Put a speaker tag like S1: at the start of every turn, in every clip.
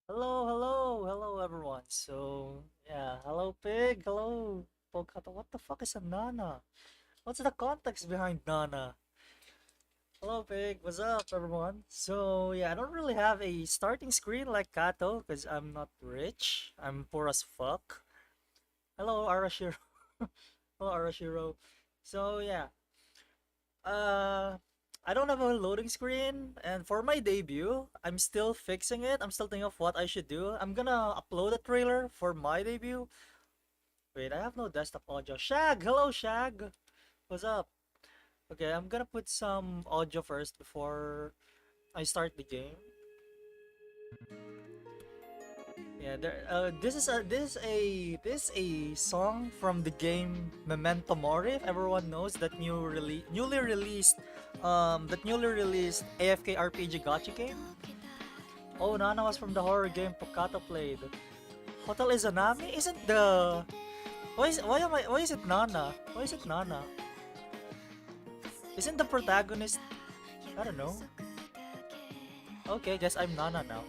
S1: Hello everyone. So, yeah, hello Pig, hello Pogata. What the fuck is a Nana? What's the context behind Nana? Hello Pig, what's up everyone? So, yeah, I don't really have a starting screen like Kato because I'm not rich. I'm poor as fuck. Hello Arashiro. Hello Arashiro. So, yeah, uh, I don't have a loading screen, and for my debut, I'm still fixing it. I'm still thinking of what I should do. I'm gonna upload a trailer for my debut. Wait, I have no desktop audio. Shag! Hello, Shag! What's up? Okay, I'm gonna put some audio first before I start the game. Yeah, this is a song from the game Memento Mori. If everyone knows that newly released AFK RPG gacha game. Oh, Nana was from the horror game Pocata played. Hotel Izanami isn't the why is it Nana? Why is it Nana? Isn't the protagonist? I don't know. Okay, guess I'm Nana now.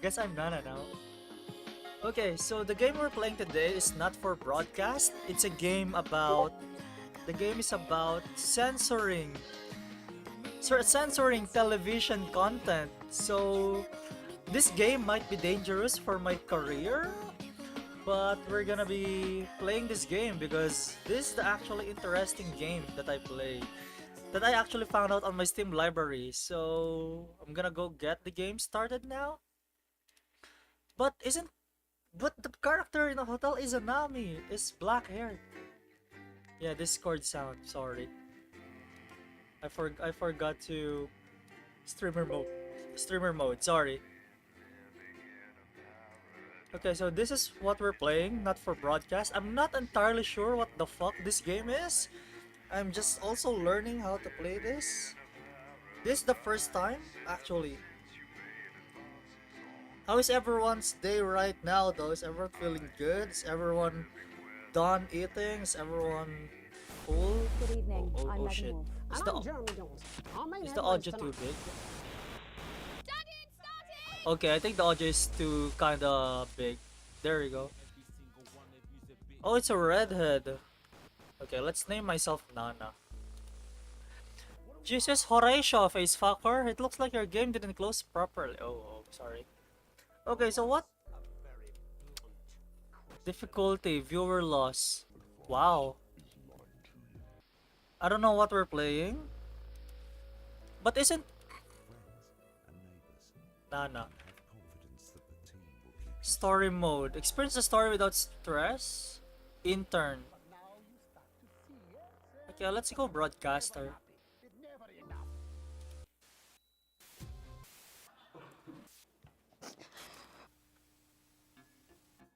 S1: Guess I'm Nana now. Okay, so the game we're playing today is not for broadcast. It's a game about the game is about censoring television content. So this game might be dangerous for my career, but we're gonna be playing this game because this is the actually interesting game that I play that I actually found out on my Steam library. So I'm gonna go get the game started now. But isn't but the character in the hotel is a Nami, is black hair. Yeah, Discord sound. Sorry, I forgot to streamer mode. Streamer mode. Sorry. Okay, so this is what we're playing, not for broadcast. I'm not entirely sure what the fuck this game is. I'm just also learning how to play this. This is the first time, actually. How is everyone's day right now, though? Is everyone feeling good? Is everyone done eating? Is everyone full?
S2: Good evening. I'm
S1: Oh
S2: Megan
S1: shit.
S2: Wolf.
S1: Is
S2: And
S1: the
S2: I'm Jeremy Jones. Our main
S1: is the
S2: headlines
S1: audio too
S2: tonight.
S1: big? Okay, I think the audio is too kinda big. There you go. Oh, it's a redhead. Okay, let's name myself Nana. Jesus Horatio, face fucker. It looks like your game didn't close properly. Oh, sorry. Okay, so what? Difficulty, viewer loss. Wow. I don't know what we're playing. But isn't Nana? Story mode. Experience the story without stress. Intern. Okay, let's go broadcaster.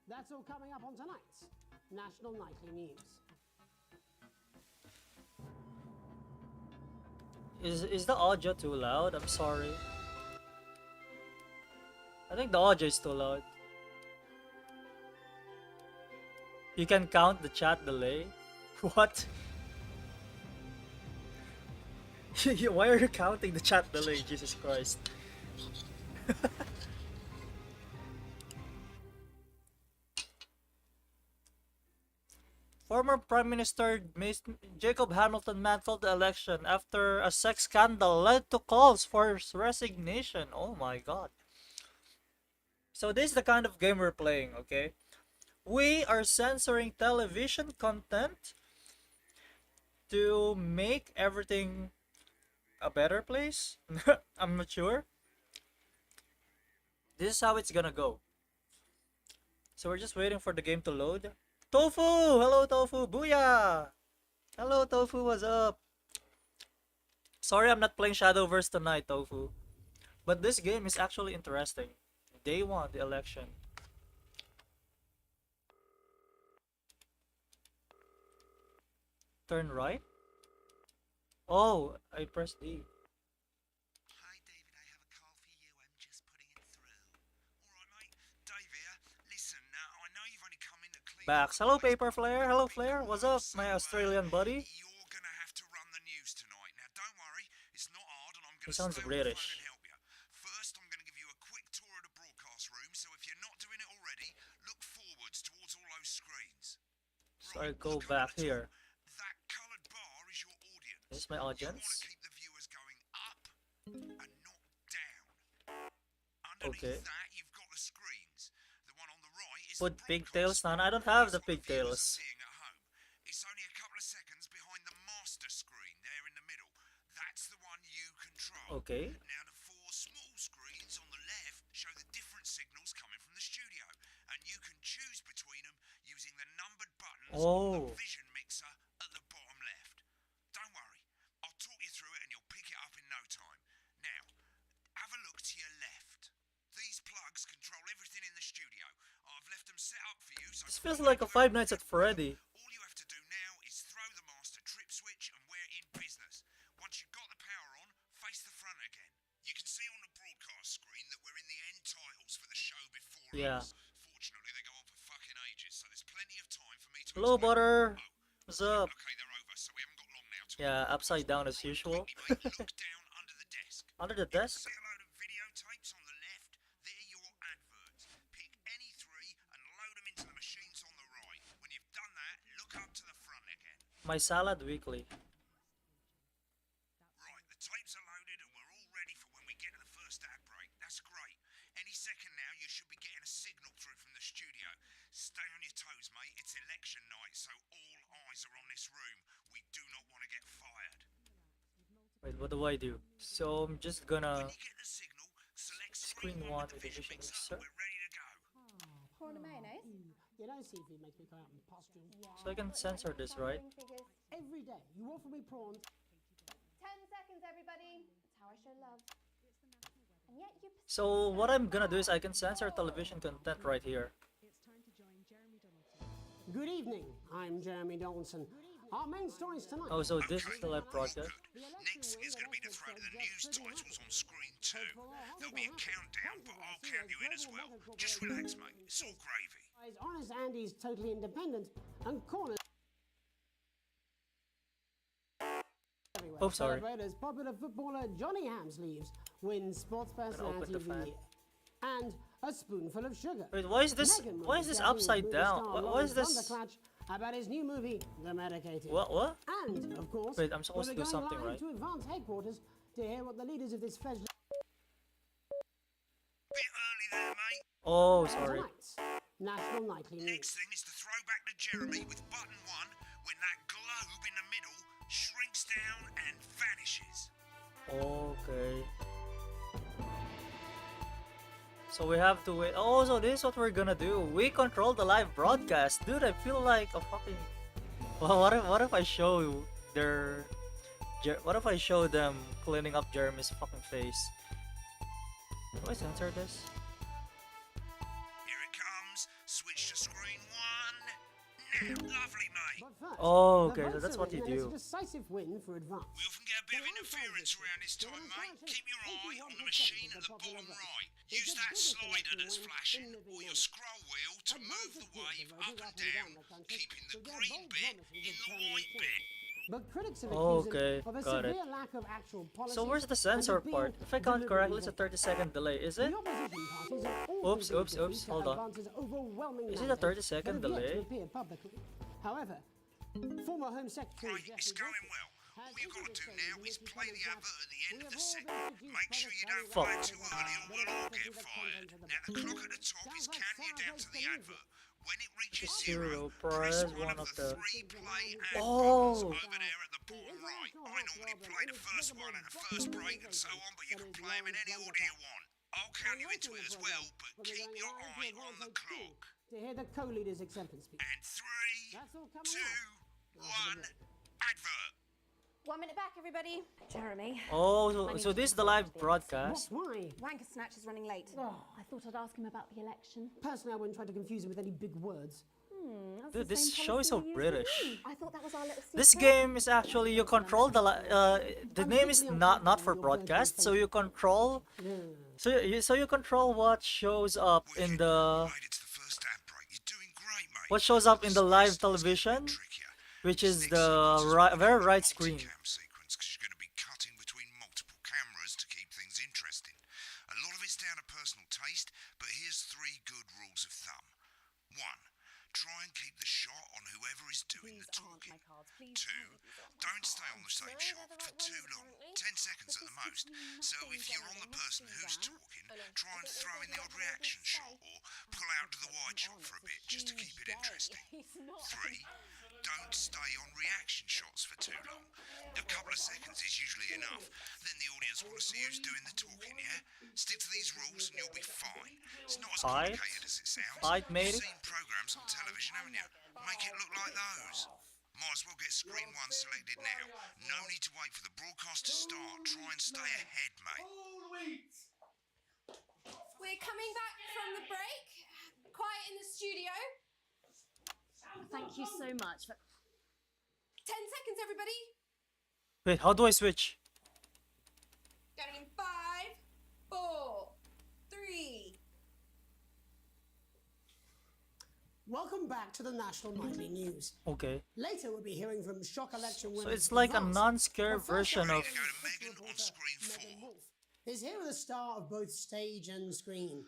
S2: That's all coming up on tonight's National Nightly News.
S1: Is the audio too loud? I'm sorry. I think the audio is too loud. You can count the chat delay. What? Why are you counting the chat delay? Jesus Christ. Former Prime Minister Jacob Hamilton mantled the election after a sex scandal led to calls for his resignation. Oh my god. So this is the kind of game we're playing, okay? We are censoring television content to make everything a better place. I'm not sure. This is how it's gonna go. So we're just waiting for the game to load. Tofu! Hello, Tofu! Booyah! Hello, Tofu, what's up? Sorry I'm not playing Shadowverse tonight, Tofu. But this game is actually interesting. Day 1, the election. Turn right? Oh, I pressed D.
S3: Hi, David, I have a call for you. I'm just putting it through. All right, mate. Dave here. Listen, now I know you've only come in to clean up
S1: Bax. Hello,
S3: twice,
S1: Paper
S3: but
S1: Flare. Hello, Flare. What's up,
S3: so,
S1: my Australian buddy?
S3: you're gonna have to run the news tonight. Now, don't worry, it's not hard, and I'm
S1: He
S3: gonna
S1: sounds
S3: stay on the phone
S1: British.
S3: and help you. First, I'm gonna give you a quick tour of the
S1: So I
S3: Right,
S1: go
S3: look up
S1: back
S3: at the
S1: here.
S3: top. That coloured bar is your audience.
S1: This is my
S3: You want to
S1: audience.
S3: keep the viewers going up and not down.
S1: Okay.
S3: Underneath that, you've got the screens. The one on the right is the
S1: Put
S3: broadcast
S1: pigtails,
S3: screen.
S1: Nana. I don't have
S3: It's
S1: the
S3: what the viewers are
S1: pigtails.
S3: seeing at home. It's only a couple of seconds behind the master screen there in the middle. That's the one you control.
S1: Okay.
S3: Now the four small screens on the left show the different signals coming from the studio, and you can choose between them using the numbered buttons on
S1: Oh.
S3: the vision mixer at the bottom left. Don't worry, I'll talk you through it and you'll pick it up in no time. Now, have a look to your left. These plugs control everything in the studio. I've left them set up for you, so
S1: This feels
S3: follow
S1: like a
S3: anywhere
S1: Five Nights at
S3: and fiddle with them.
S1: Freddy.
S3: All you have to do now is throw the master trip switch and we're in business. Once you've got the power on, face the front again. You can see on the broadcast screen that we're in the end titles for the show before
S1: Yeah.
S3: us. Fortunately, they go on for fucking ages, so there's plenty of time for me to
S1: Hello,
S3: explain.
S1: butter.
S3: Oh,
S1: What's up?
S3: okay, they're over, so we haven't got long now to
S1: Yeah, upside down as usual.
S3: quickly, mate, look down under the desk.
S1: Under the
S3: You can
S1: desk?
S3: see a load of videotapes on the left. They're your adverts. Pick any three and load them into the machines on the right. When you've done that, look up to the front again.
S1: My salad weekly.
S3: Right, the tapes are loaded and we're all ready for when we get to the first ad break. That's great. Any second now, you should be getting a signal through from the studio. Stay on your toes, mate. It's election night, so all eyes are on this room. We do not want to get fired.
S1: Wait, what do I do? So I'm just gonna
S3: When you get the signal, select
S1: screen
S3: screen
S1: one
S3: with the
S1: with the
S3: vision
S1: vision
S3: mixer.
S1: mixer.
S3: We're ready to go.
S4: Corn and mayonnaise?
S2: You know, seafood makes me go out and pastures.
S1: So I can censor this, right?
S2: Every day, you offer me prawns.
S4: 10 seconds, everybody. That's how I show love. And yet you
S1: So what I'm gonna do is I can censor television content right here.
S2: Good evening, I'm Jeremy Donaldson. Our main stories tonight.
S1: Oh, so this is the live broadcast.
S3: Good. Next thing is going to be to throw the news titles on screen too. There'll be a countdown, but I'll count you in as well. Just relax, mate. It's all gravy.
S2: Honest Andy's totally independent and cornered. Everywhere.
S1: Oh, sorry.
S2: Celebrate as popular footballer Johnny Hams leaves, wins Sports Personality
S1: open the
S2: of the
S1: fan.
S2: Year, and a spoonful of sugar.
S1: Wait, why is this?
S2: Meghan will
S1: Why
S2: be
S1: is this
S2: chatting
S1: upside
S2: with
S1: down?
S2: movie star
S1: Why is
S2: Lawrence
S1: this?
S2: Thunderclatch about his new movie, The Medicated.
S1: What?
S2: And, of course,
S1: Wait, I'm supposed
S2: we're
S1: to do
S2: going
S1: something,
S2: live
S1: right?
S2: to Advance headquarters to hear what the leaders of this fledgling
S3: Bit early there, mate.
S1: Oh, sorry.
S2: tonight's National Nightly News.
S3: Next thing is to throw back to Jeremy with button 1 when that globe in the middle shrinks down and vanishes.
S1: Okay. So we have to wait. Oh, so this is what we're gonna do. We control the live broadcast, dude. I feel like a fucking. Well, what if I show their? What if I show them cleaning up Jeremy's fucking face? Do I censor this?
S3: Here it comes. Switch to screen 1. Now, lovely, mate.
S2: But first,
S1: Oh,
S2: the
S1: okay, so that's what
S2: voiceover
S1: you
S2: is
S1: do.
S2: a decisive win for Advance.
S3: We often get a bit of interference around this time, mate. Keep your eye on the machine at the bottom right. Use that slider that's flashing, or your scroll wheel to move the wave up and down, keeping the green bit in the white bit.
S2: But critics have
S1: Okay,
S2: accused him of a
S1: got it.
S2: severe lack of actual policy.
S1: So where's the
S2: and
S1: censor
S2: of being
S1: part? If I count correctly, it's a
S2: deliberately
S1: 30-second delay, is it?
S2: The opposition parties have all
S1: Oops, oops,
S2: contributed
S1: oops,
S2: to
S1: hold on.
S2: Advance's overwhelming
S1: Is it a
S2: mandate,
S1: 30-second
S2: but have yet to
S1: delay?
S2: appear publicly. However, former Home Secretary
S3: Right, it's
S2: Jeffrey
S3: going
S2: Griffiths
S3: well.
S2: has
S3: All you've got to do
S2: indicated
S3: now
S2: in
S3: is
S2: his
S3: play the
S2: comments
S3: advert at the
S2: that
S3: end
S2: we
S3: of the
S2: have all
S3: segment.
S2: been
S3: Make sure you don't
S1: Fuck.
S3: fly too early or we'll all get fired. Now the clock at the top is counting you down to the advert. When it reaches
S1: Zero,
S3: 0, press
S1: press
S3: one
S1: one
S3: of
S1: of
S3: the
S1: the-
S3: 3 play ad
S1: Oh.
S3: buttons over there at the bottom right. I normally play the first one at the first break and so on, but you can play them in any order you want. I'll count you into it as well, but keep your eye on the clock.
S2: to hear the co-leader's acceptance speech.
S3: And 3,
S2: That's all coming
S3: 2,
S2: up.
S3: 1, advert.
S4: 1 minute back, everybody. Jeremy.
S1: Oh, so this is the live broadcast.
S2: Why?
S4: Wanker Snatch is running late. I thought I'd ask him about the election.
S2: Personally, I wouldn't try to confuse him with any big words.
S4: That's
S1: Dude,
S4: the
S1: this
S4: same
S1: show is so
S4: policy we use
S1: British.
S4: with you. I thought that was our little secret.
S1: This game is actually you control the name is not for broadcast, so you control so you control what shows up in the
S3: Made it to the first ad break. You're doing great, mate.
S1: what shows up in the live television,
S3: Trickier.
S1: which is
S3: 6
S1: the
S3: sequences with
S1: very
S3: a
S1: right screen.
S3: multi-cam sequence 'cause you're going to be cutting between multiple cameras to keep things interesting. A lot of it's down to personal taste, but here's 3 good rules of thumb. 1. Try and keep the shot on whoever is stay on the same shot for too long. 10 seconds at the most. So if you're on the person who's talking, try and throw in the odd reaction shot or pull out to the wide shot for a bit just to keep it interesting. 3. Don't stay on reaction shots for too long. A couple of seconds is usually enough. Then the audience want to see who's doing the talking, yeah? Stick to these rules and you'll be fine. It's not as
S1: Fight?
S3: complicated as it sounds.
S1: Fight, matey?
S3: You've seen programs on television, haven't you? Make it look like those. Might as well get screen 1 selected now. No need to wait for the broadcast to start. Try and stay ahead, mate.
S4: We're coming back from the break. Quiet in the studio.
S5: Thank you so much.
S4: 10 seconds, everybody.
S1: Wait, how do I switch?
S4: Going in 5, 4, 3.
S2: Welcome back to the National Nightly News.
S1: Okay.
S2: Later, we'll be hearing from shock election winner.
S1: So it's like a non-scare
S2: But first,
S1: version
S2: our
S1: of...
S3: Go to Megan on
S2: reporter,
S3: screen 4.
S2: Megan Wolf is here with a star of both stage and screen.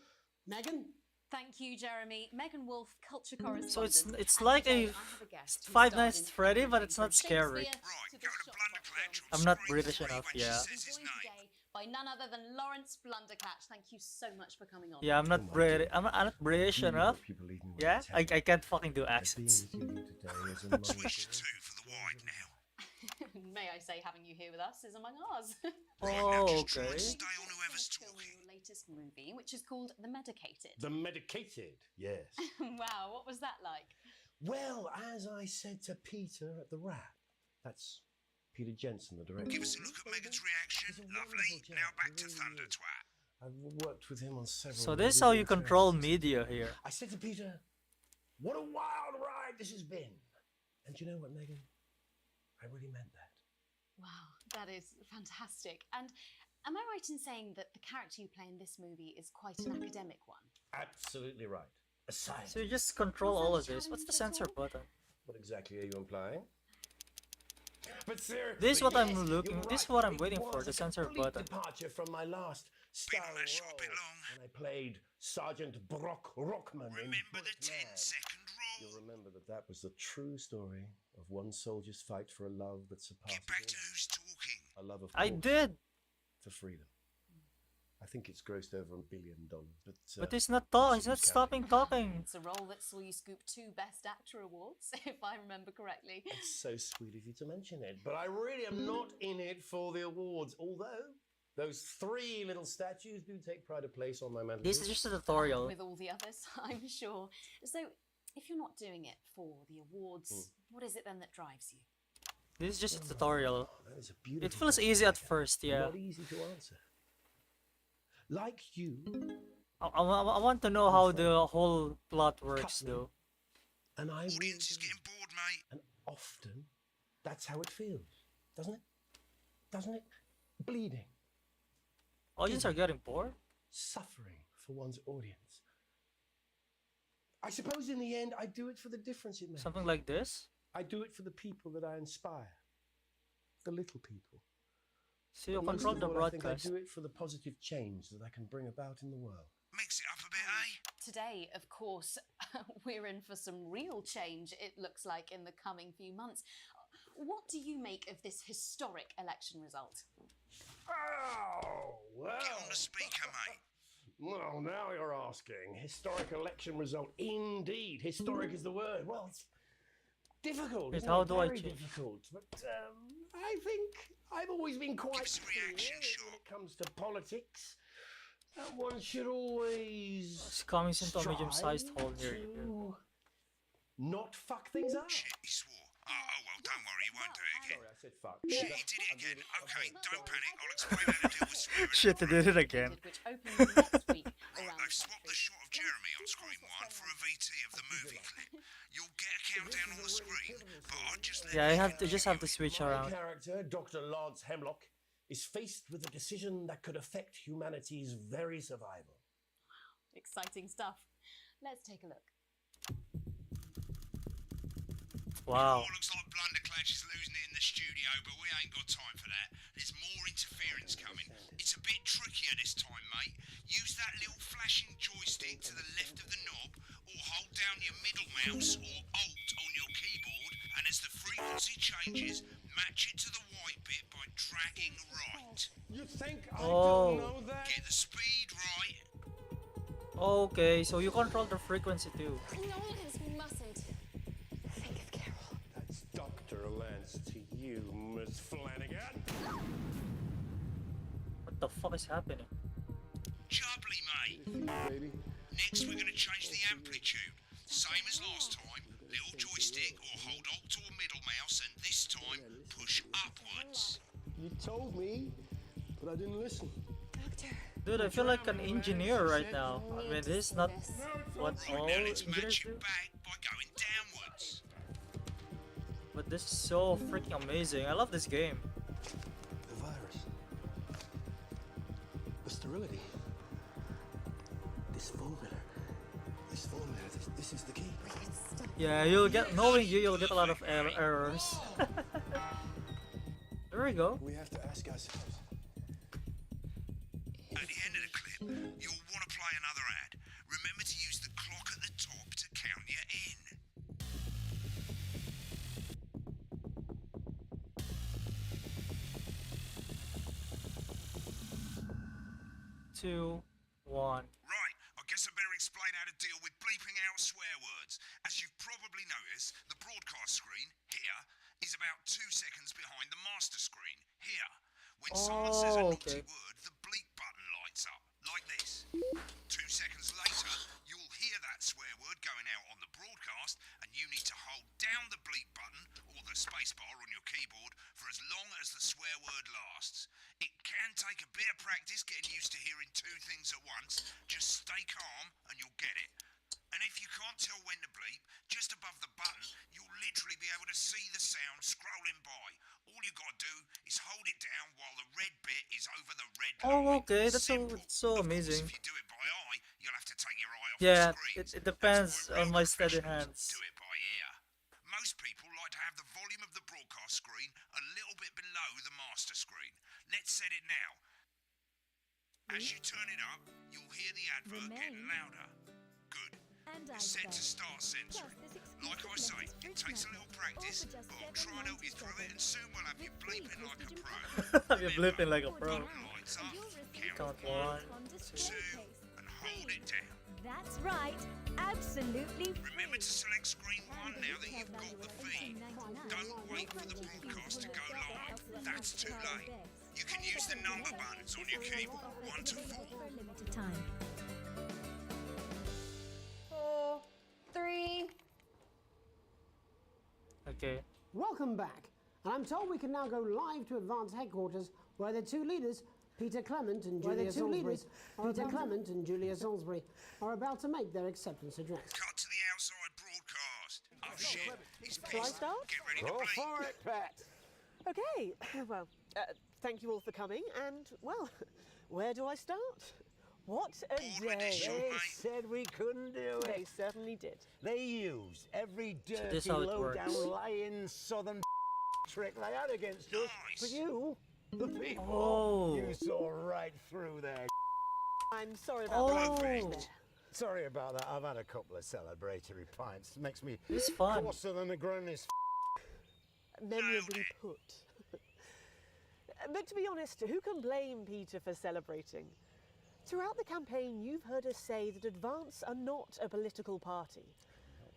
S2: Megan?
S5: Thank you, Jeremy. Megan Wolf, culture correspondent.
S1: So it's
S5: And
S1: like
S5: today
S1: a
S5: I have guest who
S1: Five
S5: starred
S1: Nights
S5: in
S1: at Freddy, but
S5: everything
S1: it's not
S5: from
S1: scary.
S5: Shakespeare
S3: Right,
S5: to
S3: go
S5: the
S3: to
S5: Shop
S3: Blunderclatch on
S1: I'm not
S3: screen
S1: British
S3: 3
S1: enough,
S3: when
S1: yeah.
S3: she says his
S5: joined
S3: name.
S5: today by none other than Lawrence Blunderclatch. Thank you so much for coming on.
S1: Yeah, I'm not British. I'm not British enough. Yeah, I can't fucking do accents.
S3: Switch to 2 for the wide now.
S5: May I say, having you here with us is among ours.
S3: Right, now
S1: Oh,
S3: just try
S1: okay.
S3: and stay on whoever's
S5: Film
S3: talking.
S5: your latest movie, which is called The Medicated.
S6: The medicated, yes.
S5: Wow, what was that like?
S6: Well, as I said to Peter at the wrap, that's Peter Jensen, the director.
S3: Give us a look at Megan's reaction.
S6: He's a
S3: Lovely.
S6: wonderful chap,
S3: Now back to
S6: really
S3: Thunder
S6: is.
S3: Twat.
S6: I've worked with him on several.
S1: So this is how you
S6: original
S1: control
S6: films.
S1: media here.
S6: I said to Peter, "What a wild ride this has been." And do you know what, Megan? I really meant that.
S5: Wow, that is fantastic. And am I right in saying that the character you play in this movie is quite an academic one?
S6: Absolutely right. A scientist.
S1: So you just control all of this. What's the censor button?
S6: What exactly are you implying? But seriously,
S1: This is what I'm
S6: yes,
S1: looking-
S6: you're
S1: this is
S6: right.
S1: what I'm
S6: It
S1: waiting
S6: was
S1: for, the
S6: a
S1: censor
S6: complete
S1: button.
S6: Departure from my last
S3: Been on
S6: starring
S3: that show a
S6: role
S3: bit long.
S6: when I played Sergeant Brock Rockman in
S3: Remember the
S6: Bullet
S3: 10
S6: Man.
S3: second
S6: You'll
S3: rule.
S6: remember that that was the true story of one soldier's fight for a love that surpasses
S3: Get back to
S6: all.
S3: who's talking.
S6: A love of
S1: I
S6: course,
S1: did,
S6: for freedom. I think it's grossed over $1 billion,
S1: but he's not talking. He's not
S6: shouldn't
S1: stopping talking.
S5: It's a role that saw you scoop 2 Best Actor awards, if I remember correctly.
S6: It's so sweet of you to mention it, but I really am not in it for the awards. Although those 3 little statues do take pride of place on my mantelpiece.
S1: This is just a tutorial.
S5: With all the others, I'm sure. So, if you're not doing it for the awards, what is it then that drives you?
S1: This is just a tutorial.
S6: That is a beautiful
S1: It feels
S6: question,
S1: easy at
S6: Megan.
S1: first, yeah.
S6: Not easy to answer. Like you,
S1: I want to know how the whole plot works, though.
S6: and I
S3: Audience is
S6: really-
S3: getting bored, mate.
S6: And often, that's how it feels, doesn't it? Doesn't it? Bleeding,
S1: Audience are getting bored?
S6: suffering for one's audience. I suppose in the end, I do it for the difference it makes.
S1: Something like this?
S6: I do it for the people that I inspire, the little people.
S1: So you
S6: But most
S1: control
S6: of
S1: the
S6: all, I think I
S1: broadcast.
S6: do it for the positive change that I can bring about in the world.
S3: Mix it up a bit, eh?
S5: Today, of course, we're in for some real change, it looks like, in the coming few months. What do you make of this historic election result?
S6: Oh, well.
S3: Get on the speaker, mate.
S6: Well, now you're asking. Historic election result. Indeed. Historic is the word. Well, it's difficult.
S1: Wait,
S6: isn't
S1: how
S6: it?
S1: do I
S6: Very
S1: change?
S6: difficult. But I think I've always been quite
S3: us a reaction
S6: clear
S3: shot.
S6: when it comes to politics. That one should always
S1: It's coming into a medium-sized
S6: strive
S1: hole here.
S6: to not fuck things up.
S3: Shit, he swore. Oh, well, don't worry, he won't do it again.
S6: Sorry, I said fuck.
S3: Shit, he did it again. Okay, don't panic. I'll explain how to deal with swearing.
S1: Shit, they did it again.
S5: Which opens next week
S3: Right,
S5: around
S3: they've
S5: the
S3: swapped the
S5: country.
S3: shot of Jeremy on screen 1 for a VT of the movie clip. You'll get a countdown on the screen, but I'll just let
S1: Yeah, I
S3: Megan
S1: have to just have to
S3: do it.
S1: switch
S6: My
S1: around.
S6: character, Dr. Lance Hemlock, is faced with a decision that could affect humanity's very survival.
S5: Exciting stuff. Let's take a look.
S1: Wow.
S3: Oh, looks like Blunderclatch is losing it in the studio, but we ain't got time for that. There's more interference coming. It's a bit trickier this time, mate. Use that little flashing joystick to the left of the knob, or hold down your middle mouse or Alt on your keyboard, and as the frequency changes, Match it to the white bit by dragging right.
S6: You think I
S1: Oh.
S6: don't know that?
S3: Get the speed right.
S1: Okay, so you control the frequency too.
S4: No, we mustn't. Think of Carol.
S6: That's Dr. Lance to you, Miss Flanagan.
S1: What the fuck is happening?
S3: Jubbly, mate.
S6: Baby.
S3: Next, we're going to change the amplitude. Same as last time. Little joystick or hold Alt or middle mouse, and this time push upwards.
S6: You told me, but I didn't listen.
S4: Doctor.
S1: Dude, I feel like an engineer right now. I mean, this is not what all
S3: Now let's
S1: engineers
S3: match
S1: do.
S3: it back by going downwards.
S1: But this is so freaking amazing. I love this game.
S6: The virus. The sterility. This formula. This is the key.
S1: Yeah, you'll get, knowing you, you'll get a lot of errors. There we go.
S6: We have to ask ourselves.
S3: At the end of the clip, you'll want to play another ad. Remember to use the clock at the top to count you in.
S1: 2, 1.
S3: Right, I guess I better explain how to deal with bleeping out swear words. As you've probably noticed, the broadcast screen, here, is about 2 seconds behind the master screen, here. When someone says a
S1: Oh,
S3: naughty
S1: okay.
S3: word, the bleep button lights up, like this. 2 seconds later, you'll hear that swear word going out on the broadcast, and you need to hold down the bleep button, or the spacebar on your keyboard, for as long as the swear word lasts. It can take a bit of practice getting used to hearing 2 things at once. Just stay calm and you'll get it. And if you can't tell when to bleep, just above the button, you'll literally be able to see the sound scrolling by. All you gotta do is hold it down while the red bit is over the red line.
S1: Oh, okay, that's so,
S3: Simple.
S1: it's so
S3: Of course,
S1: amazing.
S3: if you do it by eye, you'll have to take your eye off
S1: Yeah,
S3: the screen.
S1: it depends on my steady hands.
S3: Do it by ear. Most people like to have the volume of the broadcast screen a little bit below the master screen. Let's set it now. As you turn it up, you'll hear the advert getting louder. Good. It's set to start censoring. Like I say, it takes a little practice, but I'll try and help you through it, and soon we'll have you bleeping like a pro.
S1: You're blipping like a pro.
S3: Button lights up,
S1: Count
S3: count
S1: 1,
S3: 2, and hold it down.
S7: That's right. Absolutely.
S3: Remember to select screen 1 now that you've got the feed. Don't wait for the broadcast to go live. That's too late. You can use the number buttons on your keyboard, 1 to 4.
S7: For a limited time.
S4: 4, 3.
S1: Okay.
S2: Welcome back. And I'm told we can now go live to Advanced Headquarters, where the two leaders, Peter Clement and Julia Salisbury, are about to make their acceptance address.
S3: Cut to the outside broadcast. Oh shit, he's
S8: Shall I
S3: pissed.
S8: start?
S3: Get ready to
S6: Go
S3: bleep.
S6: for it, Pat.
S8: Okay, well, thank you all for coming, and, well, where do I start? What a
S3: Board with this,
S8: day!
S3: Sean, mate.
S9: Said we couldn't do
S8: They
S9: it.
S8: certainly did.
S9: They used every
S1: this
S9: dirty,
S1: how it
S9: low-down,
S1: works.
S9: lying southern trick they had against us.
S3: Nice.
S9: But you, the people,
S1: Oh.
S9: you saw right through their.
S8: I'm sorry about that.
S1: Oh,
S9: Sorry about that. I've had a couple of celebratory pints. Makes me
S1: it's fun.
S9: coarser than a granny's.
S8: Memorably put. But to be honest, who can blame Peter for celebrating? Throughout the campaign, you've heard us say that Advance are not a political party.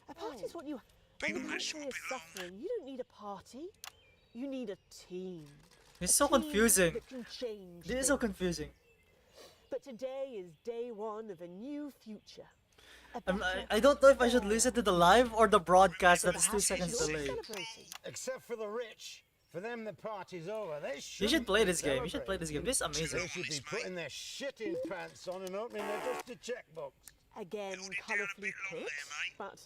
S8: A party is what you... When the
S3: Been on that
S8: country
S3: shop
S8: is
S3: a bit long.
S8: suffering, you don't need a party. You need a team.
S1: It's
S8: A
S1: so
S8: team
S1: confusing.
S8: that can change
S1: This is so
S8: things.
S1: confusing.
S8: But today is day 1 of a new future. A
S1: I
S8: better,
S1: don't know if I should
S8: fairer,
S1: listen to the live or the broadcast that is 2
S8: perhaps
S1: seconds
S8: you're
S1: delayed.
S8: celebrating.
S9: Except for the rich. For them, the party's over. They
S1: You should play this game. You should play
S9: celebrate.
S1: this game. This is amazing.
S9: They should be putting their shitting pants on and opening their dusty checkbooks.
S8: Again,
S3: Hold it down a
S8: colourfully
S3: bit long
S8: put,
S3: there, mate.
S8: but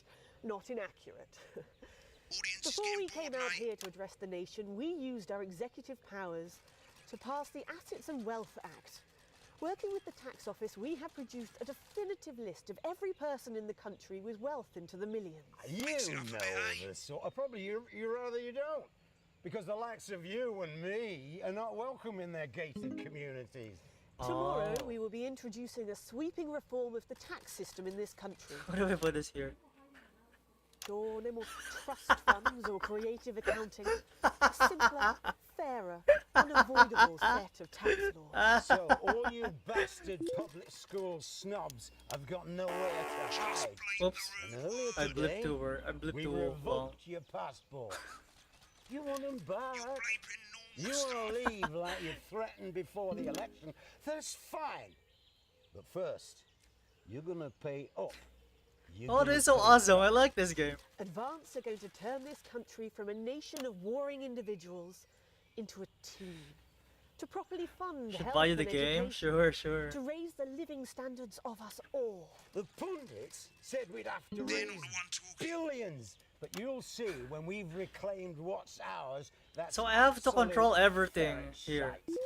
S8: not inaccurate.
S3: Audience is
S8: Before we
S3: getting
S8: came
S3: bored,
S8: out
S3: mate.
S8: here to address the nation, we used our executive powers to pass the Assets and Wealth Act. Working with the tax office, we have produced a definitive list of every person in the country with wealth into the millions.
S9: You
S3: Mix it up a
S9: know
S3: bit, eh?
S9: this sort. Probably you rather you don't. Because the likes of you and me are not welcome in their gated communities.
S8: Tomorrow,
S1: Oh.
S8: we will be introducing a sweeping reform of the tax system in this country.
S1: What do we put this here?
S8: offshore, no more trust funds or creative accounting. A simpler, fairer, unavoidable set of tax laws.
S9: So all you bastard public school snobs have got nowhere to hide.
S1: Oops.
S9: And earlier
S1: I
S9: today,
S1: blipped over. I blipped
S9: we
S1: too long.
S9: revoked your passport. You want them back?
S3: Bleeping
S9: You
S3: normal
S9: want to
S3: stuff.
S9: leave like you threatened before the election? That's fine. But first, you're gonna pay up. You're
S1: Oh,
S9: gonna
S1: this is so
S9: pay
S1: awesome.
S9: up.
S1: I like this game.
S8: Advance are going to turn this country from a nation of warring individuals into a team. To properly fund
S1: Should
S8: health
S1: buy you the
S8: and
S1: game?
S8: education,
S1: Sure, sure.
S8: to raise the living standards of us all.
S9: The pundits said we'd have to
S3: They're
S9: raise
S3: not the one talking.
S9: billions. But you'll see when we've reclaimed what's ours. That's
S1: So I have to
S9: absolute
S1: control everything
S9: ferret
S1: here.
S9: shite.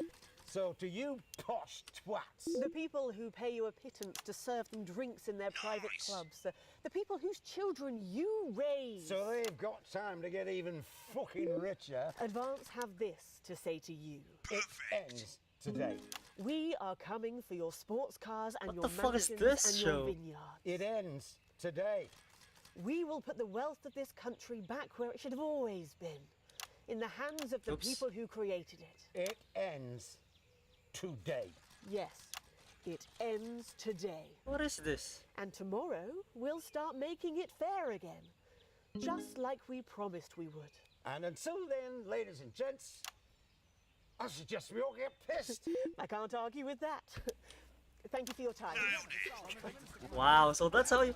S9: So to you posh twats,
S8: The people who pay you a pittance to serve them drinks in their private
S3: Nice.
S8: clubs. The people whose children you raise.
S9: so they've got time to get even fucking richer.
S8: Advance have this to say to you.
S9: It ends today.
S8: We are coming for your sports cars and
S1: What
S8: your
S1: the fuck is
S8: mansions
S1: this
S8: and
S1: show?
S8: your vineyards.
S9: It ends today.
S8: We will put the wealth of this country back where it should have always been. In the hands of the
S1: Oops.
S8: people who created it.
S9: It ends today.
S8: Yes, it ends today.
S1: What is this?
S8: And tomorrow, we'll start making it fair again. Just like we promised we would.
S9: And until then, ladies and gents, I suggest we all get pissed.
S8: I can't argue with that. Thank you for your time.
S1: Wow, so that's how you...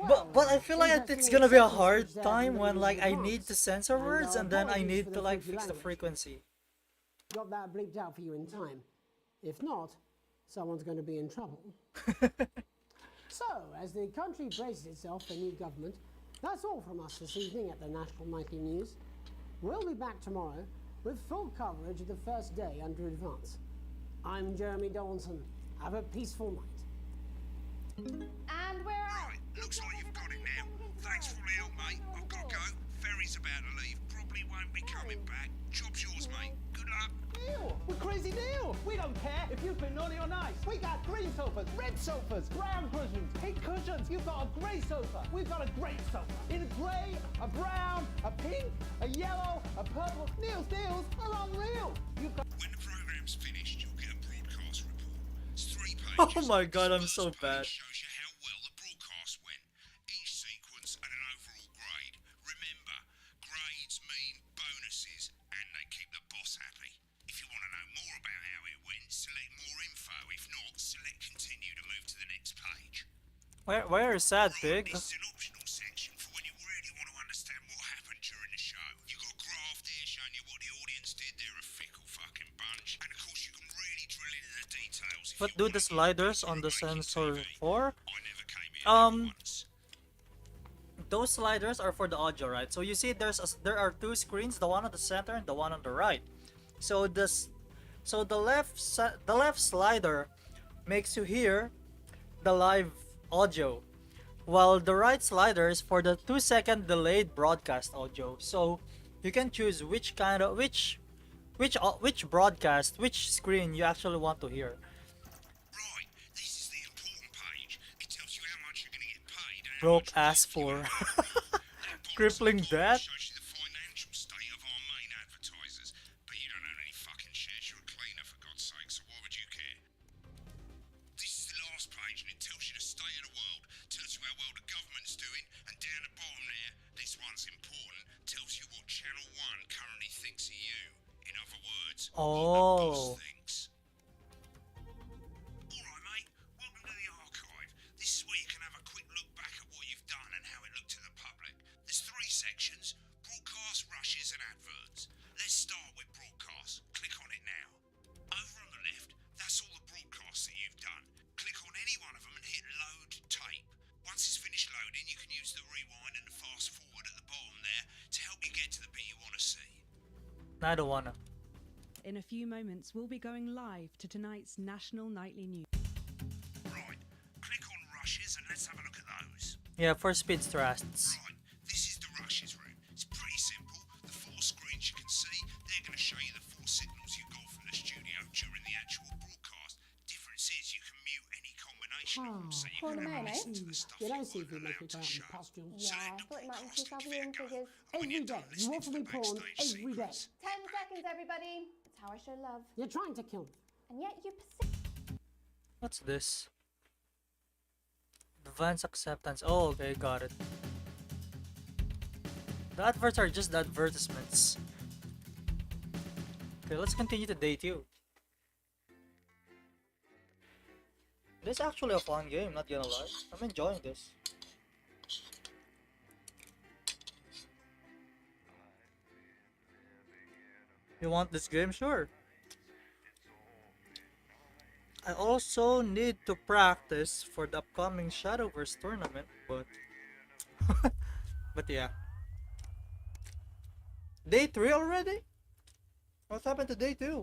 S1: But I feel like it's gonna be a hard time when like I need to censor words and then I need to like fix the frequency.
S2: Got that bleeped out for you in time. If not, someone's going to be in trouble. So, as the country braces itself for new government, that's all from us this evening at the National Nightly News. We'll be back tomorrow with full coverage of the first day under Advance. I'm Jeremy Donaldson. Have a peaceful night.
S4: And we're out.
S3: Right, looks like you've got it now. Thanks for all the help, mate. I've got to go. Ferry's about to leave. Probably won't be coming back. Job's yours, mate. Good luck.
S10: Neil, we're crazy Neil. We don't care if you've been naughty or nice. We got green sofas, red sofas, brown cushions, pink cushions. You've got a grey sofa. We've got a great sofa. In a grey, a brown, a pink, a yellow, a purple. Neil's deals are unreal. You've got
S3: When the program's finished, you'll get a broadcast report. It's 3
S1: Oh
S3: pages.
S1: my god, I'm
S3: The
S1: so
S3: first
S1: bad.
S3: page shows you how well the broadcast went. Each sequence and an overall grade. Remember, grades mean bonuses, and they keep the boss happy. If you want to know more about how it went, select more info. If not, select continue to move to the next page.
S1: Where is Sad Pig?
S3: This is an optional section for when you really want to understand what happened during the show. You've got a graph there showing you what the audience did. They're a fickle fucking bunch. And of course, you can really drill into the details. If
S1: But
S3: you
S1: do
S3: wanna
S1: the
S3: get
S1: sliders
S3: into
S1: on the
S3: making
S1: sensor
S3: TV.
S1: 4?
S3: I never came here once.
S1: Those sliders are for the audio, right? So you see there are two screens, the one on the center and the one on the right. So the left slider makes you hear the live audio, while the right slider is for the 2-second delayed broadcast audio. So you can choose which broadcast, which screen you actually want to hear.
S3: Right, this is the important page. It tells you how much you're going to get paid and how
S1: Broke
S3: much
S1: ass
S3: work you
S1: for.
S3: have. That box
S1: Crippling
S3: at the bottom
S1: debt.
S3: shows you the financial state of our main advertisers. But you don't own any fucking shares. You're a cleaner, for God's sake, so why would you care? This is the last page, and it tells you the state of the world, tells you how well the government's doing, and down the bottom there, this one's important, tells you what Channel 1 currently thinks of you. In other words, what the boss
S1: Oh.
S3: thinks. Alright, mate, welcome to the archive. This is where you can have a quick look back at what you've done and how it looked to the public. There's 3 sections: broadcast, rushes, and adverts. Let's start with broadcast. Click on it now. Over on the left, that's all the broadcasts that you've done. Click on any one of them and hit load tape. Once it's finished loading, you can use the rewind and the fast forward at the bottom there to help you get to the bit you want to see.
S1: I don't wanna.
S11: In a few moments, we'll be going live to tonight's National Nightly News.
S3: Right, click on rushes and let's have a look at those.
S1: Yeah, for speed thrusts.
S3: Right, this is the rushes room. It's pretty simple. The 4 screens you can see, they're going to show you the 4 signals you got from the studio during the actual broadcast. Difference is you can mute any combination combination of them, so you
S4: Corner
S3: can
S4: May,
S3: have a listen
S4: mate.
S3: to the stuff
S2: You
S3: you
S2: don't see
S3: weren't
S2: if you make
S3: allowed
S2: it
S3: to
S2: out in
S3: show.
S2: the pustules.
S4: Yeah,
S3: So
S4: I
S3: then
S4: thought it might
S3: double-cross
S4: increase our
S3: to give it a
S4: viewing
S3: go.
S4: figures.
S3: And when
S2: Every
S3: you're
S2: day.
S3: done
S2: You
S3: listening
S2: want
S3: to
S2: to be
S3: the
S2: pawned
S3: backstage
S2: every day.
S3: secrets,
S4: 10 seconds, everybody. It's how I show love.
S2: You're trying to kill me.
S4: And yet you persist.
S1: What's this? Advanced acceptance. Oh, okay, got it. The adverts are just the advertisements. Okay, let's continue to day 2. This is actually a fun game, not gonna lie. I'm enjoying this. You want this game? Sure. I also need to practice for the upcoming Shadowverse tournament, but but yeah. Day 3 already? What happened to day 2?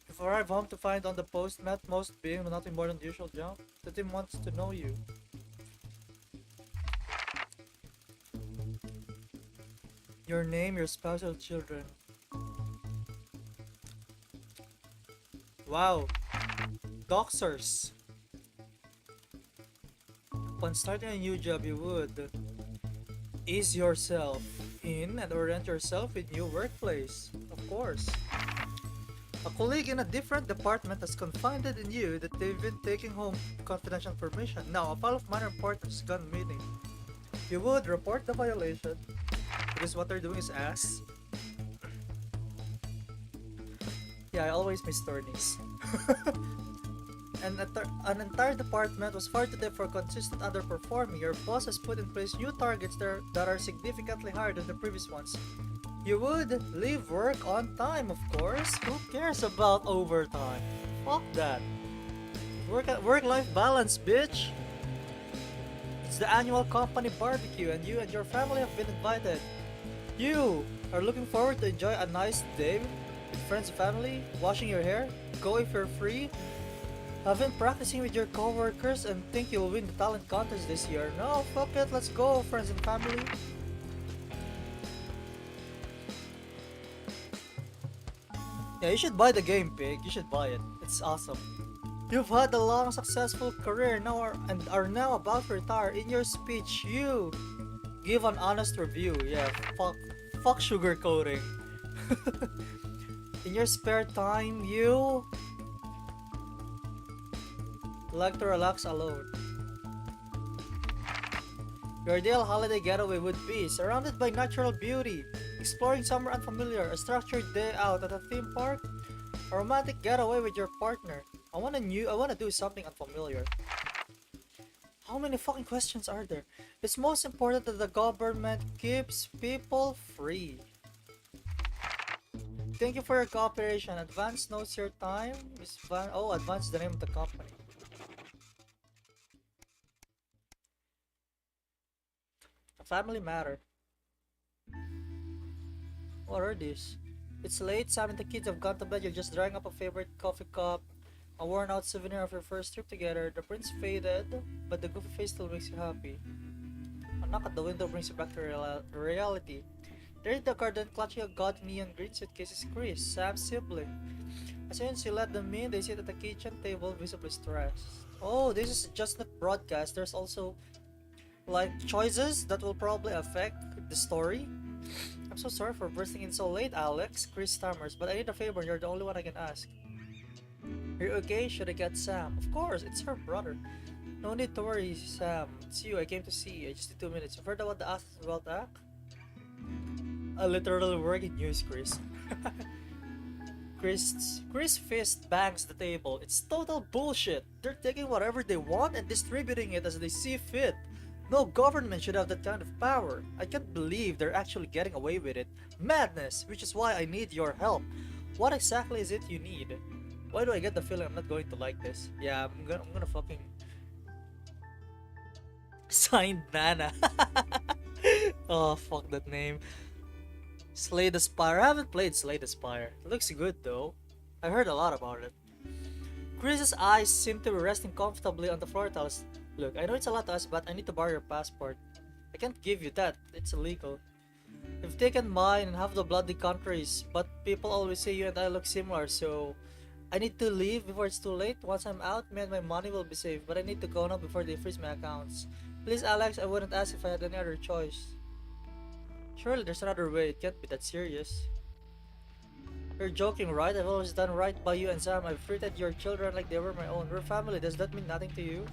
S1: If I arrive home to find on the post met most being nothing more than the usual jump, the team wants to know you. Your name, your spouse, or children. Wow. Doxers. Upon starting a new job, you would ease yourself in and orient yourself with new workplace. Of course. A colleague in a different department has confided in you that they've been taking home confidential information. Now, a file of minor importance gone meeting. You would report the violation, because what they're doing is ass. Yeah, I always miss tourneys. An entire department was fired today for consistent underperforming. Your boss has put in place new targets that are significantly higher than the previous ones. You would leave work on time, of course. Who cares about overtime? Fuck that. Work-life balance, bitch. It's the annual company barbecue and you and your family have been invited. You are looking forward to enjoy a nice day with friends and family, washing your hair, go if you're free. I've been practicing with your coworkers and think you'll win the talent contest this year. No, fuck it, let's go, friends and family. Yeah, you should buy the game, Pig. You should buy it. It's awesome. You've had a long, successful career and are now about to retire. In your speech, you give an honest review. Yeah, fuck sugarcoating. In your spare time, you like to relax alone. Your ideal holiday getaway would be surrounded by natural beauty, exploring somewhere unfamiliar, a structured day out at a theme park, a romantic getaway with your partner. I wanna do something unfamiliar. How many fucking questions are there? It's most important that the government keeps people free. Thank you for your cooperation. Advance knows your time is Advance is the name of the company. A family matter. What are these? It's late, Sam and the kids have gone to bed. You're just drying up a favorite coffee cup, a worn out souvenir of your first trip together. The prints faded, but the goofy face still makes you happy. A knock at the window brings you back to reality. There in the garden, clutching a gaudy neon green suitcase is Chris, Sam's sibling. As soon as you let them in, they sit at the kitchen table, visibly stressed. Oh, this is just not broadcast. There's also like choices that will probably affect the story. I'm so sorry for bursting in so late, Alex. Chris stammers, but I need a favor. You're the only one I can ask. Are you okay? Should I get Sam? Of course, it's her brother. No need to worry, Sam. It's you. I came to see you. I just need 2 minutes. You've heard about the Asphalt Act? I literally working news, Chris. Chris fist bangs the table. It's total bullshit. They're taking whatever they want and distributing it as they see fit. No government should have that kind of power. I can't believe they're actually getting away with it. Madness, which is why I need your help. What exactly is it you need? Why do I get the feeling I'm not going to like this? Yeah, I'm gonna fucking signed Nana. Oh, fuck that name. Slay the Spire. I haven't played Slay the Spire. It looks good though. I heard a lot about it. Chris's eyes seem to be resting comfortably on the floor tiles. Look, I know it's a lot to ask, but I need to borrow your passport. I can't give you that. It's illegal. You've taken mine and half the bloody countries, but people always say you and I look similar, so I need to leave before it's too late. Once I'm out, me and my money will be safe, but I need to go now before they freeze my accounts. Please, Alex, I wouldn't ask if I had any other choice. Surely there's another way. It can't be that serious. You're joking, right? I've always done right by you and Sam. I've treated your children like they were my own. We're family. Does that mean nothing to you?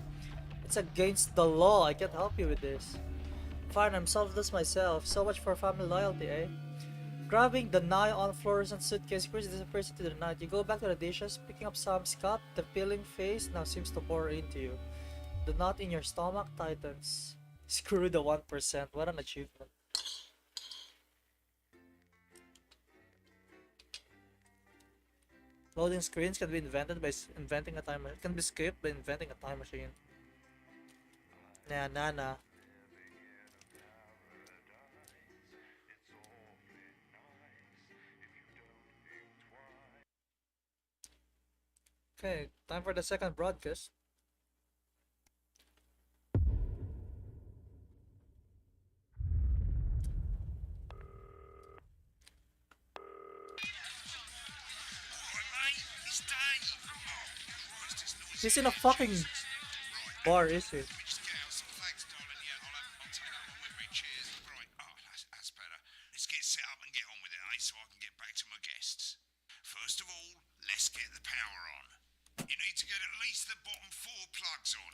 S1: It's against the law. I can't help you with this. Fine, I'm selfless myself. So much for family loyalty, eh? Grabbing the nigh-on fluorescent suitcase, Chris disappears into the night. You go back to the dishes, picking up Sam's cup. The peeling face now seems to bore into you. The knot in your stomach tightens. Screw the 1%. What an achievement. Loading screens can be invented by inventing a time. It can be skipped by inventing a time machine. Nah, nah, nah. Okay, time for the second broadcast. He's in a fucking bar, is he?
S3: Let's get set up and get on with it, eh? So I can get back to my guests. First of all, let's get the power on. You need to get at least the bottom 4 plugs on.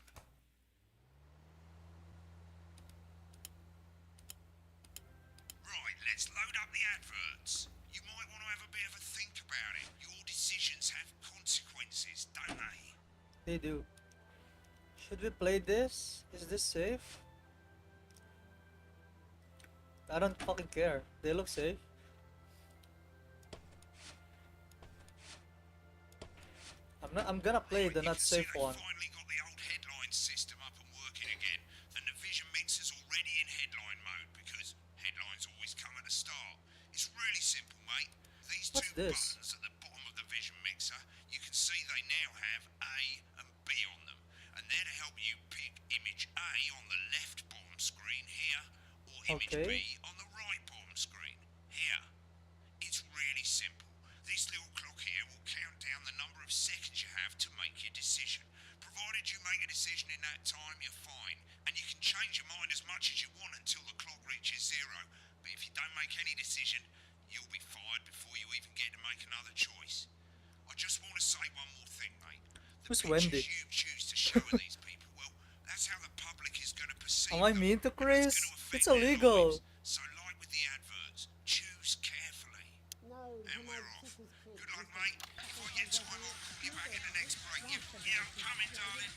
S3: Right, let's load up the adverts. You might want to have a bit of a think about it. Your decisions have consequences, don't they?
S1: They do. Should we play this? Is this safe? I don't fucking care. They look safe. I'm gonna play the not safe one.
S3: Finally got the old headline system up and working again. The Navision mixer's already in headline mode because headlines always come at the start. It's really simple, mate. These
S1: What's
S3: two
S1: this?
S3: buttons at the bottom of the Vision mixer, you can see they now have A and B on them. And they're to help you pick image A on the left bottom screen here, or image
S1: Okay.
S3: B on the right bottom screen here. It's really simple. This little clock here will count down the number of seconds you have to make your decision. Provided you make a decision in that time, you're fine. And you can change your mind as much as you want until the clock reaches 0. But if you don't make any decision, you'll be fired before you even get to make another choice. I just want to say one more thing, mate. The
S1: Who's
S3: pictures
S1: Wendy?
S3: you choose to show of these people, well, that's how the public is going to perceive
S1: Am I
S3: them,
S1: mean to
S3: and that's
S1: Chris?
S3: gonna affect
S1: It's
S3: their
S1: illegal.
S3: lives. So like with the adverts, choose carefully.
S2: No,
S3: And we're off. Good luck, mate. If I get time, I'll call you back in the next break. Yeah, I'm coming, darling.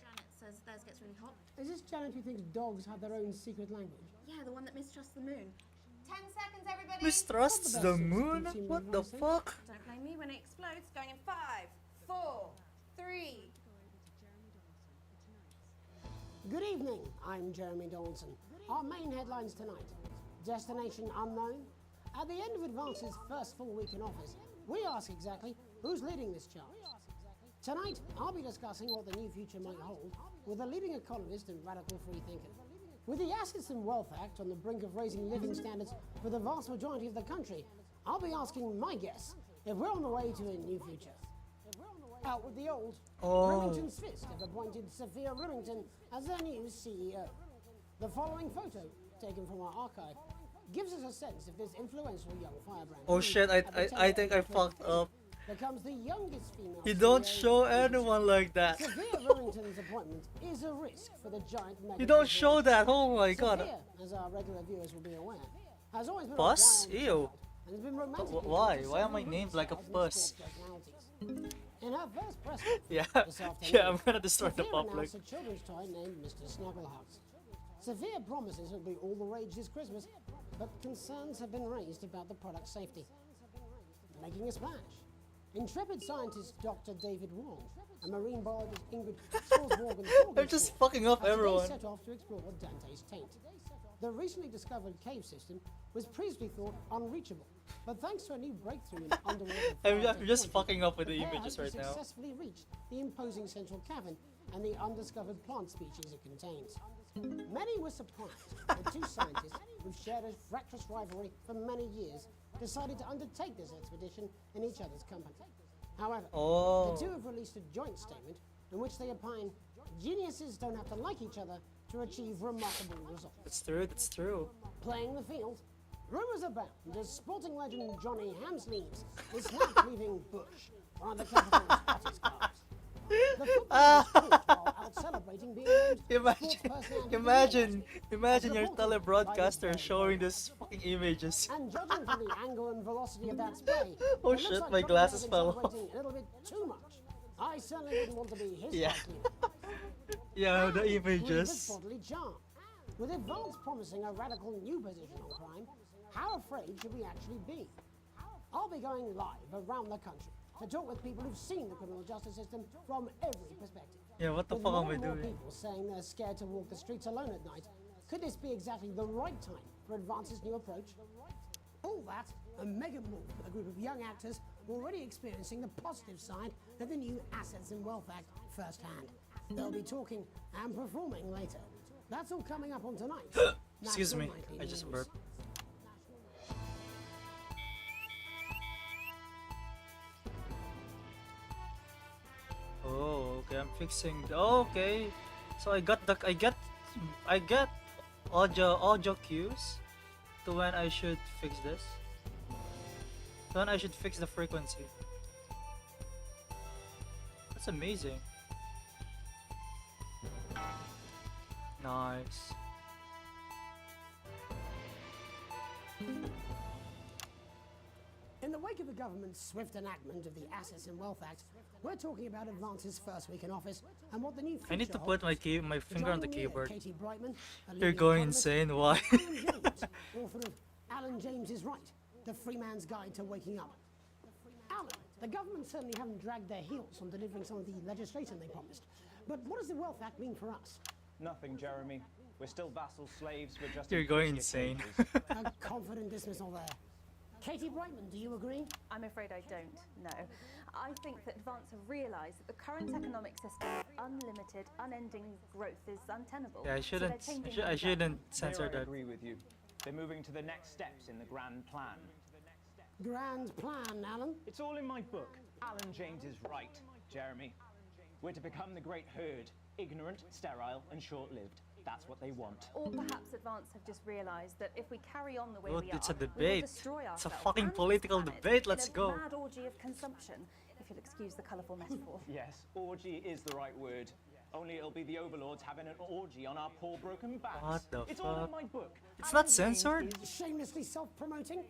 S4: Janet says theirs gets really hot.
S2: Is this Janet who thinks dogs have their own secret language?
S4: Yeah, the one that mistrusts the moon. 10 seconds, everybody.
S1: Mistrusts the moon?
S2: Team
S1: What the
S2: advising.
S1: fuck?
S4: Don't blame me when it explodes. Going in 5, 4, 3.
S2: Good evening, I'm Jeremy Dawson. Our main headlines tonight. Destination unknown. At the end of Advance's first full week in office, we ask exactly who's leading this charge. Tonight, I'll be discussing what the new future might hold with a leading economist and radical free thinker. With the Assets and Wealth Act on the brink of raising living standards for the vast majority of the country, I'll be asking my guests if we're on the way to a new future. Out with the old, Remington's Fist have appointed Sophia Remington as their new CEO. The following photo, taken from our archive, gives us a sense of this influential young firebrand.
S1: Oh
S2: who,
S1: shit,
S2: at the
S1: I
S2: tail
S1: think
S2: end
S1: I
S2: of
S1: fucked
S2: 2020,
S1: up.
S2: becomes the youngest female
S1: You don't
S2: CEO
S1: show
S2: in
S1: anyone like that.
S2: Sophia Remington's appointment is a risk for the giant mega
S1: You don't
S2: corporation.
S1: show that. Oh my god.
S2: Sophia, as our regular viewers will be aware, has always been
S1: Puss?
S2: a wild
S1: Ew.
S2: child and has been romantically
S1: Why?
S2: linked to
S1: Why am I
S2: several
S1: named like a
S2: root-sized
S1: puss?
S2: sports personalities. In her first press conference
S1: Yeah,
S2: this afternoon,
S1: yeah, I'm gonna destroy the
S2: Sophia
S1: public.
S2: announced a children's toy named Mr. Snugglehugs. Sophia promises it'll be all the rage this Christmas, but concerns have been raised about the product's safety. Making a splash. Intrepid scientist Dr. David Wong and marine biologist Ingrid Swarsborg
S1: I'm just fucking up everyone.
S2: set off to explore Dante's taint. The recently discovered cave system was previously thought unreachable, but thanks to a new breakthrough in underwater
S1: I'm
S2: fire
S1: just
S2: technology,
S1: fucking up with the
S2: pair
S1: images
S2: has
S1: right now.
S2: successfully reached the imposing central cavern and the undiscovered plant species it contains. Many were surprised when two scientists who've shared a fractious rivalry for many years decided to undertake this expedition in each other's company. However,
S1: Oh.
S2: the two have released a joint statement in which they opine geniuses don't have to like each other to achieve remarkable results.
S1: That's true, that's true.
S2: Playing the field, rumours abound as sporting legend Johnny Hamsleeves is now leaving Bush, one of the capital's hottest cars. The football is caught while out celebrating being named
S1: Imagine,
S2: Sports Personality of the
S1: imagine,
S2: Year,
S1: imagine
S2: as
S1: your
S2: reported by
S1: telebroadcaster
S2: this
S1: showing this fucking images.
S2: And judging from the angle and velocity of that spray,
S1: Oh
S2: it looks
S1: shit,
S2: like
S1: my
S2: Johnny
S1: glasses
S2: may have been
S1: fell off.
S2: celebrating a little bit too much. I certainly wouldn't want to be his
S1: Yeah.
S2: bike leader.
S1: Yeah, the
S2: And
S1: images.
S2: Reeve's bodily charm. With advance promising a radical new position on crime, how afraid should we actually be? I'll be going live around the country to talk with people who've seen the criminal justice system from every perspective.
S1: Yeah, what the
S2: With
S1: fuck
S2: more
S1: am I
S2: and more
S1: doing?
S2: people saying they're scared to walk the streets alone at night, could this be exactly the right time for Advance's new approach? All that, a mega move with a group of young actors already experiencing the positive side of the new Assets and Wealth Act firsthand. They'll be talking and performing later. That's all coming up on tonight.
S1: Excuse me, I just burped. Oh, okay, I'm fixing. Oh, okay, so I get audio cues to when I should fix this. When I should fix the frequency. That's amazing. Nice.
S2: In the wake of the government's swift enactment of the Assets and Wealth Act, we're talking about Advance's first week in office and what the new
S1: I need to
S2: future
S1: put my
S2: holds.
S1: my finger on the
S2: Joining me are
S1: keyboard.
S2: Katie Brightman, a
S1: You're
S2: leading
S1: going
S2: economist,
S1: insane. Why?
S2: and Alan James, author of Alan James is Right, The Free Man's Guide to Waking Up. Alan, the government certainly haven't dragged their heels on delivering some of the legislation they promised. But what does the Wealth Act mean for us?
S12: Nothing, Jeremy. We're still vassal slaves. We're just
S1: You're
S12: in
S1: going
S12: prettier
S1: insane.
S12: cages.
S2: A confident dismissal there. Katie Brightman, do you agree?
S13: I'm afraid I don't, no. I think that Advance have realised that the current economic system of unlimited, unending growth is untenable.
S1: Yeah, I
S13: So they're
S1: shouldn't.
S13: changing
S1: I
S13: things up.
S1: shouldn't censor
S12: Here I
S1: that.
S12: agree with you. They're moving to the next steps in the grand plan.
S2: Grand plan, Alan.
S12: It's all in my book. Alan James is right, Jeremy. We're to become the great herd, ignorant, sterile, and short-lived. That's what they want.
S13: Or perhaps Advance have just realised that if we carry on the way
S1: Look,
S13: we
S1: it's
S13: are,
S1: a
S13: we will
S1: debate.
S13: destroy
S1: It's a
S13: ourselves
S1: fucking
S13: and this
S1: political
S13: planet
S1: debate.
S13: in
S1: Let's
S13: a
S1: go.
S13: mad orgy of consumption, if you'll excuse the colourful metaphor.
S12: Yes, orgy is the right word. Only it'll be the overlords having an orgy on our poor broken backs.
S1: What the
S12: It's all in
S1: fuck?
S12: my book.
S1: It's
S12: Alan
S1: not
S12: James
S1: censored?
S12: is-
S2: Shamelessly self-promoting?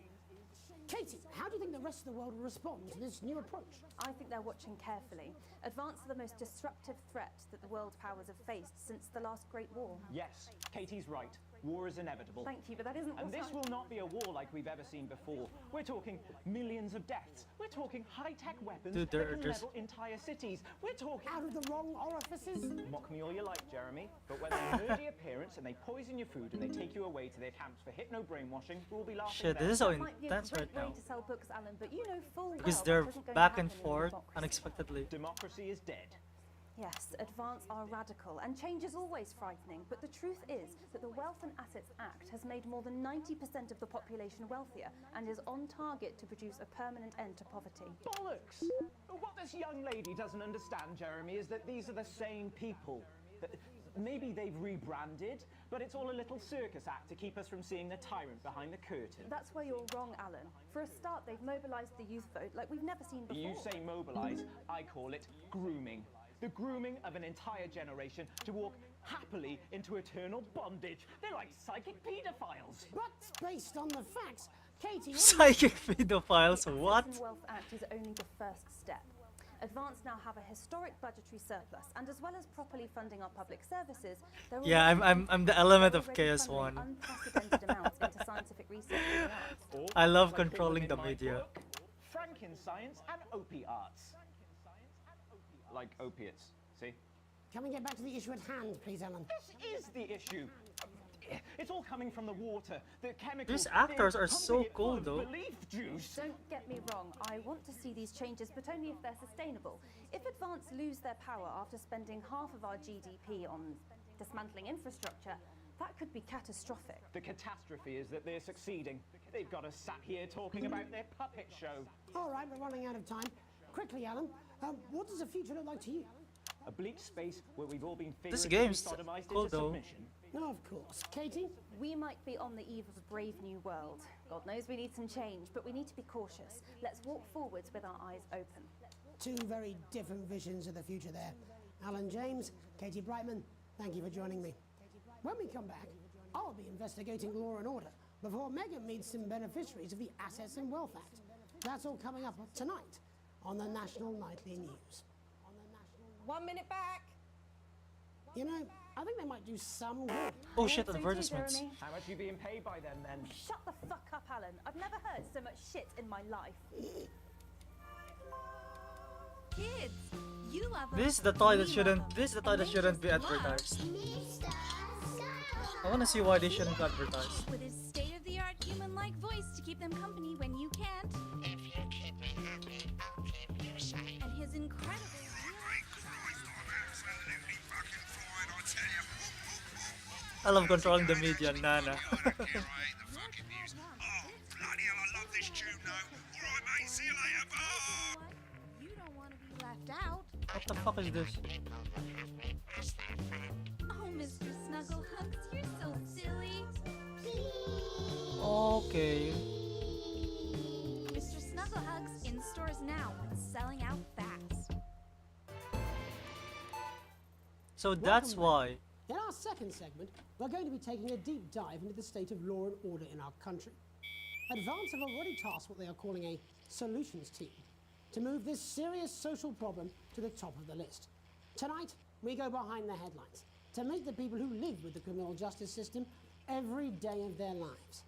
S2: Katie, how do you think the rest of the world will respond to this new approach?
S13: I think they're watching carefully. Advance are the most disruptive threat that the world powers have faced since the last Great War.
S12: Yes, Katie's right. War is inevitable.
S13: Thank you, but that isn't
S12: And
S13: what
S12: this
S13: I-
S12: will not be a war like we've ever seen before. We're talking millions of deaths. We're talking high-tech weapons
S1: Dude,
S12: that can
S1: there's-
S12: level entire cities. We're talking...
S2: Out of the wrong orifices?
S12: Mock me all you like, Jeremy, but when they nerdy appearance and they poison your food and they take you away to their camps for hypno-brainwashing, we'll be laughing
S1: Shit,
S12: then.
S1: this is so
S13: That might be a
S1: intense
S13: great
S1: right now.
S13: way to sell books, Alan, but you know full
S1: Because
S13: well
S1: they're
S13: that isn't going to
S1: back and
S13: happen in a
S1: forth
S13: democracy.
S1: unexpectedly.
S12: Democracy is dead.
S13: Yes, Advance are radical, and change is always frightening, but the truth is that the Wealth and Assets Act has made more than 90% of the population wealthier and is on target to produce a permanent end to poverty.
S12: Bollocks! What this young lady doesn't understand, Jeremy, is that these are the same people. Maybe they've rebranded, but it's all a little circus act to keep us from seeing the tyrant behind the curtain.
S13: That's where you're wrong, Alan. For a start, they've mobilised the youth vote like we've never seen before.
S12: You say mobilise, I call it grooming. The grooming of an entire generation to walk happily into eternal bondage. They're like psychic paedophiles.
S2: But based on the facts, Katie...
S1: Psychic pedophiles, what?
S13: The Wealth Act is only the first step. Advance now have a historic budgetary surplus, and as well as properly funding our public services, they're
S1: Yeah,
S13: already
S1: I'm the element of
S13: already
S1: chaos
S13: funneling
S1: one.
S13: unprecedented amounts into scientific research in the arts.
S12: Or,
S1: I love
S12: as call them
S1: controlling
S12: in
S1: the
S12: my
S1: media.
S12: book, Frankenscience and opiates. Like opiates, see?
S2: Can we get back to the issue at hand, please, Alan?
S12: This is the issue. It's all coming from the water, the chemicals.
S1: These actors
S12: the
S1: are so
S12: pumping it
S1: cool,
S12: full of
S1: though.
S12: Belief juice.
S13: Don't get me wrong, I want to see these changes, but only if they're sustainable. If Advance lose their power after spending half of our GDP on dismantling infrastructure, that could be catastrophic.
S12: The catastrophe is that they're succeeding. They've got us sat here talking about their puppet show.
S2: All right, we're running out of time. Quickly, Alan, what does the future look like to you?
S12: A bleak space where we've all been
S1: This
S12: figuratively
S1: game's
S12: sodomized
S1: cool
S12: into
S1: though.
S12: submission.
S2: No, of course. Katie?
S13: We might be on the eve of a brave new world. God knows we need some change, but we need to be cautious. Let's walk forwards with our eyes open.
S2: Two very different visions of the future there. Alan James, Katie Brightman, thank you for joining me. When we come back, I'll be investigating law and order before Megan meets some beneficiaries of the Assets and Wealth Act. That's all coming up tonight on the National Nightly News.
S14: 1 minute back.
S2: You know, I think they might do some good.
S1: Oh shit,
S13: So too,
S1: advertisements.
S13: Jeremy.
S12: How much are you being paid by them then?
S13: Shut the fuck up, Alan. I've never heard so much shit in my life.
S7: Kids, you love
S1: This is the toy that shouldn't be advertised. I wanna see why they shouldn't advertise.
S7: with his state-of-the-art human-like voice to keep them company when you can't.
S3: If you keep me happy, I'll keep you safe.
S7: And his incredible
S3: Absolutely fucking fine, I tell you.
S1: I love controlling the media, Nana.
S3: The fucking news. Oh, bloody hell, I love this tune though. Alright, mate, see you later, bye.
S7: You don't want to be left out.
S1: What the fuck is this?
S7: Oh, Mr. Snugglehugs, you're so silly.
S1: Okay.
S7: Mr. Snugglehugs in stores now and selling out fast.
S1: So that's why.
S2: In our second segment, we're going to be taking a deep dive into the state of law and order in our country. Advance have already tasked what they are calling a solutions team to move this serious social problem to the top of the list. Tonight, we go behind the headlines to meet the people who live with the criminal justice system every day of their lives.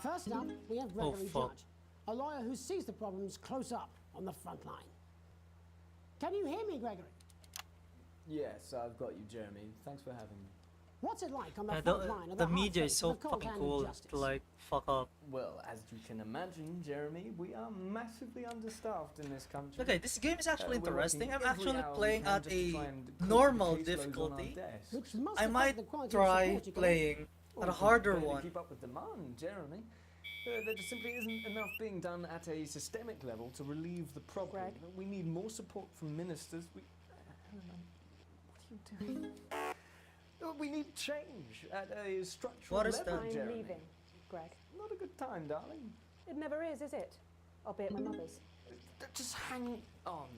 S2: First up, we have Gregory
S1: fuck.
S2: Judge, a lawyer who sees the problems close up on the front line. Can you hear me, Gregory?
S15: Yes, I've got you, Jeremy. Thanks for having me.
S2: What's it like on the
S1: Yeah,
S2: front line of
S1: the
S2: hard
S1: media is
S2: face
S1: so
S2: of the cold
S1: fucking
S2: hand of
S1: cool
S2: justice?
S1: to like fuck up.
S15: Well, as you can imagine, Jeremy, we are massively understaffed in this country.
S1: Okay, this game is actually
S15: We're
S1: interesting.
S15: working
S1: I'm
S15: every
S1: actually
S15: hour we
S1: playing
S15: can
S1: at
S15: just to
S1: a
S15: try and cope with
S1: normal
S15: the caseloads on our
S1: difficulty.
S15: desk.
S2: Which must
S1: I
S2: affect
S1: might
S2: the quality of
S1: try
S2: support you can
S1: playing
S2: offer.
S15: Well,
S1: at a
S15: we can
S1: harder
S15: barely
S1: one.
S15: keep up with demand, Jeremy. There just simply isn't enough being done at a systemic level to relieve the problem.
S8: Greg?
S15: We need more support from ministers. What are you doing? We need change at a structural
S1: What is
S15: level,
S1: that?
S8: I'm
S15: Jeremy.
S8: leaving, Greg.
S15: Not a good time, darling.
S8: It never is it? I'll be at my mother's.
S15: Just hang on.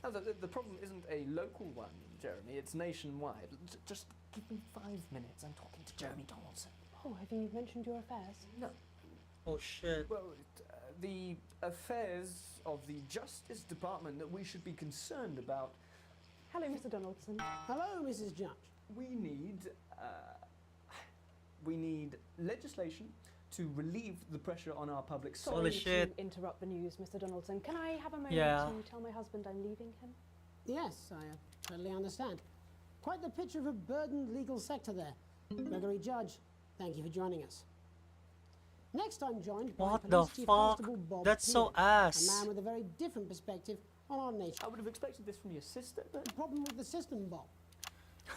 S15: No, the problem isn't a local one, Jeremy. It's nationwide. Just give me 5 minutes. I'm talking to Jeremy Donaldson.
S8: Oh, have you mentioned your affairs?
S15: No.
S1: Oh shit.
S15: Well, the affairs of the Justice Department that we should be concerned about.
S8: Hello, Mr. Donaldson.
S2: Hello, Mrs. Judge.
S15: We need legislation to relieve the pressure on our public
S8: Sorry
S1: Holy
S15: service.
S1: shit.
S8: to interrupt the news, Mr. Donaldson. Can I have a moment
S1: Yeah.
S8: to tell my husband I'm leaving him?
S2: Yes, I totally understand. Quite the picture of a burdened legal sector there. Gregory Judge, thank you for joining us. Next, I'm joined by
S1: What the
S2: Police Chief
S1: fuck?
S2: Constable Bob
S1: That's so
S2: Pearson,
S1: ass.
S2: a man with a very different perspective on our nation.
S15: I would have expected this from your sister, but
S2: The problem with the system, Bob.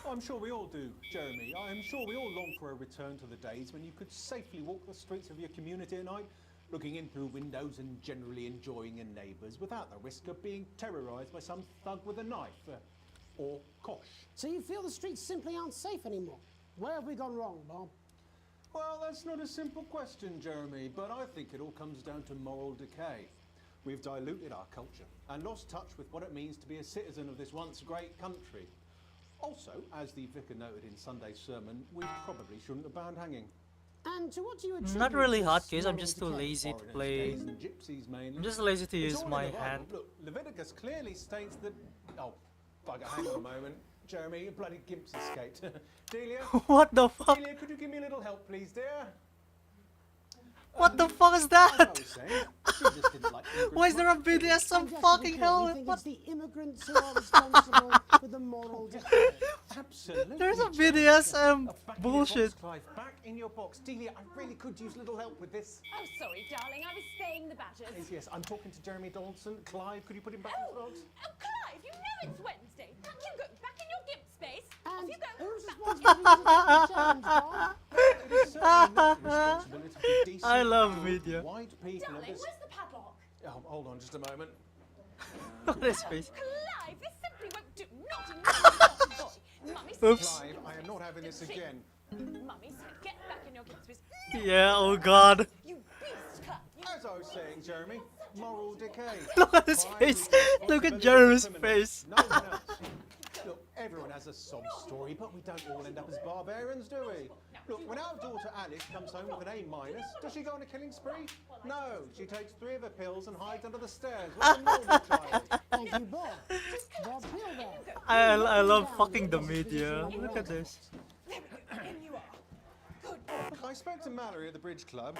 S10: I'm sure we all do, Jeremy. I am sure we all long for a return to the days when you could safely walk the streets of your community at night, looking in through windows and generally enjoying your neighbours without the risk of being terrorised by some thug with a knife. Or kosh.
S2: So you feel the streets simply aren't safe anymore? Where have we gone wrong, Bob?
S10: Well, that's not a simple question, Jeremy, but I think it all comes down to moral decay. We've diluted our culture and lost touch with what it means to be a citizen of this once great country. Also, as the vicar noted in Sunday's sermon, we probably shouldn't have banned hanging.
S2: And to what do you attribute
S1: Not really
S2: this
S1: hotkeys, I'm
S2: moral
S1: just too
S2: decay?
S1: lazy to
S10: Foreigners,
S1: play.
S10: gays and gypsies mainly.
S1: I'm just lazy to
S10: It's
S1: use
S10: all in
S1: my
S10: the Bible.
S1: hand.
S10: Look, Leviticus clearly states that... Oh, bugger, hang on a moment. Jeremy, your bloody gimp's escaped. Delia?
S1: What the fuck?
S10: Delia, could you give me a little help, please, dear?
S1: What the fuck is
S10: As I
S1: that?
S10: was saying, Jesus didn't like immigrants
S1: Why is there a
S10: much, did he?
S1: BDSM
S2: And just to be
S1: fucking
S2: clear,
S1: hell?
S2: You think
S1: What?
S2: it's the immigrants who are responsible for the moral decay?
S10: Absolutely.
S1: There's a
S10: Jeremy.
S1: BDSM
S10: Back in your
S1: bullshit.
S10: box, Clive. Back in your box. Delia, I really could use a little help with this.
S13: Oh, sorry, darling. I was staying the badgers.
S10: Yes, yes, I'm talking to Jeremy Donaldson. Clive, could you put him back in the box?
S13: Oh, Clive, you know it's Wednesday. Back you go. Back in your gimp space. Off
S2: And
S13: you go.
S2: who's responsible for the change, Bob?
S10: It is certainly not the responsibility of decent,
S1: I love
S10: good,
S1: media.
S10: white people of
S13: Darling,
S10: this...
S13: where's the padlock?
S10: Oh, hold on just a moment.
S1: Look at his face.
S5: Clive, this simply won't do. Not another boy. Mummy said,
S1: Oops.
S16: Clive, I am not having this again.
S5: Mummy said, get back in your classroom.
S1: Yeah, oh god.
S5: You beast, Clive.
S16: As I was saying, Jeremy, moral decay.
S1: Look at his face. Look at Jeremy's face.
S16: No one else. Look, everyone has a sob story, but we don't all end up as barbarians, do we? Look, when our daughter Alice comes home with an A-, does she go on a killing spree? No, she takes 3 of her pills and hides under the stairs like a normal child.
S2: Thank you, Bob. Bob Hilda.
S1: I love fucking the media. Look at this.
S16: I spoke to Mallory at the Bridge Club.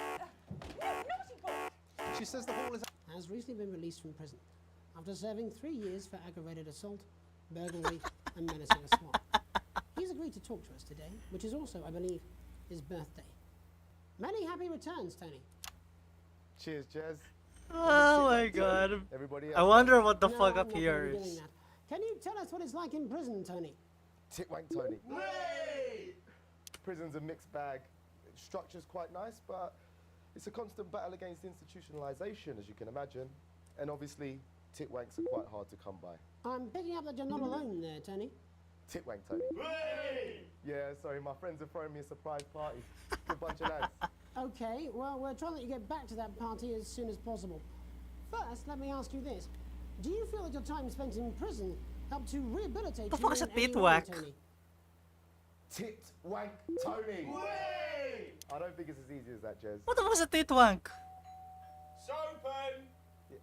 S16: She says the hall is...
S2: Has recently been released from prison after serving 3 years for aggravated assault, burglary, and menacing a SWAT. He's agreed to talk to us today, which is also, I believe, his birthday. Many happy returns, Tony.
S17: Cheers, Jez.
S1: Oh my god.
S17: Everybody
S1: I
S17: else?
S1: wonder what the
S2: No,
S1: fuck
S2: I'm
S1: up
S2: not
S1: here
S2: gonna be doing
S1: is.
S2: that. Can you tell us what it's like in prison, Tony?
S17: Titwank Tony. Prison's a mixed bag. Structure's quite nice, but it's a constant battle against institutionalization, as you can imagine. And obviously, titwanks are quite hard to come by.
S2: I'm picking up that you're not alone there, Tony.
S17: Titwank Tony. Yeah, sorry, my friends are throwing me a surprise party. Good bunch of lads.
S2: Okay, well, we're trying to let you get back to that party as soon as possible. First, let me ask you this. Do you feel that your time spent in prison helped to rehabilitate
S1: The
S2: you
S1: fuck is a
S2: in any way,
S1: titwank?
S2: Tony?
S17: Titwank Tony. I don't think it's as easy as that, Jez.
S1: What the fuck is a titwank?
S17: Sopen!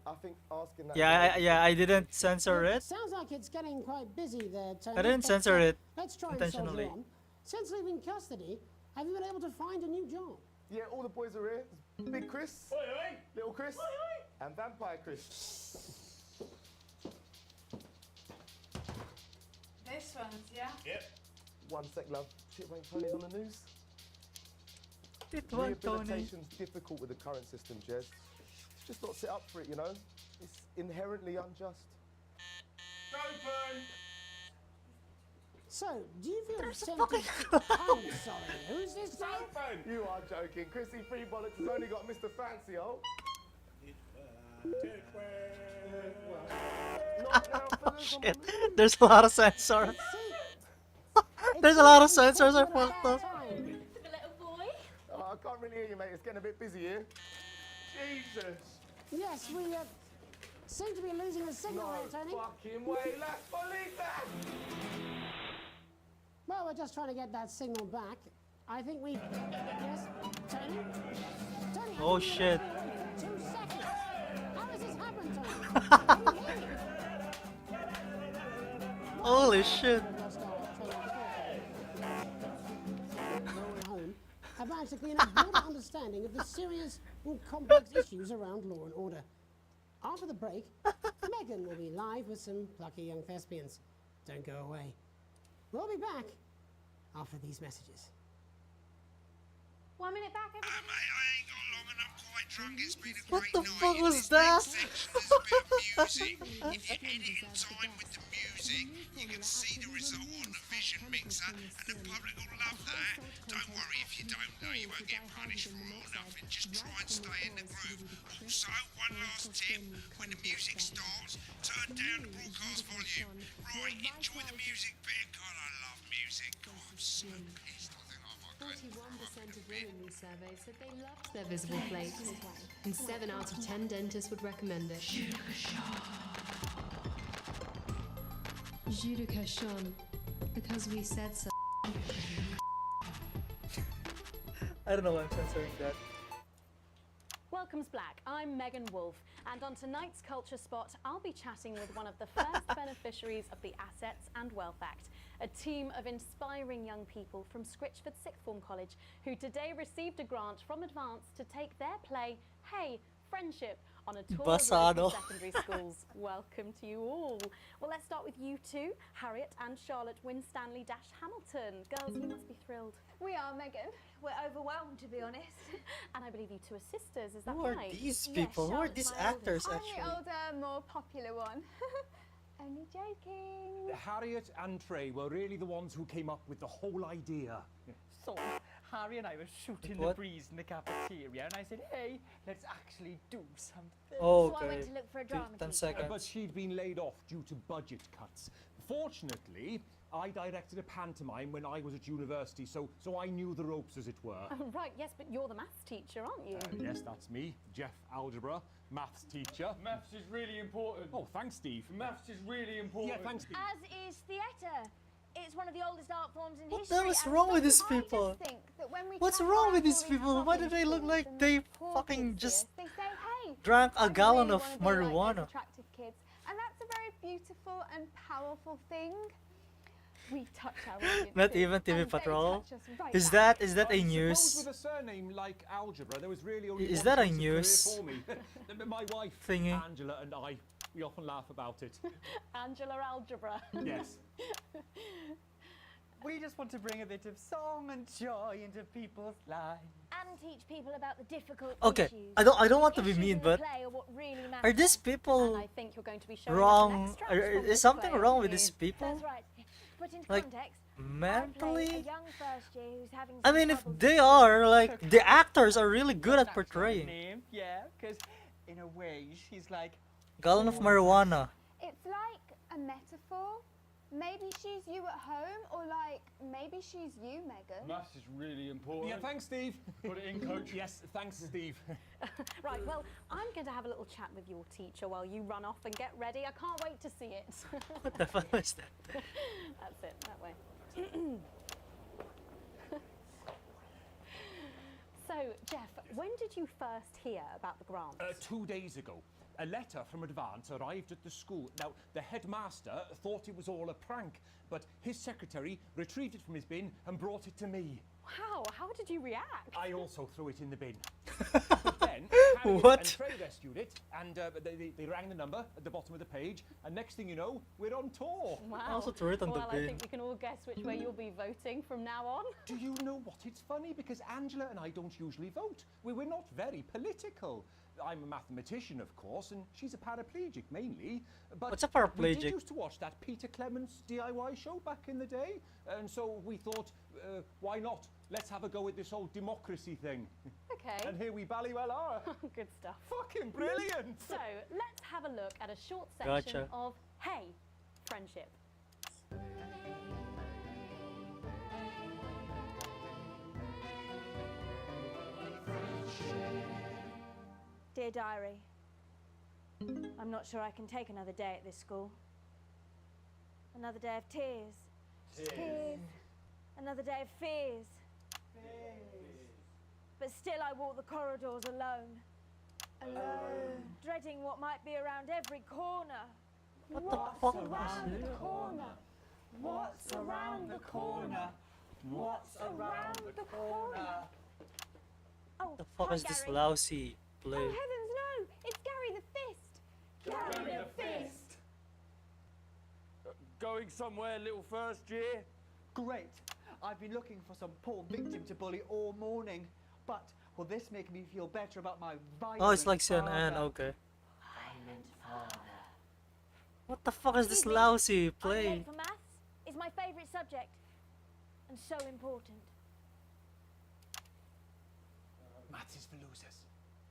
S17: I think asking that...
S1: Yeah, I didn't censor it.
S2: Sounds like it's getting quite busy there, Tony.
S1: I didn't
S2: but,
S1: censor it
S2: Let's try and soldier
S1: intentionally.
S2: on. Since leaving custody, have you been able to find a new job?
S17: Yeah, all the boys are here. There's Big Chris, Little Chris, and Vampire Chris.
S18: This one's, yeah?
S17: Yep. One sec, love. Titwank Tony's on the news.
S1: Titwank Tony.
S17: Rehabilitation's difficult with the current system, Jez. It's just not set up for it, you know? It's inherently unjust.
S16: Open!
S2: So, do you feel
S1: There's a
S2: tempted
S1: fucking
S2: I'm sorry, who's this?
S17: Open! You are joking. Chrissy Freebollocks has only got Mr. Fancy, oh.
S1: Oh shit. There's a lot of censors. There's a lot of censors I fucked up.
S5: The little boy.
S17: Oh, I can't really hear you, mate. It's getting a bit busy here. Jesus.
S2: Yes, we seem to be losing the signal here, Tony.
S17: Fucking way, let's believe that!
S2: Well, we're just trying to get that signal back. I think we... Yes, Tony? Tony,
S1: Oh shit.
S2: 2 seconds. How does this happen, Tony?
S1: Holy shit.
S2: Home have managed to gain a broader understanding of the serious and complex issues around law and order. After the break, Megan will be live with some plucky young thespians. Don't go away. We'll be back after these messages.
S4: 1 minute back, everybody.
S3: Mate, I ain't got long and I'm quite drunk. It's been a
S1: What
S3: great
S1: the
S3: night.
S1: fuck
S3: In
S1: was
S3: this
S1: that?
S3: next section, there's a bit of music. If you edit in time with the music, you can see the result on the Vision Mixer, and the public will love that. Don't worry if you don't know, you won't get punished for it or nothing. Just try and stay in the groove. Also, one last tip, when the music starts, turn down the broadcast volume. Right, enjoy the music bit. God, I love music. God, I'm so pissed. I think I might go
S19: 41% of women we surveyed said they loved their visible plates, and 7 out of 10 dentists would recommend it. Judication, because we said so.
S1: I don't know why I'm censoring that.
S13: Welcome's Black. I'm Megan Wolfe, and on tonight's Culture Spot, I'll be chatting with one of the first beneficiaries of the Assets and Wealth Act, a team of inspiring young people from Scritchford Sixth Form College who today received a grant from Advance to take their play, Hey, Friendship, on a tour of
S1: Basado.
S13: local secondary schools. Welcome to you all. Well, let's start with you two, Harriet and Charlotte Winstanley-Hamilton. Girls, you must be thrilled.
S4: We are, Megan. We're overwhelmed, to be honest.
S13: And I believe you two are sisters, is that
S1: Who are
S13: right?
S1: these people? Who are these actors
S4: I'm
S1: actually?
S4: the older, more popular one. Only joking.
S12: Harriet and Trey were really the ones who came up with the whole idea.
S20: So,
S10: Harry and I were shooting
S1: What?
S10: the breeze in the cafeteria, and I said, hey, let's actually do something.
S1: Oh,
S4: So I went
S1: okay.
S4: to look for a drama
S1: 10
S4: teacher.
S1: seconds.
S12: But she'd been laid off due to budget cuts. Fortunately, I directed a pantomime when I was at university, so I knew the ropes, as it were.
S13: Right, yes, but you're the maths teacher, aren't you?
S12: Yes, that's me, Jeff Algebra, maths teacher.
S15: Maths is really important.
S12: Oh, thanks, Steve.
S15: Maths is really important.
S12: Yeah, thanks, Steve.
S4: As is theatre. It's one of the oldest art forms in
S1: What
S4: history.
S1: the hell is
S4: and
S1: wrong with
S4: I
S1: these
S4: just
S1: people?
S4: think that when we
S1: What's
S4: travel
S1: wrong
S4: around
S1: with
S4: all
S1: these
S4: these
S1: people? Why do
S4: shopping
S1: they look
S4: schools
S1: like
S4: and
S1: they
S4: poor
S1: fucking
S4: kids
S1: just
S4: they say, hey,
S1: drank a
S4: I
S1: gallon
S4: really
S1: of
S4: wanna be like those
S1: marijuana?
S4: attractive kids. And that's a very beautiful and powerful thing. We touch our audiences.
S1: Not even TV
S4: and they
S1: Patrol?
S4: touch us right
S1: Is
S4: back.
S1: that a
S12: I suppose
S1: news
S12: with a surname like Algebra, there was really only
S1: Is
S12: one
S1: that a
S12: choice of career
S1: news
S12: for me. My wife,
S1: thingy?
S12: Angela, and I, we often laugh about it.
S13: Angela Algebra.
S12: Yes.
S10: We just want to bring a bit of song and joy into people's lives.
S4: And teach people about the difficult
S1: Okay,
S4: issues.
S1: I don't want to be
S4: Issues
S1: mean,
S4: in the
S1: but
S4: play are what really
S1: are
S4: matter.
S1: these people
S13: And I think you're going to be showing us an
S1: wrong?
S13: extract from
S1: Is
S13: this
S1: something
S13: play,
S1: wrong
S13: aren't
S1: with
S13: you?
S1: these people?
S4: That's right. Put into
S1: Like,
S4: context, I play a
S1: mentally?
S4: young first year who's having
S1: I
S4: some
S1: mean, if
S4: troubles
S1: they
S4: at school.
S1: are, like, the actors are really good at
S10: That's not her
S1: portraying.
S10: name, yeah, because in a way, she's like,
S1: Gallon of marijuana.
S4: It's like a metaphor. Maybe she's you at home, or like maybe she's you, Megan.
S15: Maths is really important.
S12: Yeah, thanks, Steve.
S15: Put it in, coach.
S12: Yes, thanks, Steve.
S13: Right, well, I'm going to have a little chat with your teacher while you run off and get ready. I can't wait to see it.
S1: What the fuck is that?
S13: That's it, that way. So, Jeff, when did you first hear about the grant?
S12: 2 days ago. A letter from Advance arrived at the school. Now, the headmaster thought it was all a prank, but his secretary retrieved it from his bin and brought it to me.
S13: Wow, how did you react?
S12: I also threw it in the bin. But then, Harriet
S1: What?
S12: and Trey rescued it, and they rang the number at the bottom of the page, and next thing you know, we're on tour.
S13: Wow.
S1: I also threw it on the
S13: well, I
S1: bin.
S13: think we can all guess which way you'll be voting from now on.
S12: Do you know what? It's funny because Angela and I don't usually vote. We're not very political. I'm a mathematician, of course, and she's a paraplegic mainly. But
S1: What's a
S12: we
S1: paraplegic?
S12: did used to watch that Peter Clements DIY show back in the day, and so we thought, why not? Let's have a go at this whole democracy thing.
S13: Okay.
S12: And here we bally well are.
S13: Good stuff.
S12: Fucking brilliant!
S13: So, let's have a look at a short section
S1: Gotcha.
S13: of Hey, Friendship.
S4: Dear Diary, I'm not sure I can take another day at this school. Another day of tears. Tears. Another day of fears. But still I walk the corridors alone. Alone. Dreading what might be around every corner.
S1: What the fuck was
S4: around
S1: it?
S4: the corner? What's around the corner? What's around the corner? Oh,
S1: The fuck
S4: hi,
S1: is this
S4: Gary.
S1: lousy play?
S4: Oh heavens no! It's Gary the Fist! Gary the Fist!
S15: Going somewhere, little first year?
S10: Great. I've been looking for some poor victim to bully all morning, but will this make me feel better about my violent
S1: Oh, it's like CNN,
S10: father?
S1: okay. What the fuck is this
S4: Excuse me,
S1: lousy
S4: I'm
S1: play?
S4: late for maths. It's my favourite subject. And so important.
S12: Maths is for losers.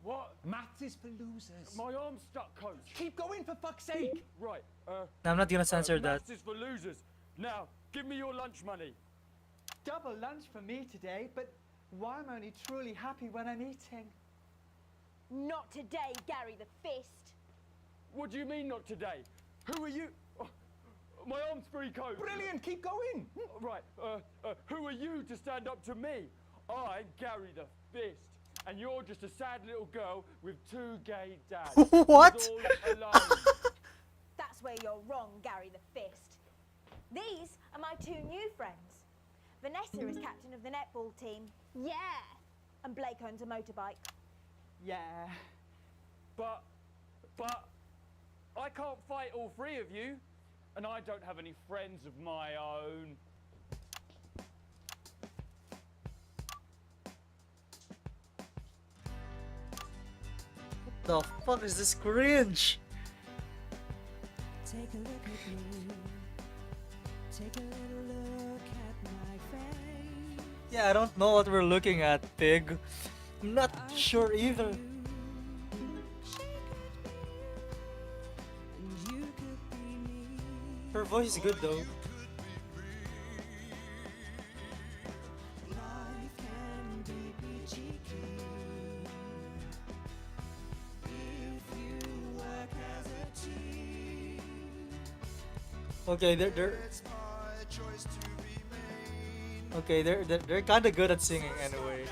S15: What?
S12: Maths is for losers.
S15: My arm's stuck, coach.
S12: Keep going, for fuck's sake!
S15: Right,
S1: No, I'm not gonna censor that.
S15: Maths is for losers. Now, give me your lunch money.
S10: Double lunch for me today, but why am I only truly happy when I'm eating?
S4: Not today, Gary the Fist.
S15: What do you mean not today? Who are you? Oh, my arm's free, coach.
S12: Brilliant, keep going!
S15: Right, who are you to stand up to me? I'm Gary the Fist, and you're just a sad little girl with two gay dads.
S1: What?
S15: who's all alone.
S4: That's where you're wrong, Gary the Fist. These are my two new friends. Vanessa is captain of the netball team. Yeah. And Blake owns a motorbike.
S10: Yeah.
S15: But I can't fight all three of you, and I don't have any friends of my own.
S1: The fuck is this cringe?
S11: Take a look at me. Take a little look at my face.
S1: Yeah, I don't know what we're looking at, Pig. I'm not sure either. Her voice is good though. Okay, they're kind of good at singing anyway.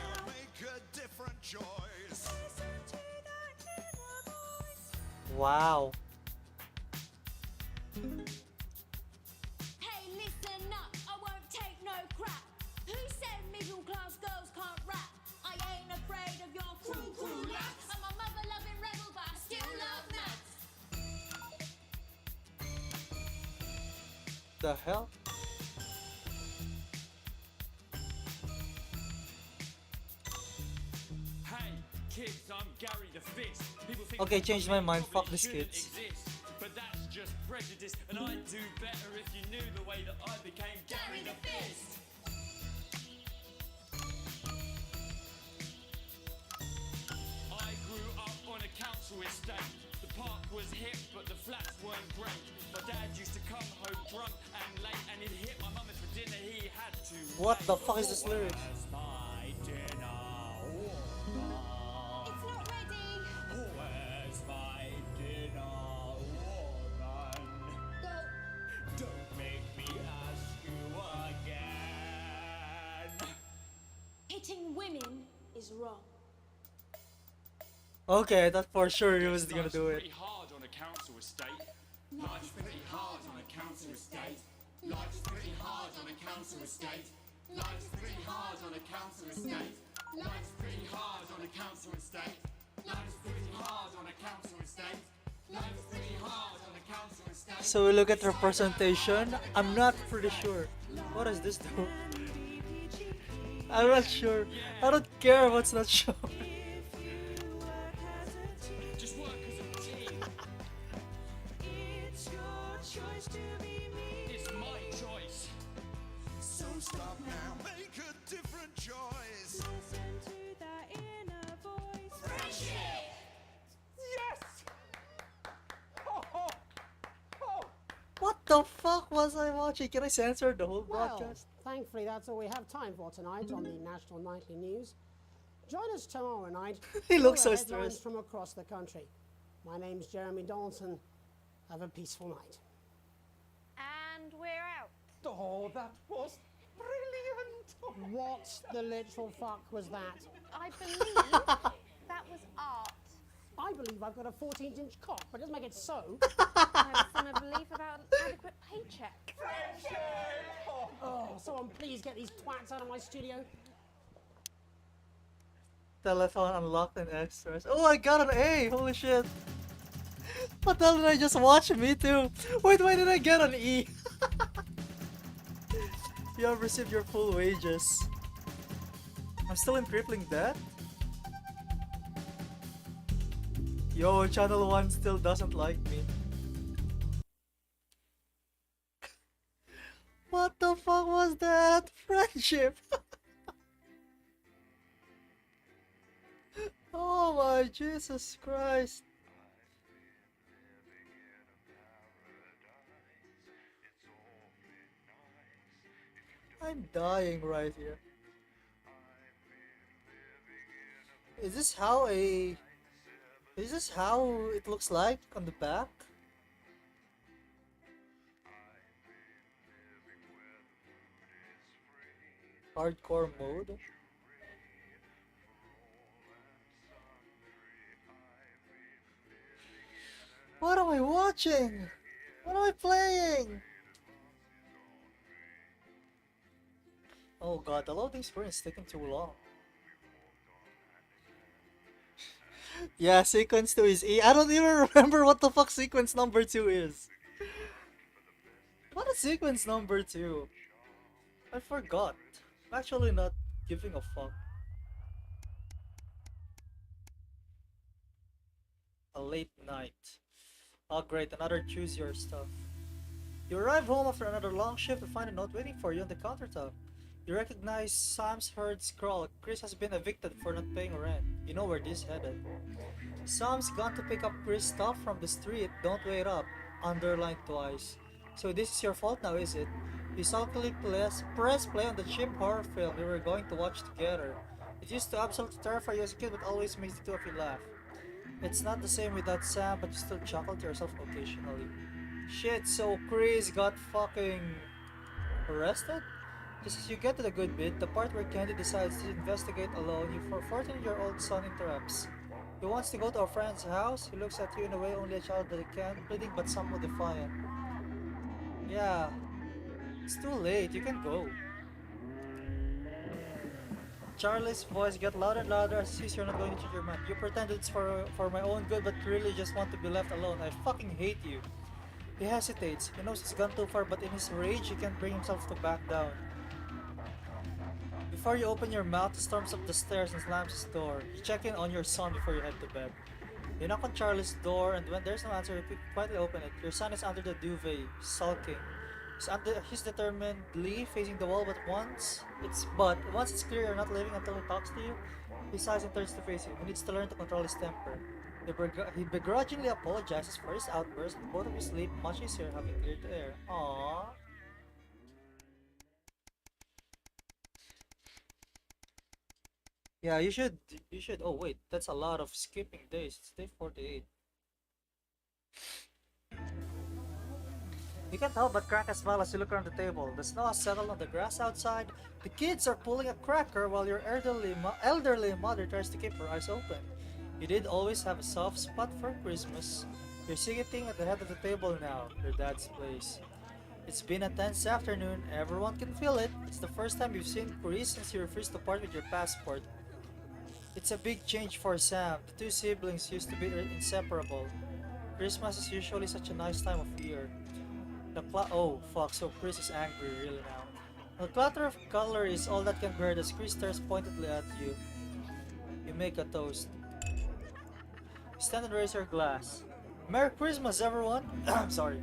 S1: Wow.
S4: Hey, listen up, I won't take no crap. Who said middle class girls can't rap? I ain't afraid of your crew lads. I'm a mother loving rebel, but I still love maths.
S1: The hell?
S18: Hey, kids, I'm Gary the Fist. People think
S1: Okay,
S18: that
S1: changed my mind.
S18: probably
S1: Fuck these
S18: shouldn't
S1: kids.
S18: exist, but that's just prejudice, and I'd do better if you knew the way that I became Gary the Fist. I grew up on a council estate. The park was hip, but the flats weren't great. My dad used to come home drunk and late, and he'd hit my mum if for dinner he had to.
S1: What the fuck is this lyric?
S18: Where's my dinner?
S4: It's not ready.
S18: Where's my dinner, woman? Don't make me ask you again.
S4: Hitting women is wrong.
S1: Okay, I thought for sure he was gonna
S18: Life's
S1: do it.
S18: pretty hard on a council estate. Life's pretty hard on a council estate. Life's pretty hard on a council estate. Life's pretty hard on a council estate. Life's pretty hard on a council estate. Life's pretty hard on a council estate. Life's pretty hard on a council estate.
S1: So we look at representation. I'm not pretty sure. What does this do? I'm not sure. I don't care what's not shown.
S18: Just work as a team. It's your choice to be me. It's my choice. So stop now. Make a different choice.
S11: Listen to that inner voice.
S18: Friendship!
S10: Yes! Oh, oh, oh.
S1: What the fuck was I watching? Can I censor the whole
S2: Well,
S1: broadcast?
S2: thankfully that's all we have time for tonight on the National Nightly News. Join us tomorrow night.
S1: He
S2: for
S1: looks
S2: the
S1: so
S2: headlines
S1: stressed.
S2: from across the country. My name's Jeremy Donaldson. Have a peaceful night.
S4: And we're out.
S10: Oh, that was brilliant!
S2: What the literal fuck was that?
S4: I believe that was art.
S2: I believe I've got a 14-inch cock, but it doesn't make it so.
S4: I was in a belief about an adequate paycheck.
S2: Oh, someone please get these twats out of my studio.
S1: Telephone unlocked and extras. Oh, I got an A! Holy shit! What the hell did I just watch? Me too! Wait, why did I get an E? You have received your full wages. I'm still in crippling debt? Yo, Channel 1 still doesn't like me. What the fuck was that? Friendship! Oh my Jesus Christ! I'm dying right here. Is this how a... Is this how it looks like on the back? Hardcore mode? What am I watching? What am I playing? Oh god, the loading screen is taking too long. Yeah, sequence 2 is E. I don't even remember what the fuck sequence number 2 is. What is sequence number 2? I forgot. I'm actually not giving a fuck. A late night. Oh great, another choose your stuff. You arrive home after another long shift and find a note waiting for you on the countertop. You recognize Sam's heard scroll. Chris has been evicted for not paying rent. You know where this headed. Sam's gone to pick up Chris' stuff from the street. Don't wait up. Underlined twice. So this is your fault now, is it? You sulkily press play on the cheap horror film we were going to watch together. It used to absolutely terrify you as a kid, but always makes the two of you laugh. It's not the same without Sam, but you still chuckle to yourself occasionally. Shit, so Chris got fucking arrested? Just as you get to the good bit, the part where Candy decides to investigate alone, your 14-year-old son interrupts. He wants to go to a friend's house. He looks at you in a way only a child that can, pleading but somewhat defiant. Yeah, it's too late. You can go. Charlie's voice gets louder and louder as he sees you're not going to change your mind. You pretend it's for my own good, but really just want to be left alone. I fucking hate you. He hesitates. He knows he's gone too far, but in his rage, he can't bring himself to back down. Before you open your mouth, he storms up the stairs and slams his door. You check in on your son before you head to bed. You knock on Charlie's door, and when there's no answer, you quietly open it. Your son is under the duvet, sulking. He's determinedly facing the wall, but once it's clear you're not leaving until he talks to you, he sighs and turns to face you. He needs to learn to control his temper. He begrudgingly apologizes for his outburst, and both of you sleep much easier having cleared the air. Aww. Yeah, you should. Oh wait, that's a lot of skipping days. It's day 48. You can't help but crack a smile as you look around the table. The snow has settled on the grass outside. The kids are pulling a cracker while your elderly mother tries to keep her eyes open. You did always have a soft spot for Christmas. You're sitting at the head of the table now, your dad's place. It's been a tense afternoon. Everyone can feel it. It's the first time you've seen Chris since you refused to part with your passport. It's a big change for Sam. The two siblings used to be inseparable. Christmas is usually such a nice time of year. Oh fuck, so Chris is angry really now. The clatter of color is all that can be heard as Chris stares pointedly at you. You make a toast. Stand and raise your glass. Merry Christmas, everyone! I'm sorry.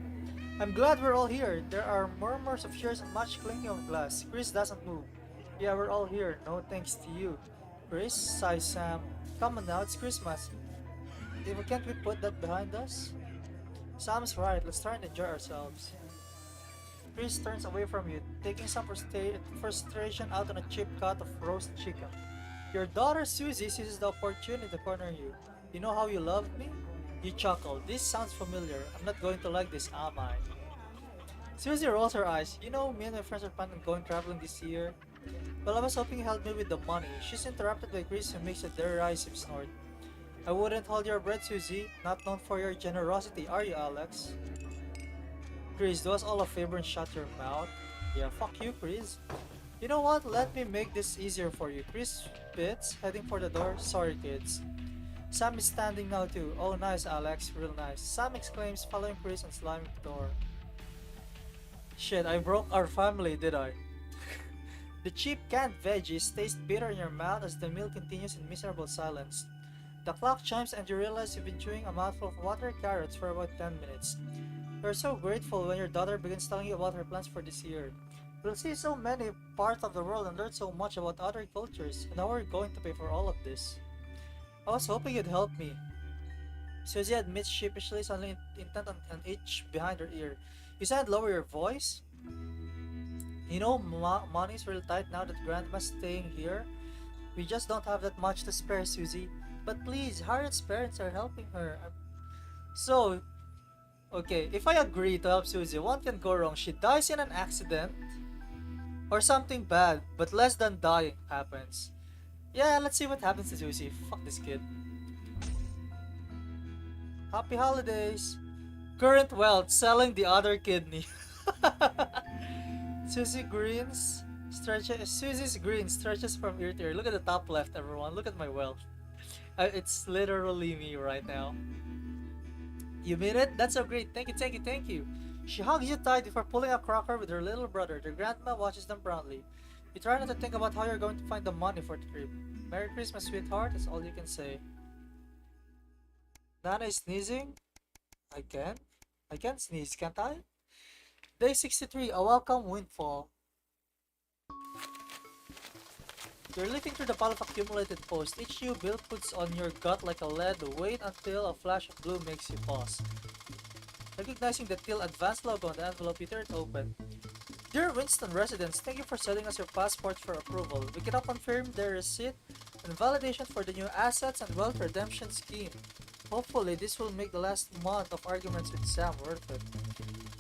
S1: I'm glad we're all here. There are murmurs of cheers and much clinking of glass. Chris doesn't move. Yeah, we're all here. No thanks to you. Chris, sighs Sam. Come on now, it's Christmas. Can't we put that behind us? Sam's right. Let's try and enjoy ourselves. Chris turns away from you, taking some frustration out on a cheap cut of roast chicken. Your daughter Susie seizes the opportunity to corner you. You know how you loved me? You chuckle. This sounds familiar. I'm not going to like this, am I? Susie rolls her eyes. You know, me and my friends are planning on going traveling this year. Well, I was hoping you helped me with the money. She's interrupted by Chris who makes a derisive snort. I wouldn't hold your breath, Susie. Not known for your generosity, are you, Alex? Chris, do us all a favor and shut your mouth. Yeah, fuck you, Chris. You know what? Let me make this easier for you. Chris spits, heading for the door. Sorry, kids. Sam is standing now too. Oh, nice, Alex. Real nice. Sam exclaims, following Chris and slamming the door. Shit, I broke our family, did I? The cheap canned veggies taste bitter in your mouth as the meal continues in miserable silence. The clock chimes and you realize you've been chewing a mouthful of water carrots for about 10 minutes. You're so grateful when your daughter begins telling you about her plans for this year. We'll see so many parts of the world and learn so much about other cultures, and how are we going to pay for all of this? I was hoping you'd help me. Susie admits sheepishly, suddenly intent on an itch behind her ear. You said lower your voice? You know, money's real tight now that Grandma's staying here. We just don't have that much to spare, Susie. But please, Harriet's parents are helping her. So, okay, if I agree to help Susie, one can go wrong. She dies in an accident or something bad, but less than dying happens. Yeah, let's see what happens to Susie. Fuck this kid. Happy holidays. Current wealth, selling the other kidney. Susie's grin stretches from ear to ear. Look at the top left, everyone. Look at my wealth. It's literally me right now. You mean it? That's so great. Thank you, thank you, thank you. She hugs you tight before pulling a cracker with her little brother. The grandma watches them proudly. You try not to think about how you're going to find the money for the trip. Merry Christmas, sweetheart. That's all you can say. Nana is sneezing? I can sneeze, can't I? Day 63, a welcome windfall. You're leafing through the pile of accumulated posts. Each new bill puts on your gut like a lead. Wait until a flash of blue makes you pause. Recognizing the Till Advanced logo on the envelope, you tear it open. Dear Winston residents, thank you for sending us your passports for approval. We cannot confirm their receipt and validation for the new assets and wealth redemption scheme. Hopefully, this will make the last month of arguments with Sam worth it.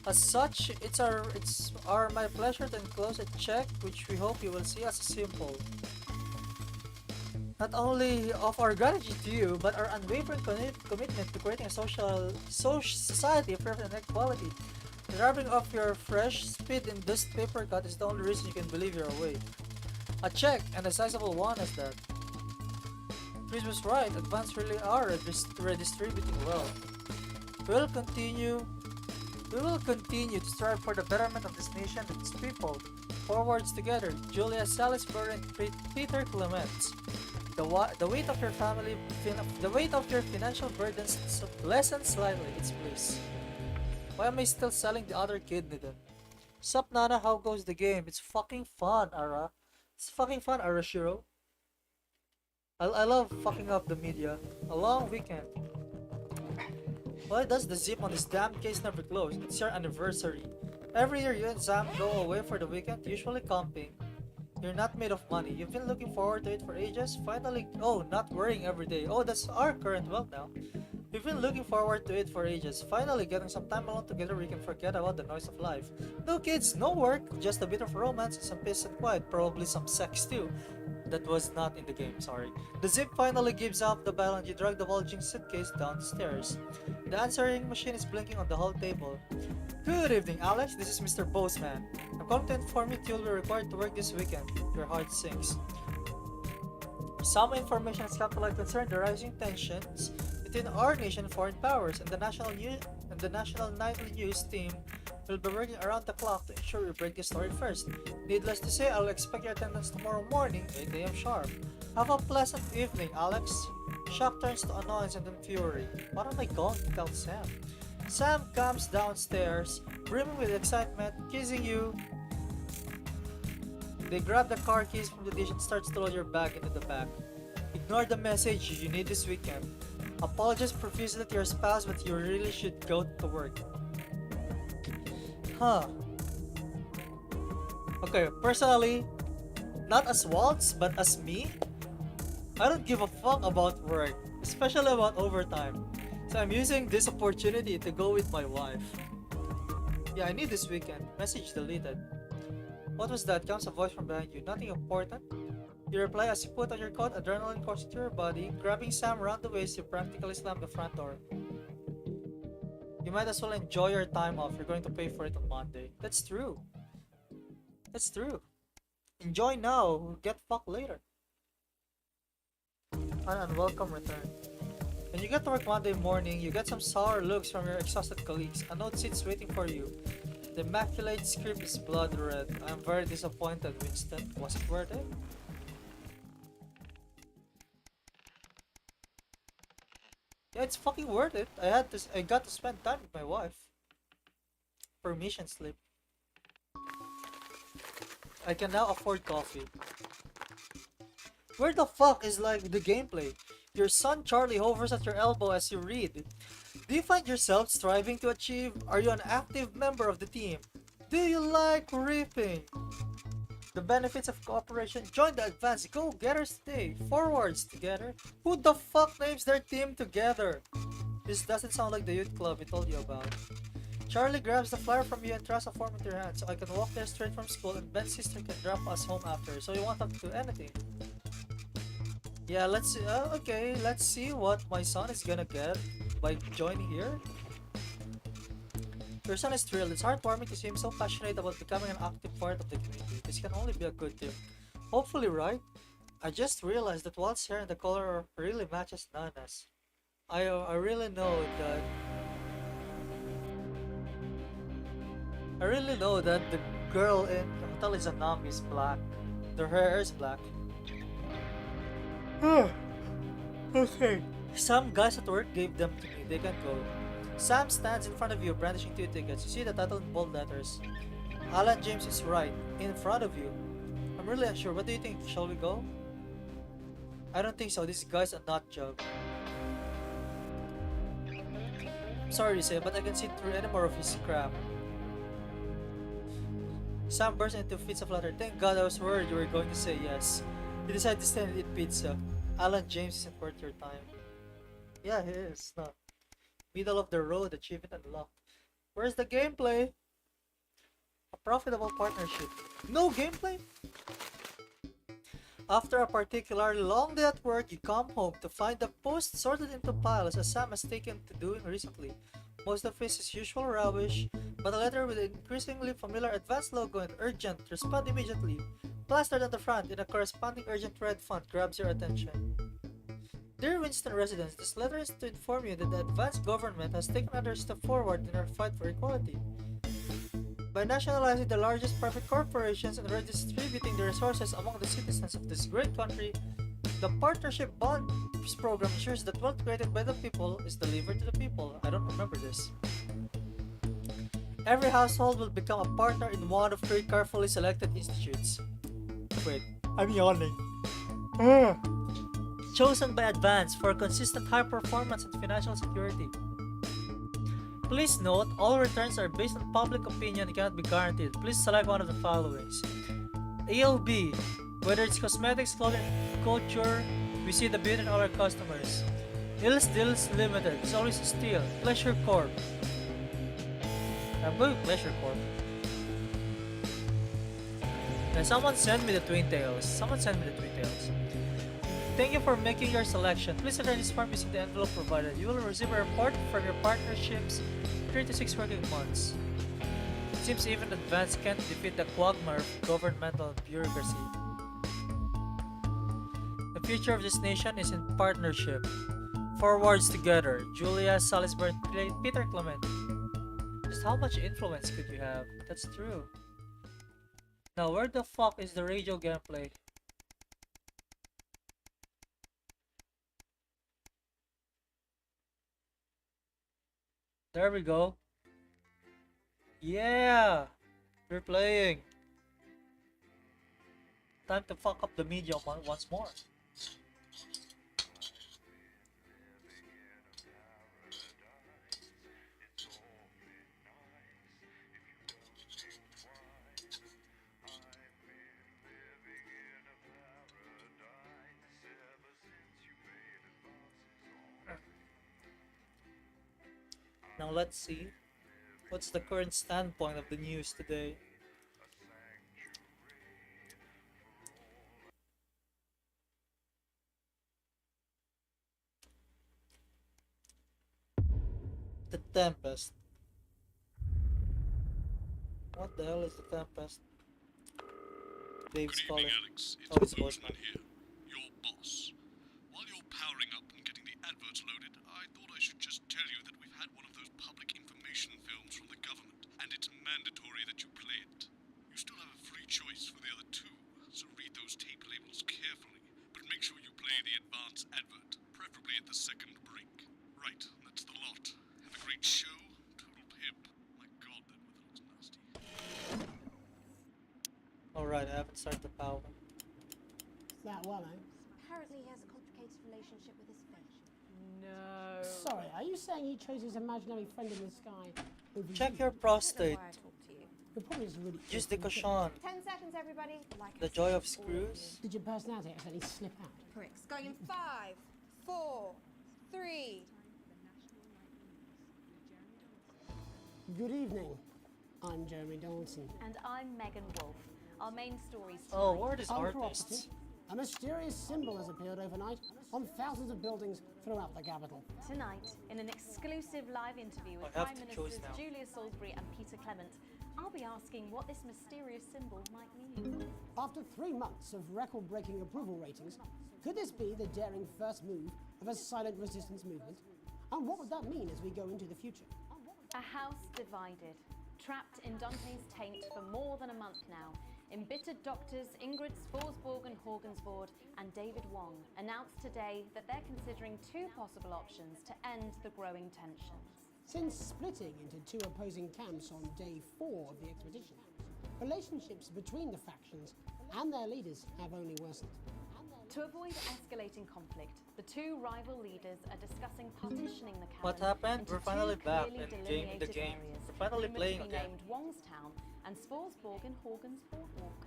S1: As such, it's my pleasure to enclose a check which we hope you will see as a symbol not only of our gratitude to you, but our unwavering commitment to creating a society of fairness and equality. The rubbing off your fresh spit in dust paper cut is the only reason you can believe you're awake. A check, and a sizable one as that. Chris was right, advance really are redistributing well. We will continue to strive for the betterment of this nation and its people. Forwards together, Julia Salisbury and Peter Clements. The weight of your financial burdens lessens slightly, it's please. Why am I still selling the other kidney then? Sup Nana, how goes the game? It's fucking fun, Ara. It's fucking fun, Arashiro. I love fucking up the media. A long weekend. Why does the zip on this damn case never close? It's your anniversary. Every year you and Sam go away for the weekend, usually camping. You're not made of money. You've been looking forward to it for ages. Finally, not worrying every day. Oh, that's our current wealth now. We've been looking forward to it for ages. Finally, getting some time alone together, we can forget about the noise of life. No kids, no work, just a bit of romance, some peace and quiet, probably some sex too. That was not in the game, sorry. The zip finally gives up the bell and you drag the bulging suitcase down the stairs. The answering machine is blinking on the hall table. Good evening, Alex. This is Mr. Boseman. I'm calling to inform you you'll be required to work this weekend. Your heart sinks. Some information has come to light concerning the rising tensions between our nation and foreign powers, and the national nightly news team will be working around the clock to ensure we break the story first. Needless to say, I'll expect your attendance tomorrow morning, 8 AM sharp. Have a pleasant evening, Alex. Shock turns to annoyance and then fury. What am I going to tell Sam? Sam comes downstairs, brimming with excitement, kissing you. They grab the car keys from the dish and start to load your bag into the back. Ignore the message you need this weekend. Apologize profusely to your spouse, but you really should go to work. Huh. Okay, personally, not as Waltz, but as me, I don't give a fuck about work, especially about overtime. So I'm using this opportunity to go with my wife. Yeah, I need this weekend. Message deleted. What was that? Comes a voice from behind you. Nothing important? You reply as you put on your coat, adrenaline coursing through your body. Grabbing Sam around the waist, you practically slam the front door. You might as well enjoy your time off. You're going to pay for it on Monday. That's true. That's true. Enjoy now. Get fucked later. An unwelcome return. When you get to work Monday morning, you get some sour looks from your exhausted colleagues. A note sits waiting for you. The immaculate script is blood red. I am very disappointed, Winston. Was it worth it? Yeah, it's fucking worth it. I got to spend time with my wife. Permission slip. I can now afford coffee. Where the fuck is like the gameplay? Your son Charlie hovers at your elbow as you read. Do you find yourself striving to achieve? Are you an active member of the team? Do you like reaping? The benefits of cooperation. Join the advanced go-getters today. Forwards together. Who the fuck names their team together? This doesn't sound like the youth club we told you about. Charlie grabs the flyer from you and thrusts a form into your hand so I can walk there straight from school and Ben's sister can drop us home after. So you won't have to do anything. Yeah, let's see what my son is gonna get by joining here. Your son is thrilled. It's heartwarming to see him so passionate about becoming an active part of the community. This can only be a good thing. Hopefully, right? I just realized that Walt's hair and the color really matches Nana's. I really know that the girl in Hotel Izanami is black. Their hair is black. Okay. Some guys at work gave them to me. They can go. Sam stands in front of you, brandishing 2 tickets. You see the title in bold letters. Alan James is right. In front of you. I'm really unsure. What do you think? Shall we go? I don't think so. This guy's a nut job. I'm sorry to say, but I can see through any more of his crap. Sam burst into fits of laughter. Thank God I was worried you were going to say yes. You decided to stay and eat pizza. Alan James isn't worth your time. Yeah, he is. No. Middle of the road, achievement unlocked. Where's the gameplay? A profitable partnership. No gameplay? After a particularly long day at work, you come home to find the post sorted into piles as Sam has taken to doing recently. Most of it is usual rubbish, but a letter with an increasingly familiar advanced logo and urgent respond immediately, plastered on the front in a corresponding urgent red font, grabs your attention. Dear Winston residents, this letter is to inform you that the advanced government has taken another step forward in our fight for equality. By nationalizing the largest private corporations and redistributing the resources among the citizens of this great country, the Partnership Bonds program ensures that wealth created by the people is delivered to the people. I don't remember this. Every household will become a partner in one of 3 carefully selected institutes. Wait, I'm yawning. Chosen by Advance for consistent high performance and financial security. Please note, all returns are based on public opinion and cannot be guaranteed. Please select one of the followings. ALB, whether it's cosmetics, clothing, culture, we see the beauty in all our customers. Hills Deals Limited, it's always steel. Pleasure Corp. I'm going with Pleasure Corp. Now someone send me the Twin Tails. Thank you for making your selection. Please return this form using the envelope provided. You will receive a report from your partnerships 3 to 6 working months. It seems even Advance can't defeat the quagmire of governmental bureaucracy. The future of this nation is in partnership. Forwards together. Julia Salisbury, Peter Clement. Just how much influence could you have? That's true. Now where the fuck is the radio gameplay? There we go. Yeah! We're playing. Time to fuck up the medium once more. Now let's see. What's the current standpoint of the news today? The Tempest. What the hell is the Tempest? Dave's calling.
S20: Alex. It's
S1: Oh, it's
S20: Bozeman here, your boss. While you're powering up and getting the adverts loaded, I thought I should just tell you that we've had one of those public information films from the government, and it's mandatory that you play it. You still have a free choice for the other 2, so read those tape labels carefully, but make sure you play the advance advert, preferably at the second break. Right, that's the lot. Have a great show. Total pimp. My god, that weather looks nasty.
S1: Alright, I haven't started the power.
S2: That well, eh?
S7: Apparently he has a complicated relationship with his fish.
S8: No.
S2: Sorry, are you saying he chose his imaginary friend in the sky over
S1: Check
S2: you?
S1: your prostate.
S2: You're probably just really
S1: Use the caution.
S7: 10 seconds, everybody.
S1: The joy of screws.
S2: Did your personality accidentally slip out?
S7: Pricks. Going in 5, 4, 3.
S2: Good evening. I'm Jeremy Donaldson.
S13: And I'm Megan Wolf. Our main stories tonight.
S1: Oh, what is
S2: Uncooperative.
S1: artists?
S2: A mysterious symbol has appeared overnight on thousands of buildings throughout the capital.
S13: Tonight, in an exclusive live interview with
S1: I have
S13: Prime
S1: to choose
S13: Ministers
S1: now.
S13: Julia Salisbury and Peter Clement, I'll be asking what this mysterious symbol might mean.
S2: After 3 months of record-breaking approval ratings, could this be the daring first move of a silent resistance movement? And what would that mean as we go into the future?
S13: A house divided, trapped in Dante's taint for more than a month now. Embittered doctors Ingrid Sporsborg and Horgensvoord and David Wong announced today that they're considering 2 possible options to end the growing tensions.
S2: Since splitting into 2 opposing camps on day 4 of the expedition, relationships between the factions and their leaders have only worsened.
S13: To avoid escalating conflict, the two rival leaders are discussing partitioning the cabin
S1: What happened?
S13: into
S1: We're finally
S13: two
S1: back
S13: clearly
S1: in the
S13: delineated
S1: game.
S13: areas,
S1: We're finally
S13: rumoured
S1: playing
S13: to be
S1: again.
S13: named Wongstown and Sporsborg and Horgan's Boardwalk.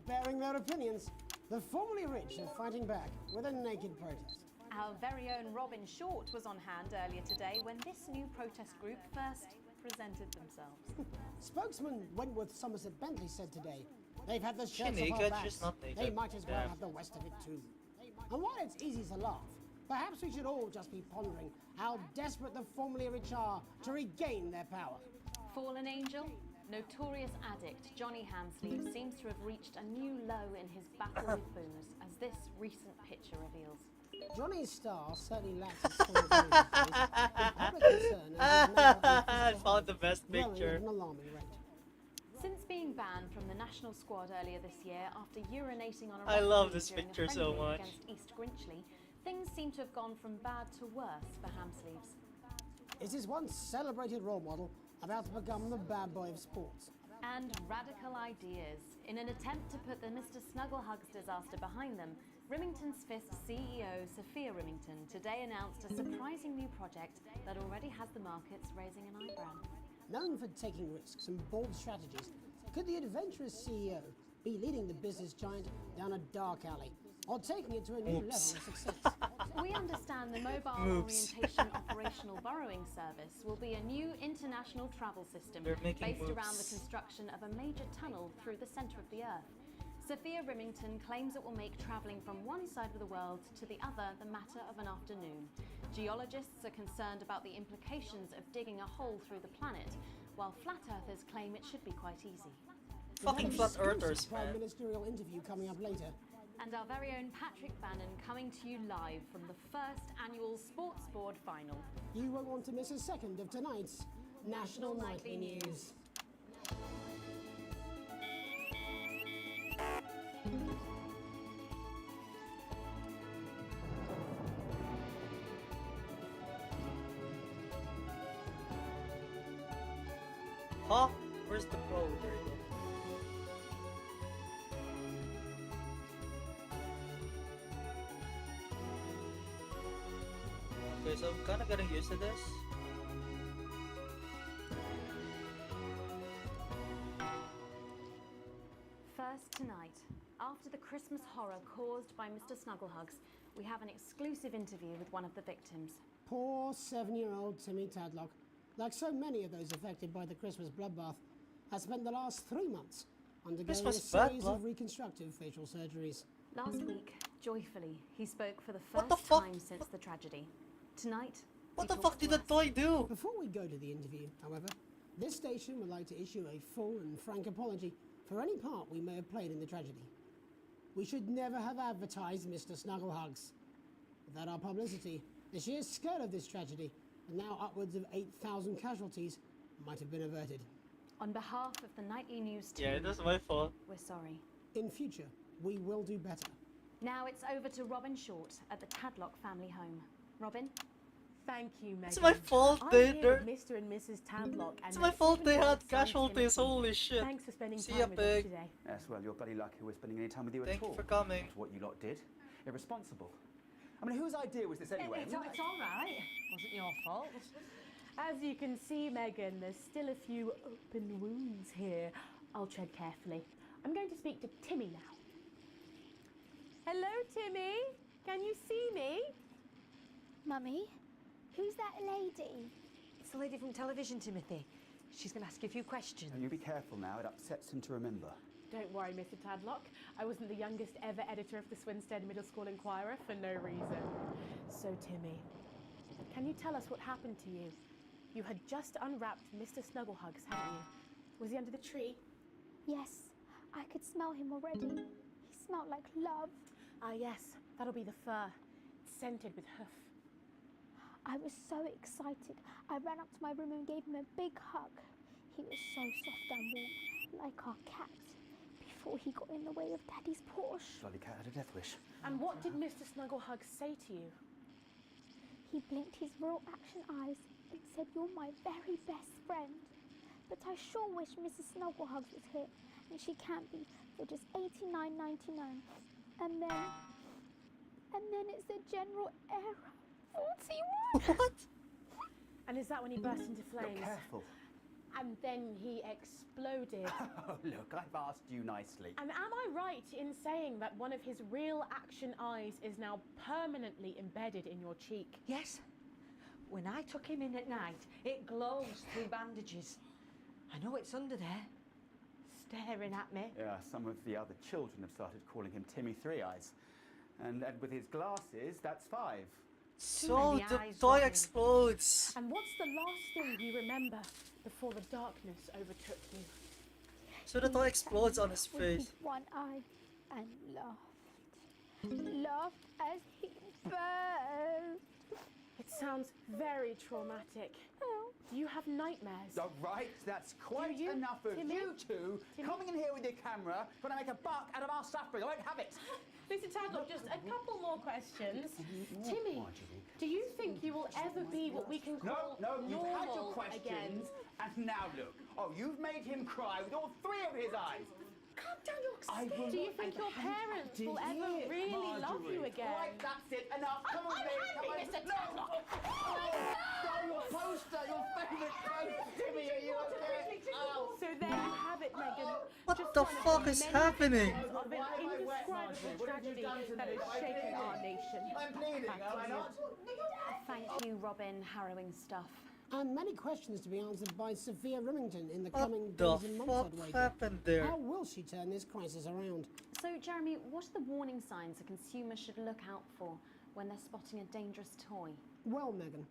S2: Bearing their opinions, the formerly rich are fighting back with a naked protest.
S13: Our very own Robin Short was on hand earlier today when this new protest group first presented themselves.
S2: Spokesman Wentworth Somerset Bentley said today, they've had the shirts
S1: Shinny,
S2: off our
S1: catch
S2: backs.
S1: is not naked.
S2: They might as well
S1: Yeah.
S2: have the rest of it too. And while it's easy to laugh, perhaps we should all just be pondering how desperate the formerly rich are to regain their power.
S13: Fallen angel, notorious addict Johnny Hansleeve seems to have reached a new low in his battle with booze, as this recent picture reveals.
S2: Johnny's star certainly lacks its strong booze, but public concern has made up
S1: I
S2: his
S1: found the best
S2: growing
S1: picture.
S2: at an alarming rate.
S13: Since being banned from the national squad earlier this year after urinating on a
S1: I love
S13: referee
S1: this
S13: during a
S1: picture so
S13: friendly
S1: much.
S13: against East Grinchley, things seem to have gone from bad to worse for Hansleeves.
S2: Is his once celebrated role model about to become the bad boy of sports?
S13: And radical ideas. In an attempt to put the Mr. Snugglehugs disaster behind them, Rimington's Fist CEO Sophia Rimington today announced a surprising new project that already has the markets raising an eyebrow.
S2: Known for taking risks and bold strategies, could the adventurous CEO be leading the business giant down a dark alley or taking it to a new level of success?
S13: We understand the mobile
S1: Moves.
S13: orientation operational borrowing service will be a new international travel system
S1: They're making
S13: based around the
S1: moves.
S13: construction of a major tunnel through the centre of the Earth. Sophia Rimington claims it will make travelling from one side of the world to the other the matter of an afternoon. Geologists are concerned about the implications of digging a hole through the planet, while flat earthers claim it should be quite easy.
S1: Fucking flat earthers,
S2: Prime
S1: man.
S2: Ministerial interview coming up later.
S13: And our very own Patrick Bannon coming to you live from the first annual Sports Board final.
S2: You won't want to miss a second of tonight's National Nightly News.
S1: Huh? Where's the pro? There you go. Okay, so I'm kind of getting used to this.
S13: First tonight, after the Christmas horror caused by Mr. Snugglehugs, we have an exclusive interview with one of the victims.
S2: Poor 7-year-old Timmy Tadlock, like so many of those affected by the Christmas bloodbath, has spent the last 3 months undergoing a
S1: Christmas
S2: series
S1: bloodbath?
S2: of reconstructive facial surgeries.
S13: Last week, joyfully, he spoke for the
S1: What the
S13: first
S1: fuck?
S13: time since the tragedy. Tonight,
S1: What
S13: he
S1: the fuck
S13: talks
S1: did
S13: to
S1: that
S13: us.
S1: toy do?
S2: Before we go to the interview, however, this station would like to issue a full and frank apology for any part we may have played in the tragedy. We should never have advertised Mr. Snugglehugs. Without our publicity, the sheer scale of this tragedy, and now upwards of 8,000 casualties, might have been averted.
S13: On behalf of the Nightly News team,
S1: Yeah, that's my fault.
S13: we're sorry.
S2: In future, we will do better.
S13: Now it's over to Robin Short at the Tadlock family home. Robin?
S8: Thank you, Megan.
S1: It's my fault
S8: I'm
S1: they-
S8: here
S1: they're-
S8: with Mr. and Mrs. Tadlock. And
S1: It's my
S8: their
S1: fault they
S8: 7-year-old
S1: had
S8: son,
S1: casualties,
S8: Timothy.
S1: holy shit.
S8: Thanks for spending
S1: See
S8: time
S1: ya,
S8: with
S1: Pig.
S8: us today.
S21: Yes, well, you're bloody lucky we're spending any time with you
S1: Thank
S21: at
S1: you
S21: all.
S1: for coming.
S21: It's what you lot did. Irresponsible. I mean, whose idea was this anyway?
S8: It's all right. Wasn't your fault. As you can see, Megan, there's still a few open wounds here. I'll tread carefully. I'm going to speak to Timmy now. Hello, Timmy. Can you see me?
S7: Mummy, who's that lady?
S22: It's the lady from television, Timothy. She's going to ask you a few questions.
S21: Now, you be careful now. It upsets him to remember.
S8: Don't worry, Mr. Tadlock. I wasn't the youngest ever editor of the Swinstead Middle School Inquirer for no reason. So, Timmy, can you tell us what happened to you? You had just unwrapped Mr. Snugglehugs, hadn't you? Was he under the tree?
S7: Yes, I could smell him already. He smelled like love.
S8: Ah, yes, that'll be the fur. It's scented with hoof.
S7: I was so excited. I ran up to my room and gave him a big hug. He was so soft and warm, like our cat, before he got in the way of Daddy's Porsche.
S21: Bloody cat had a death wish.
S8: And what did Mr. Snugglehugs say to you?
S7: He blinked his real action eyes and said, "You're my very best friend." But I sure wish Mrs. Snugglehugs was here, and she can't be, for just $89.99. And then and then it's a general error. 41.
S1: What?
S6: And is that when he burst into flames?
S21: Look, careful.
S6: And then he exploded.
S21: Oh, look, I've asked you nicely.
S6: And am I right in saying that one of his real action eyes is now permanently embedded in your cheek?
S22: Yes. When I took him in at night, it glows through bandages. I know it's under there, staring at me.
S21: Yeah, some of the other children have started calling him Timmy Three Eyes. And with his glasses, that's 5.
S1: So the toy explodes.
S6: And what's the last thing you remember before the darkness overtook you?
S1: So the toy explodes on his
S7: With
S1: face.
S7: his one eye and laughed. Laughed as he burned.
S6: It sounds very traumatic.
S7: Oh.
S6: Do you have nightmares?
S21: All right, that's quite
S6: you,
S21: enough of
S6: Timmy?
S21: you two
S6: Timmy?
S21: coming in here with your camera, trying to make a buck out of our suffering. I won't have it.
S6: Listen, Tadlock, just a couple more questions. Timmy, do you think you will ever be what we can call
S21: No, you've had your
S6: normal
S21: questions,
S6: again?
S21: and now look. Oh, you've made him cry with all 3 of his eyes.
S6: Calm down, you're Do you think your parents will ever really love you again?
S21: Right, that's it. Enough. Come on,
S6: I'm happy, Mr. Tadlock.
S21: Your poster, your favourite poster, Timmy. Are you okay? Oh.
S6: So there you have it, Megan.
S1: What
S6: Just
S1: the
S6: one of
S1: fuck
S6: the
S1: is
S6: many
S1: happening?
S6: tales Of an indescribable tragedy that has shaken our nation.
S21: I'm bleeding, am I not?
S13: Thank you, Robin. Harrowing stuff.
S2: And many questions to be answered by Sophia Remington in the
S1: What
S2: coming
S1: the
S2: days and months,
S1: fuck
S2: I'd wager.
S1: happened there?
S2: How will she turn this crisis around?
S13: So, Jeremy, what are the warning signs a consumer should look out for when they're spotting a dangerous toy?
S2: Well, Megan,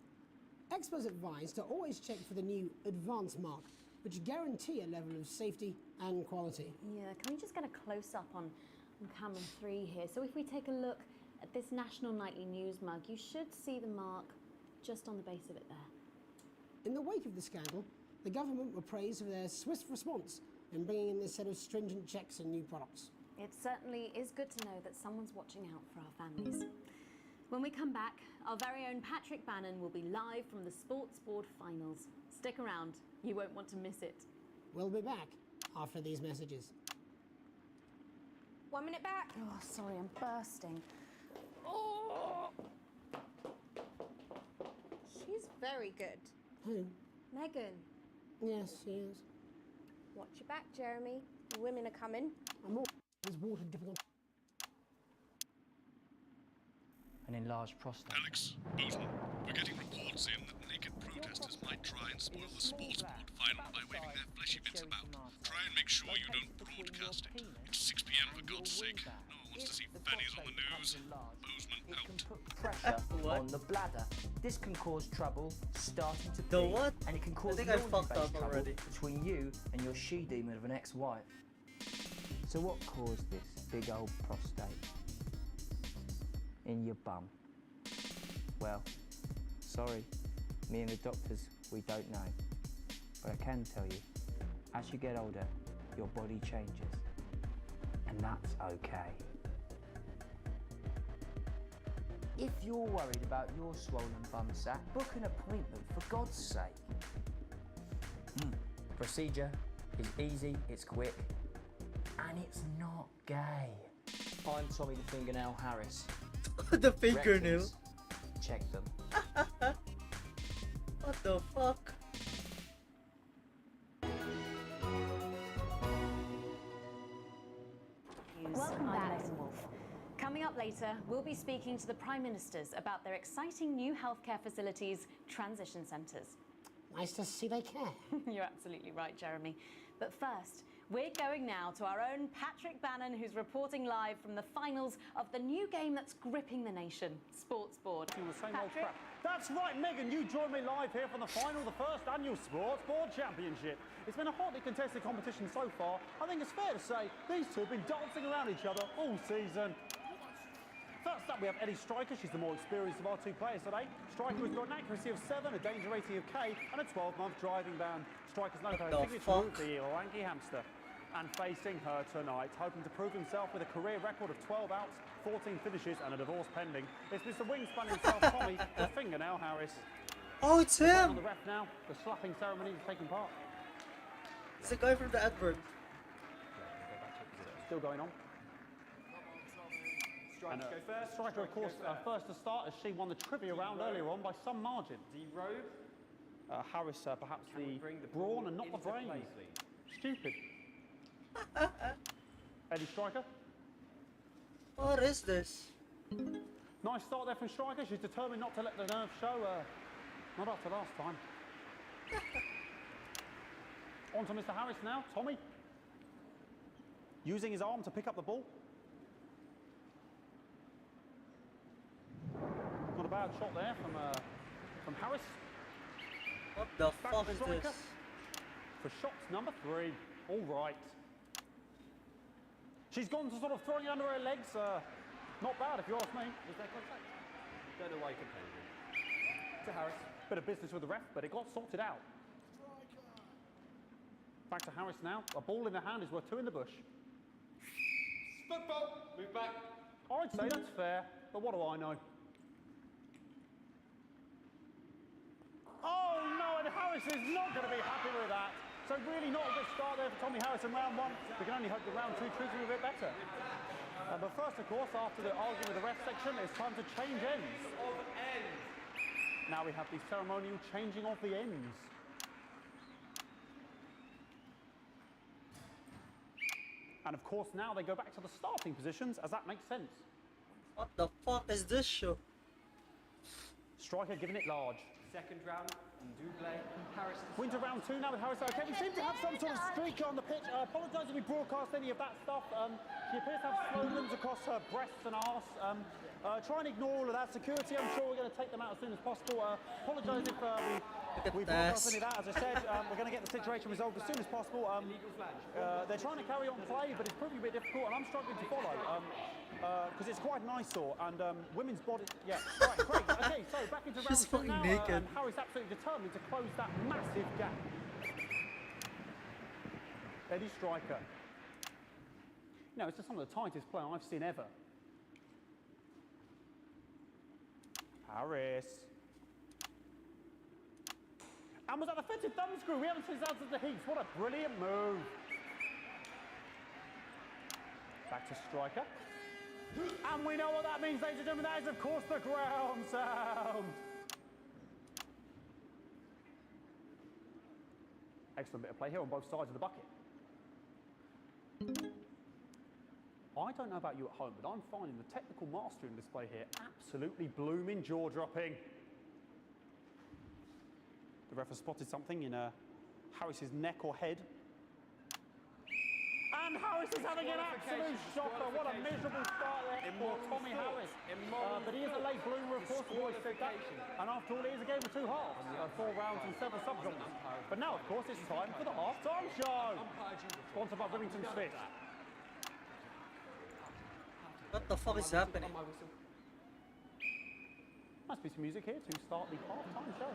S2: experts advise to always check for the new Advance mark, which guarantee a level of safety and quality.
S13: Yeah, can we just get a close-up on camera 3 here? So if we take a look at this National Nightly News mug, you should see the mark just on the base of it there.
S2: In the wake of the scandal, the government were praised for their swift response in bringing in this set of stringent checks and new products.
S13: It certainly is good to know that someone's watching out for our families. When we come back, our very own Patrick Bannon will be live from the Sports Board Finals. Stick around, you won't want to miss it.
S2: We'll be back after these messages.
S13: 1 minute back. Oh, sorry, I'm bursting. Oh!
S14: She's very good.
S2: Who?
S14: Megan.
S2: Yes, she is.
S14: Watch your back, Jeremy. The women are coming.
S2: I'm all this water dripping on.
S9: An enlarged prostate.
S20: Alex, Bozeman, we're getting reports in that naked protesters might try and spoil the sports board final by waving their fleshy bits about. Try and make sure you don't broadcast it. It's 6 p.m. for God's sake. No one wants to see fannies on the news. Bozeman out.
S9: Pressure on the bladder. This can cause trouble starting to
S1: The
S9: pee,
S1: what?
S9: and it can
S1: I
S9: cause
S1: think I fucked
S9: laundry-based
S1: up
S9: trouble
S1: already.
S9: between you and your she-demon of an ex-wife. So what caused this big old prostate in your bum? Well, sorry, me and the doctors, we don't know. But I can tell you, as you get older, your body changes. And that's okay. If you're worried about your swollen bum sack, book an appointment for God's sake. Procedure is easy, it's quick, and it's not gay. I'm Tommy the Fingernail Harris.
S1: The fingernail.
S9: Rectums, check them.
S1: What the fuck?
S13: Welcome back. Coming up later, we'll be speaking to the Prime Ministers about their exciting new healthcare facilities, transition centres.
S2: Nice to see they care.
S13: You're absolutely right, Jeremy. But first, we're going now to our own Patrick Bannon, who's reporting live from the finals of the new game that's gripping the nation, Sports Board. Patrick?
S10: That's right, Megan, you join me live here for the final of the first annual Sports Board Championship. It's been a hotly contested competition so far. I think it's fair to say these two have been dancing around each other all season. First up, we have Eddie Striker. She's the more experienced of our two players today. Striker has got an accuracy of 7, a danger rating of K, and a 12-month driving ban. Striker's known for her signature move, the lanky hamster. And facing her tonight, hoping to prove himself with a career record of 12 outs, 14 finishes, and a divorce pending, it's Mr. Wingspan himself, Tommy, the Fingernail Harris.
S1: Oh, it's
S10: Waiting
S1: him!
S10: on the ref now. The slapping ceremony is taking part.
S1: It's the guy from the advert.
S10: Still going on.
S15: Striker go first.
S10: Striker, of course, first to start, as she won the trivia round earlier on by some margin.
S15: The robe.
S10: Harris, perhaps the brawn and not the brain. Stupid. Eddie Striker.
S1: What is this?
S10: Nice start there from Striker. She's determined not to let the nerves show. Not after last time. On to Mr. Harris now. Tommy. Using his arm to pick up the ball. Not a bad shot there from Harris.
S1: What the fuck is
S10: Striker
S1: this?
S10: for shots number 3. All right. She's gone to sort of throwing it under her legs. Not bad, if you ask me.
S15: Was there contact? Don't know why you complained. To Harris.
S10: Bit of business with the ref, but it got sorted out. Back to Harris now. A ball in the hand is worth 2 in the bush.
S15: Football. Move back.
S10: I'd say that's fair, but what do I know? Oh no, and Harris is not going to be happy with that. So really not a good start there for Tommy Harris in round 1. We can only hope that round 2 treats him a bit better. But first, of course, after the argument with the ref section, it's time to change ends.
S15: Of ends.
S10: Now we have the ceremonial changing of the ends. And of course, now they go back to the starting positions, as that makes sense.
S1: What the fuck is this show?
S10: Striker giving it large.
S15: Second round. Double. Harris.
S10: Winter round 2 now with Harris. Okay, we seem to have some sort of streak on the pitch. I apologise if we broadcast any of that stuff. She appears to have slogans across her breasts and arse. Try and ignore all of that. Security, I'm sure we're going to take them out as soon as possible. Apologise if we broadcast any of that. As I said, we're going to get the situation resolved as soon as possible. They're trying to carry on play, but it's proving a bit difficult, and I'm struggling to follow. Because it's quite an eyesore, and women's body. Yeah, right, great. Okay, so back into round 2 now. And Harry's absolutely determined to close that massive gap. Eddie Striker. No, it's just some of the tightest play I've seen ever. Harris. And was that the fitted thumb screw? We haven't seen this out of the heats. What a brilliant move. Back to Striker. And we know what that means, ladies and gentlemen. That is, of course, the ground sound. Excellent bit of play here on both sides of the bucket. I don't know about you at home, but I'm finding the technical mastering display here absolutely blooming jaw-dropping. The ref has spotted something in Harris's neck or head. And Harris is having an absolute shocker. What a miserable start there for Tommy Harris. But he is a late bloomer, of course, the boys said that. And after all, it is a game of 2 halves. 4 rounds and 7 subgenres. But now, of course, it's time for the half-time show. Sponsored by Remington Smith.
S1: What the fuck is happening?
S10: Must be some music here to start the half-time show.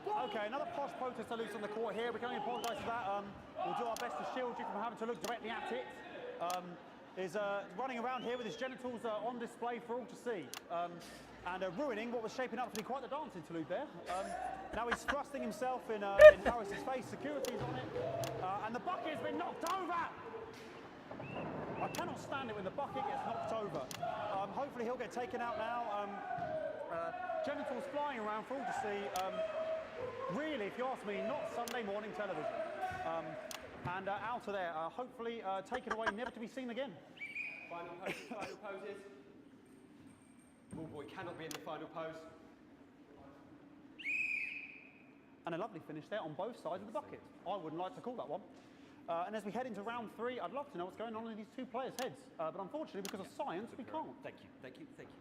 S10: Okay, another posh protester loose on the court here. We can only apologise for that. We'll do our best to shield you from having to look directly at it. Is running around here with his genitals on display for all to see. And ruining what was shaping up to be quite the dance interlude there. Now he's thrusting himself in Harris's face. Security's on it. And the bucket has been knocked over. I cannot stand it when the bucket gets knocked over. Hopefully he'll get taken out now. Genitals flying around for all to see. Really, if you ask me, not Sunday morning television. And out of there, hopefully taken away, never to be seen again.
S15: Final poses. Ball boy cannot be in the final pose.
S10: And a lovely finish there on both sides of the bucket. I wouldn't like to call that one. And as we head into round 3, I'd love to know what's going on in these 2 players' heads. But unfortunately, because of science, we can't.
S15: Thank you, thank you, thank you.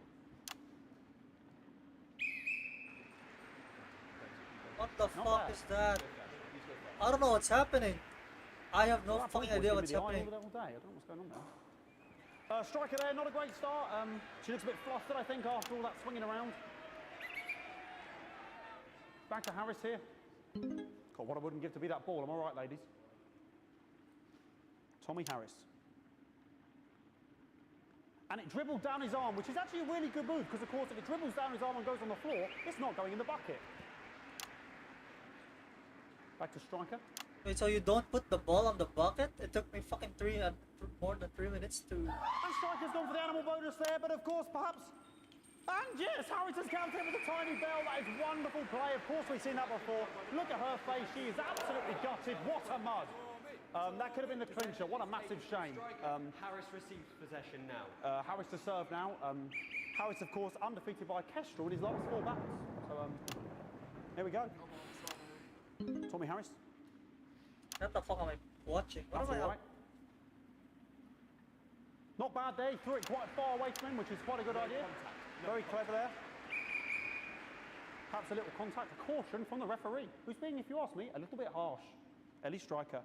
S1: What the fuck is that? I don't know what's happening. I have no fucking idea what's happening.
S10: I don't know what's going on there. Striker there, not a great start. She looks a bit flustered, I think, after all that swinging around. Back to Harris here. God, what I wouldn't give to be that ball. Am I right, ladies? Tommy Harris. And it dribbled down his arm, which is actually a really good move, because, of course, if it dribbles down his arm and goes on the floor, it's not going in the bucket. Back to Striker.
S1: Wait, so you don't put the ball on the bucket? It took me fucking more than 3 minutes to.
S10: And striker's gone for the animal bonus there, but of course, perhaps. And yes, Harrington's counted with a tiny bell. That is wonderful play. Of course, we've seen that before. Look at her face. She is absolutely gutted. What a mug. That could have been the clincher. What a massive shame.
S5: Harris receives possession now.
S10: Harris to serve now. Harris, of course, undefeated by Kestrel in his last 4 battles. So, here we go. Tommy Harris.
S1: What the fuck am I watching? What
S10: That's
S1: am I
S10: all right. Not bad there. He threw it quite far away from him, which is quite a good idea. Very clever there. Perhaps a little contact, a caution from the referee, who's being, if you ask me, a little bit harsh. Ellie Striker.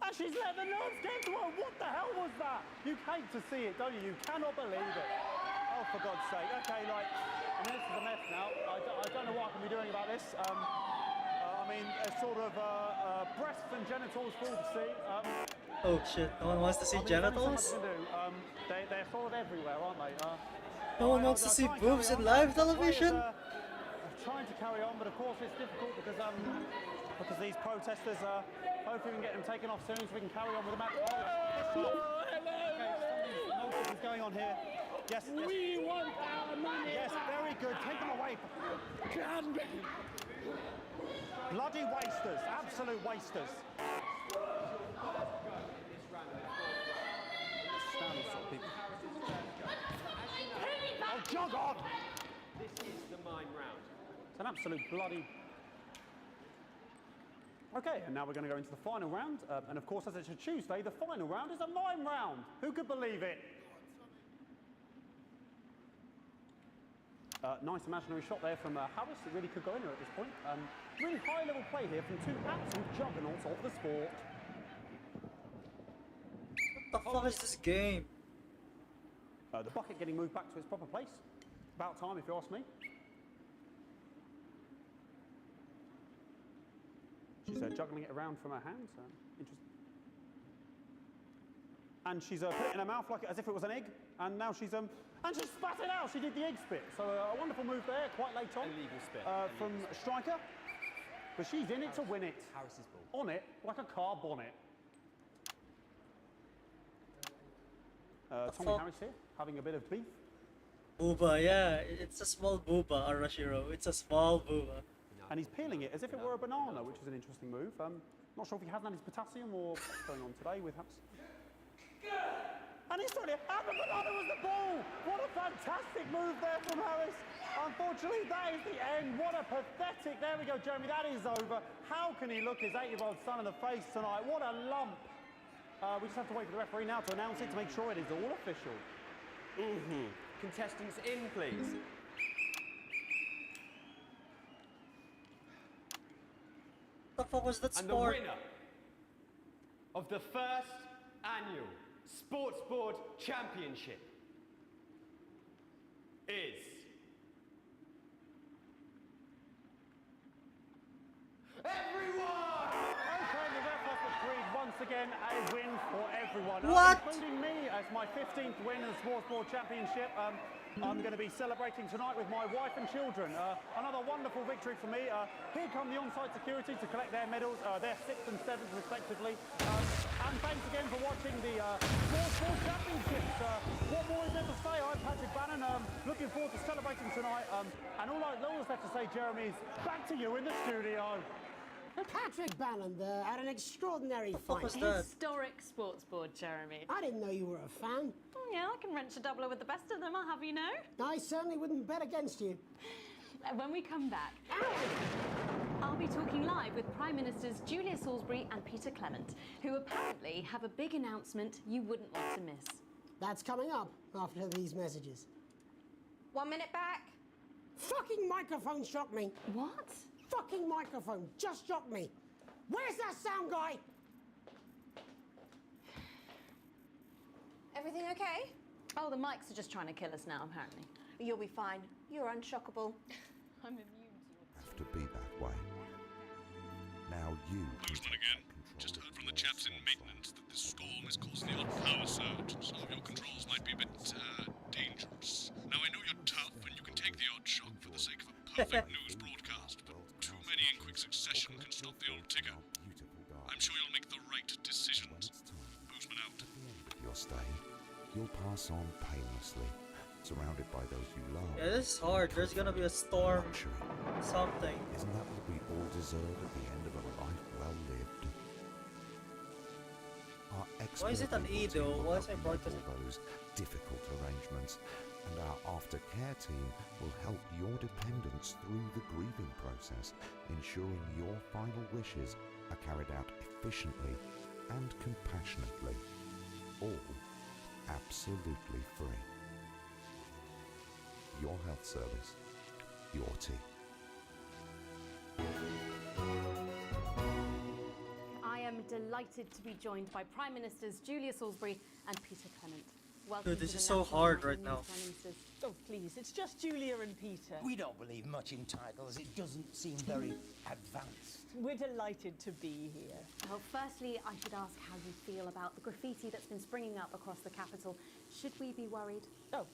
S10: And she's let the nerves get to her. What the hell was that? You hate to see it, don't you? You cannot believe it. Oh, for God's sake. Okay, like, I mean, this is a mess now. I don't know what I can be doing about this. I mean, sort of breasts and genitals for all to see.
S1: Oh shit, no one wants to see genitals?
S10: They're sort of everywhere, aren't they?
S1: No one wants to see boobs in live television?
S10: Trying to carry on, but of course it's difficult because these protesters hopefully we can get them taken off soon so we can carry on with the match. Something's going on here. Yes.
S18: We want our money.
S10: Yes, very good. Take them away. Bloody wasters, absolute wasters. Oh, jog on!
S5: This is the mime round.
S10: It's an absolute bloody... Okay, and now we're going to go into the final round. And of course, as it's a Tuesday, the final round is a mime round. Who could believe it? Nice imaginary shot there from Harris. It really could go in there at this point. Really high-level play here from 2 absolute juggernauts of the sport.
S1: What the fuck is this game?
S10: The bucket getting moved back to its proper place. About time, if you ask me. She's juggling it around from her hands. Interesting. And she's put it in her mouth like as if it was an egg. And now she's and she spat it out. She did the egg spit. So a wonderful move there, quite late on.
S5: Illegal spit.
S10: From Striker. But she's in it to win it.
S5: Harris's ball.
S10: On it like a car bonnet. Tommy Harris here, having a bit of beef.
S1: Booba, yeah. It's a small booba, Arashiro. It's a small booba.
S10: And he's peeling it as if it were a banana, which is an interesting move. Not sure if he hasn't had his potassium or what's going on today with Harris. And he's throwing it, and the banana was the ball! What a fantastic move there from Harris. Unfortunately, that is the end. What a pathetic, there we go, Jeremy, that is over. How can he look his 8-year-old son in the face tonight? What a lump. We just have to wait for the referee now to announce it to make sure it is all official.
S5: Contestants in, please.
S1: What the fuck was that
S5: And
S1: sport?
S5: the winner of the first annual Sports Board Championship is... everyone!
S10: Okay, the ref has decreed once again a win for everyone.
S1: What?
S10: Including me as my 15th win in the Sports Board Championship. I'm going to be celebrating tonight with my wife and children. Another wonderful victory for me. Here come the on-site security to collect their medals, their 6th and 7th respectively. And thanks again for watching the Sports Board Championships. What more is there to say? I'm Patrick Bannon. Looking forward to celebrating tonight. And all that's left to say, Jeremy, is back to you in the studio.
S2: Patrick Bannon there had an extraordinary fight.
S4: Historic sports board, Jeremy.
S2: I didn't know you were a fan.
S4: Oh, yeah, I can wrench a doubler with the best of them, I'll have you know.
S2: I certainly wouldn't bet against you.
S4: When we come back, I'll be talking live with Prime Ministers Julia Salisbury and Peter Clement, who apparently have a big announcement you wouldn't want to miss.
S2: That's coming up after these messages.
S14: 1 minute back.
S2: Fucking microphone shocked me.
S4: What?
S2: Fucking microphone just shocked me. Where's that sound guy?
S14: Everything okay?
S4: Oh, the mics are just trying to kill us now, apparently.
S14: You'll be fine. You're unshockable.
S4: I'm immune to your...
S3: Have to be that way. Now you...
S20: Newsman again. Just heard from the chaps in maintenance that this storm is causing the odd power surge. Some of your controls might be a bit, dangerous. Now, I know you're tough and you can take the odd shock for the sake of a perfect news broadcast, but too many in quick succession
S16: stay, you'll pass on painlessly, surrounded by those you love.
S1: Yeah, this is hard. There's gonna be a storm. Something.
S16: Isn't that what we all deserve at the end of a life well lived? Our
S1: Why is it an E
S16: expert
S1: though?
S16: will
S1: Why is
S16: help
S1: I brought
S16: make all those difficult arrangements, and our aftercare team will help your dependents through the grieving process, ensuring your final wishes are carried out efficiently and compassionately, all absolutely free. Your health service, your team.
S17: I am delighted to be joined by Prime Ministers Julia Salisbury and Peter Clement. Welcome
S1: Dude, this
S17: to
S1: is
S17: the
S1: so
S17: National
S1: hard
S17: Night
S1: right
S17: in
S1: now.
S17: News, Prime Ministers.
S8: Oh, please, it's just Julia and Peter.
S23: We don't believe much in titles. It doesn't seem very advanced.
S8: We're delighted to be here.
S17: Well, firstly, I should ask how you feel about the graffiti that's been springing up across the capital. Should we be worried?
S8: Oh,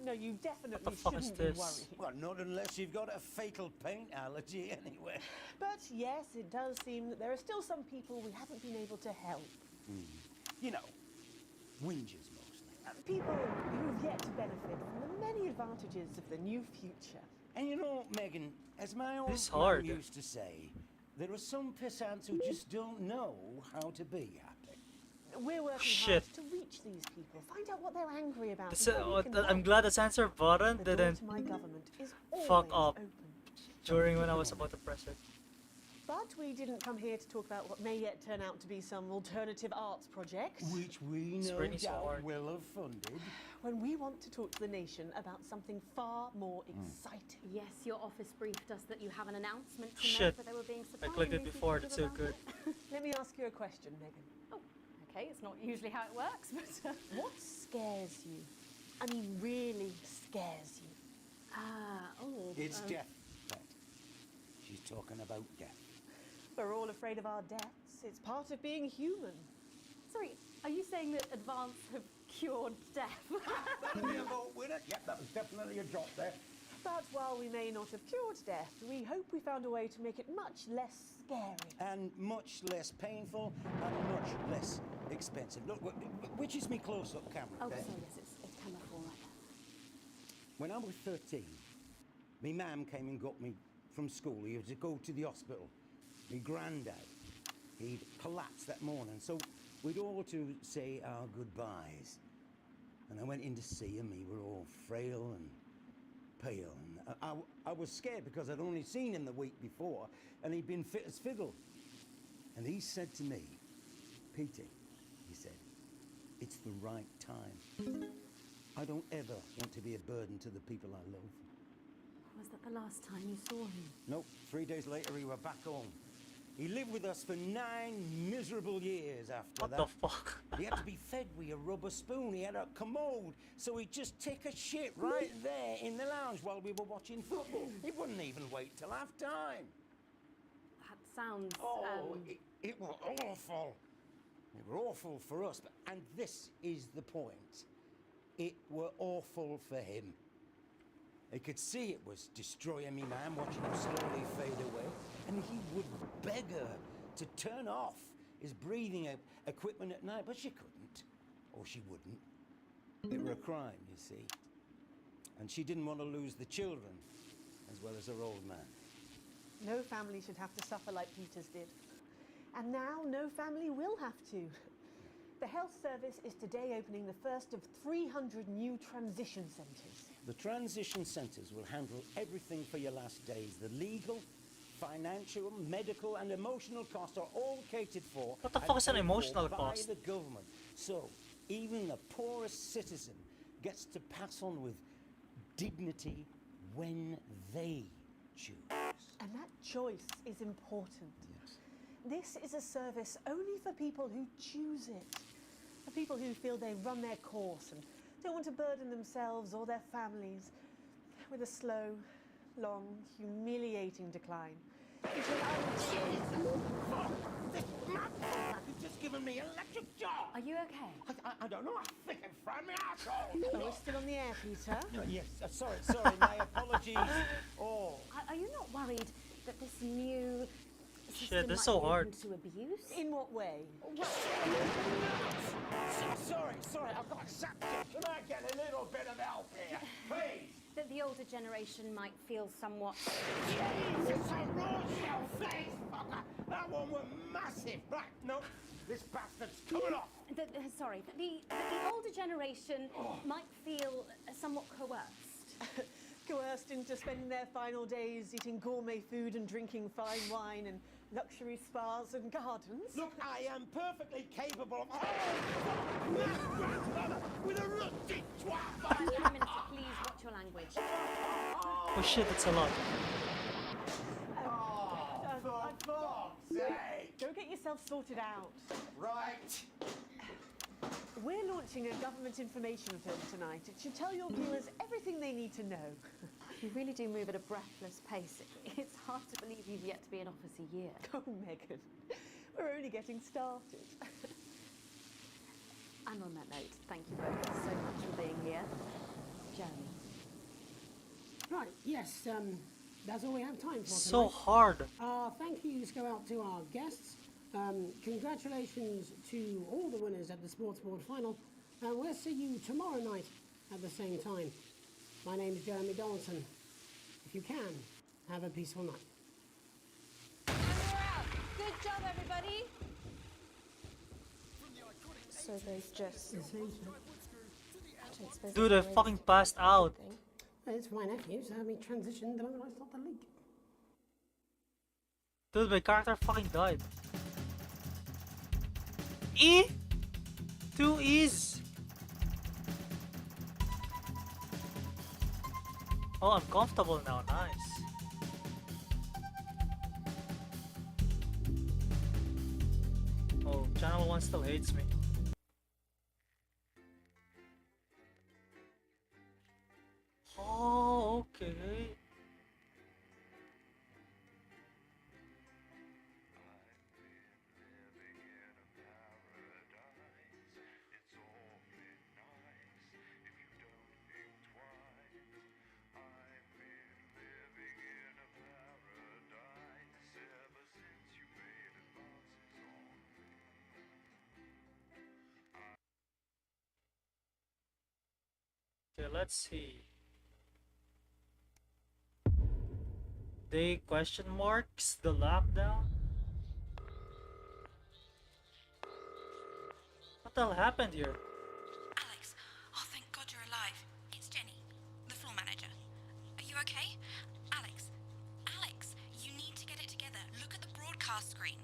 S8: no, you definitely
S1: fuck is
S8: shouldn't be
S1: this?
S8: worried.
S23: Well, not unless you've got a fatal paint allergy anyway.
S8: But yes, it does seem that there are still some people we haven't been able to help.
S23: You know, whingers mostly.
S8: People who've yet to benefit from the many advantages of the new future.
S23: And you know, Megan, as my old
S1: This
S23: man
S1: hard.
S23: used to say, there are some pissants who just don't know how to be happy.
S8: We're working
S1: Shit.
S8: hard to reach these people, find out what they're angry about.
S1: This,
S8: and how we can
S1: I'm
S8: help.
S1: glad the censor button
S8: The door
S1: didn't
S8: to my government is
S1: fuck
S8: always
S1: up
S8: open.
S1: during when I was about to press it.
S8: But we didn't come here to talk about what may yet turn out to be some alternative arts project.
S23: Which we no
S1: Spring is
S23: doubt
S1: hard.
S23: will have funded.
S8: When we want to talk to the nation about something far more exciting.
S17: Yes, your office briefed us that you have an announcement to
S1: Shit.
S17: make, but they were being
S1: I
S17: surprised.
S1: clicked it before, it's so good.
S8: Let me ask you a question, Megan.
S17: Okay, it's not usually how it works, but...
S8: What scares you? I mean, really scares you?
S23: It's death, Pet. She's talking about death.
S8: We're all afraid of our deaths. It's part of being human.
S17: Sorry, are you saying that Advance have cured death?
S23: That'll be a vote winner. Yep, that was definitely a drop there.
S8: But while we may not have cured death, we hope we found a way to make it much less scary.
S23: And much less painful and much less expensive. Look, which is me close-up camera?
S17: Oh,
S23: there?
S17: sorry, yes, it's camera 4 right there.
S23: When I was 13, me mam came and got me from school. He had to go to the hospital. Me granddad, he'd collapsed that morning, so we'd all to say our goodbyes. And I went in to see him. He were all frail and pale. And I was scared because I'd only seen him the week before, and he'd been fit as fiddle. And he said to me, Peter, he said, it's the right time. I don't ever want to be a burden to the people I love.
S17: Was that the last time you saw him?
S23: Nope, 3 days later he were back home. He lived with us for 9 miserable years after
S1: What
S23: that.
S1: the fuck?
S23: He had to be fed with a rubber spoon. He had a commode, so he'd just take a shit right there in the lounge while we were watching football. He wouldn't even wait till half-time.
S17: That sounds...
S23: It was awful. It were awful for us, and this is the point. It were awful for him. He could see it was destroying me, man, watching him slowly fade away. And he would beg her to turn off his breathing equipment at night, but she couldn't, or she wouldn't. It were a crime, you see. And she didn't want to lose the children, as well as her old man.
S8: No family should have to suffer like Peter's did. And now no family will have to. The health service is today opening the first of 300 new transition centres.
S23: The transition centres will handle everything for your last days. The legal, financial, medical and emotional costs are all catered for.
S1: What the
S23: and
S1: fuck is an
S23: paid for
S1: emotional
S23: by
S1: cost?
S23: the government. So even the poorest citizen gets to pass on with dignity when they choose.
S8: And that choice is important. Yes. This is a service only for people who choose it. For people who feel they've run their course and don't want to burden themselves or their families with a slow, long, humiliating decline.
S23: You've just given me electric shock.
S17: Are you okay?
S23: I don't know. I think I'm frying my asshole.
S8: Oh, we're still on the air, Peter.
S23: Yes, sorry, my apologies. Oh.
S17: Are you not worried that this new system
S1: Shit, this is
S17: might
S1: so
S17: be
S1: hard.
S17: open to abuse.
S8: In what way?
S10: Sorry, I've got a septic. Can I get a little bit of help here, please?
S17: That the older generation might feel somewhat...
S10: Jesus, a Rothschild face fucker! That one was massive. Right, no, this bastard's coming off.
S17: Sorry, that the older generation might feel somewhat coerced.
S8: Coerced into spending their final days eating gourmet food and drinking fine wine and luxury spas and gardens.
S10: Look, I am perfectly capable of... with a rusty twat!
S17: Prime Minister, please watch your language.
S1: Oh shit, that's a lot.
S10: For fuck's sake!
S8: Go get yourself sorted out.
S10: Right.
S8: We're launching a government information film tonight. It should tell your viewers everything they need to know.
S17: You really do move at a breathless pace. It's hard to believe you've yet to be in office a year.
S8: Oh, Megan, we're only getting started.
S17: And on that note, thank you both so much for being here. Jeremy.
S2: Right, yes, that's all we have time for
S1: So
S2: tonight.
S1: hard.
S2: Thank yous go out to our guests. Congratulations to all the winners at the Sports Board final. And we'll see you tomorrow night at the same time. My name is Jeremy Donaldson. If you can, have a peaceful night.
S4: And we're out. Good job, everybody.
S14: So there's just...
S1: Dude, I fucking passed out.
S2: It's my nephew, so we transitioned the moment I stopped the leak.
S1: Dude, my character fucking died. E? 2 E's. Oh, I'm comfortable now, nice. Oh, channel 1 still hates me. Oh, okay. Okay, let's see. They question marks the lockdown? What the hell happened here?
S11: Alex, oh thank God you're alive. It's Jenny, the floor manager. Are you okay? Alex, you need to get it together. Look at the broadcast screen.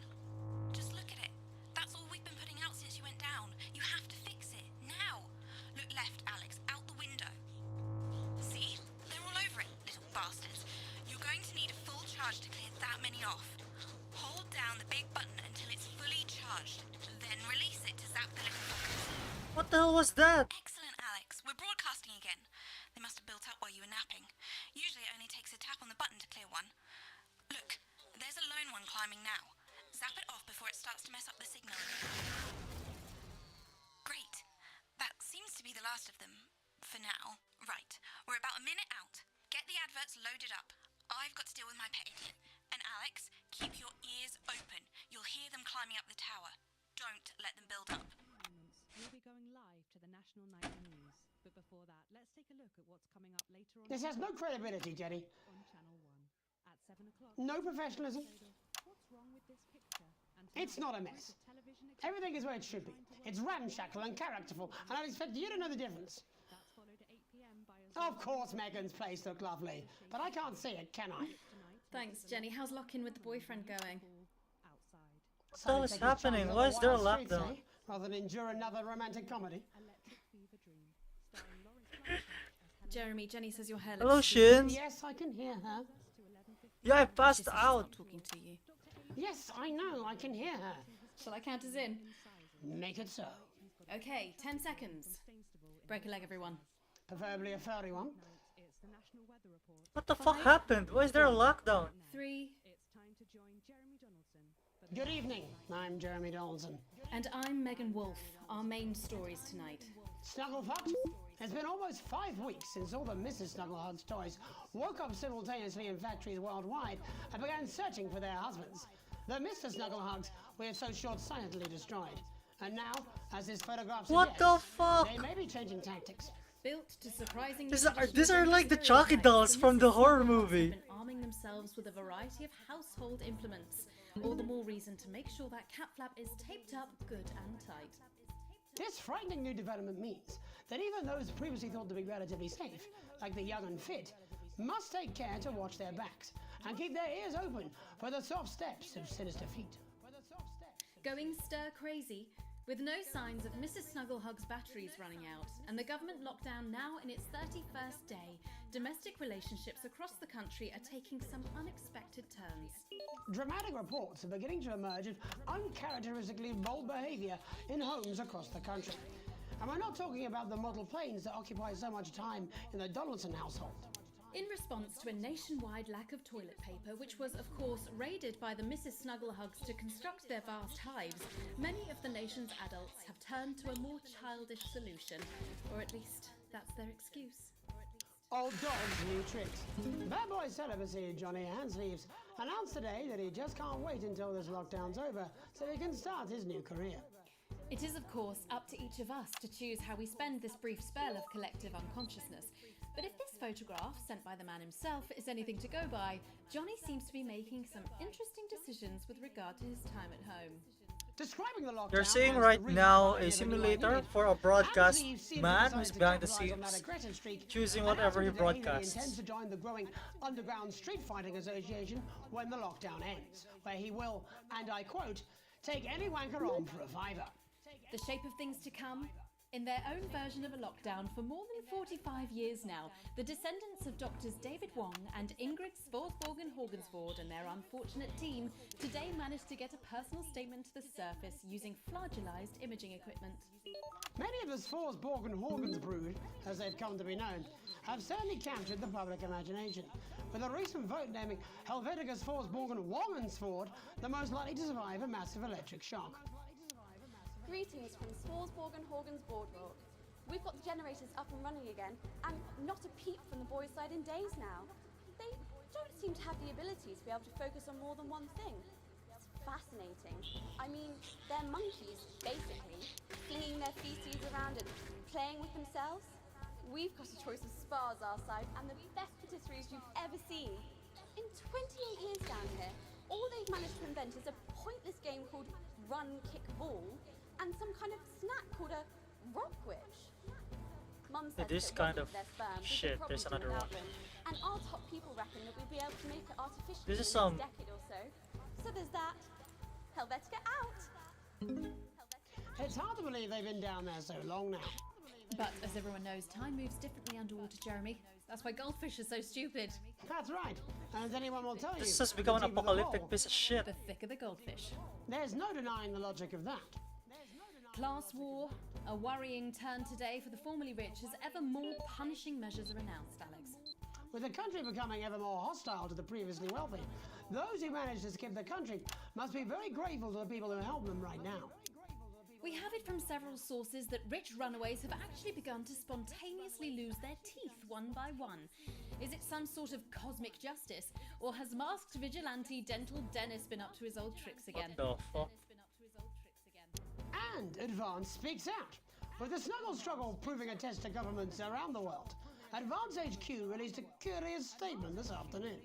S11: Just look at it. That's all we've been putting out since you went down. You have to fix it, now. Look left, Alex, out the window. See? They're all over it, little bastards. You're going to need a full charge to clear that many off. Hold down the big button until it's fully charged. Then release it to zap the little fuckers.
S1: What the hell was that?
S11: Excellent, Alex. We're broadcasting again. They must have built up while you were napping. Usually it only takes a tap on the button to clear one. Look, there's a lone one climbing now. Zap it off before it starts to mess up the signal. Great. That seems to be the last of them. For now. Right. We're about a minute out. Get the adverts loaded up. I've got to deal with my pet idiot. And Alex, keep your ears open. You'll hear them climbing up the tower. Don't let them build up.
S12: We'll be going live to the National Nightly News. But before that, let's take a look at what's coming up later on.
S2: This has no credibility, Jenny.
S12: On Channel 1 at 7 o'clock.
S2: No professionalism.
S12: What's wrong with this picture? And
S2: It's not a mess. Everything is where it should be. It's ramshackle and characterful, and I expect you to know the difference.
S12: That's followed at 8 p.m. by a
S2: Of course Megan's place looked lovely, but I can't see it, can I?
S19: Thanks, Jenny. How's lock-in with the boyfriend going?
S1: What the hell is happening? Why is there a lockdown?
S2: Rather than endure another romantic comedy.
S19: Jeremy, Jenny says your hair looks
S1: Hello,
S19: super-
S1: Shin.
S2: Yes, I can hear her.
S1: Yeah, I passed out.
S19: Talking to you.
S2: Yes, I know, I can hear her.
S19: Shall I count us in?
S2: Make it so.
S19: Okay, 10 seconds. Break a leg, everyone.
S2: Preferably a furry one.
S1: What the fuck happened? Why is there a lockdown?
S19: 3.
S2: Good evening, I'm Jeremy Donaldson.
S19: And I'm Megan Wolf. Our main stories tonight.
S2: Snugglefox? It's been almost 5 weeks since all the Mrs. Snuggleheart's toys woke up simultaneously in factories worldwide and began searching for their husbands. the Mr. Snugglehugs we have so short-sightedly destroyed. And now, as his photograph
S1: What
S2: suggests,
S1: the fuck?
S2: they may be changing tactics.
S19: Built to surprisingly
S1: These are like the Chucky dolls from the horror movie.
S19: been arming themselves with a variety of household implements. All the more reason to make sure that cat flap is taped up good and tight.
S2: This frightening new development means that even those previously thought to be relatively safe, like the young and fit, must take care to watch their backs and keep their ears open for the soft steps of sinister feet.
S19: Going stir crazy, with no signs of Mrs. Snugglehug's batteries running out and the government lockdown now in its 31st day, domestic relationships across the country are taking some unexpected turns.
S2: Dramatic reports are beginning to emerge of uncharacteristically bold behaviour in homes across the country. And we're not talking about the model planes that occupy so much time in the Donaldson household.
S19: In response to a nationwide lack of toilet paper, which was of course raided by the Mrs. Snugglehugs to construct their vast hives, many of the nation's adults have turned to a more childish solution, or at least that's their excuse.
S2: Old dogs, new tricks. Bad boy celibacy Johnny Handsleeves announced today that he just can't wait until this lockdown's over so he can start his new career.
S19: It is of course up to each of us to choose how we spend this brief spell of collective unconsciousness. But if this photograph, sent by the man himself, is anything to go by, Johnny seems to be making some interesting decisions with regard to his time at home.
S2: Describing the lockdown,
S1: You're seeing right now a simulator for a broadcast man who's behind the scenes, choosing whatever he broadcasts.
S2: He intends to join the growing underground street fighting association when the lockdown ends, where he will, and I quote, take any wanker on for a fiver.
S19: The shape of things to come? In their own version of a lockdown for more than 45 years now, the descendants of Doctors David Wong and Ingrid Svorsborgen-Horgensvoord and their unfortunate team today managed to get a personal statement to the surface using flagellized imaging equipment.
S2: Many of the Svorsborgen-Horgens brood, as they've come to be known, have certainly captured the public imagination, with a recent vote naming Helvetica Svorsborgen-Wongensvoord the most likely to survive a massive electric shock.
S6: Greetings from Svorsborgen-Horgensvoord. We've got the generators up and running again, and not a peep from the boys' side in days now. They don't seem to have the ability to be able to focus on more than one thing. It's fascinating. I mean, they're monkeys, basically, flinging their feces around and playing with themselves. We've got a choice of spas our side and the best patisseries you've ever seen. In 28 years down here, all they've managed to invent is a pointless game called Run, Kick, Ball, and some kind of snack called a rock witch. Mum says
S1: This
S6: that
S1: kind
S6: it
S1: of
S6: wasn't their sperm, we could
S1: shit,
S6: probably
S1: there's
S6: do
S1: another
S6: without
S1: one.
S6: them. And our top people reckon that we'd be able to make it artificially
S1: This is
S6: in
S1: some-
S6: the next decade or so. So there's that. Helvetica out!
S2: It's hard to believe they've been down there so long now.
S19: But as everyone knows, time moves differently underwater, Jeremy. That's why goldfish are so stupid.
S2: That's right. And as anyone will tell you,
S1: This has become an
S2: the deeper the
S1: apocalyptic
S2: hole,
S1: piece of shit.
S19: The thicker the goldfish.
S2: There's no denying the logic of that.
S19: Class war, a worrying turn today for the formerly rich as ever more punishing measures are announced, Alex.
S2: With the country becoming ever more hostile to the previously wealthy, those who manage to skip the country must be very grateful to the people who help them right now.
S19: We have it from several sources that rich runaways have actually begun to spontaneously lose their teeth one by one. Is it some sort of cosmic justice, or has masked vigilante Dental Dennis been up to his old tricks again?
S1: What the fuck?
S2: And Advance speaks out. With the snuggle struggle proving a test to governments around the world, Advance HQ released a curious statement this afternoon.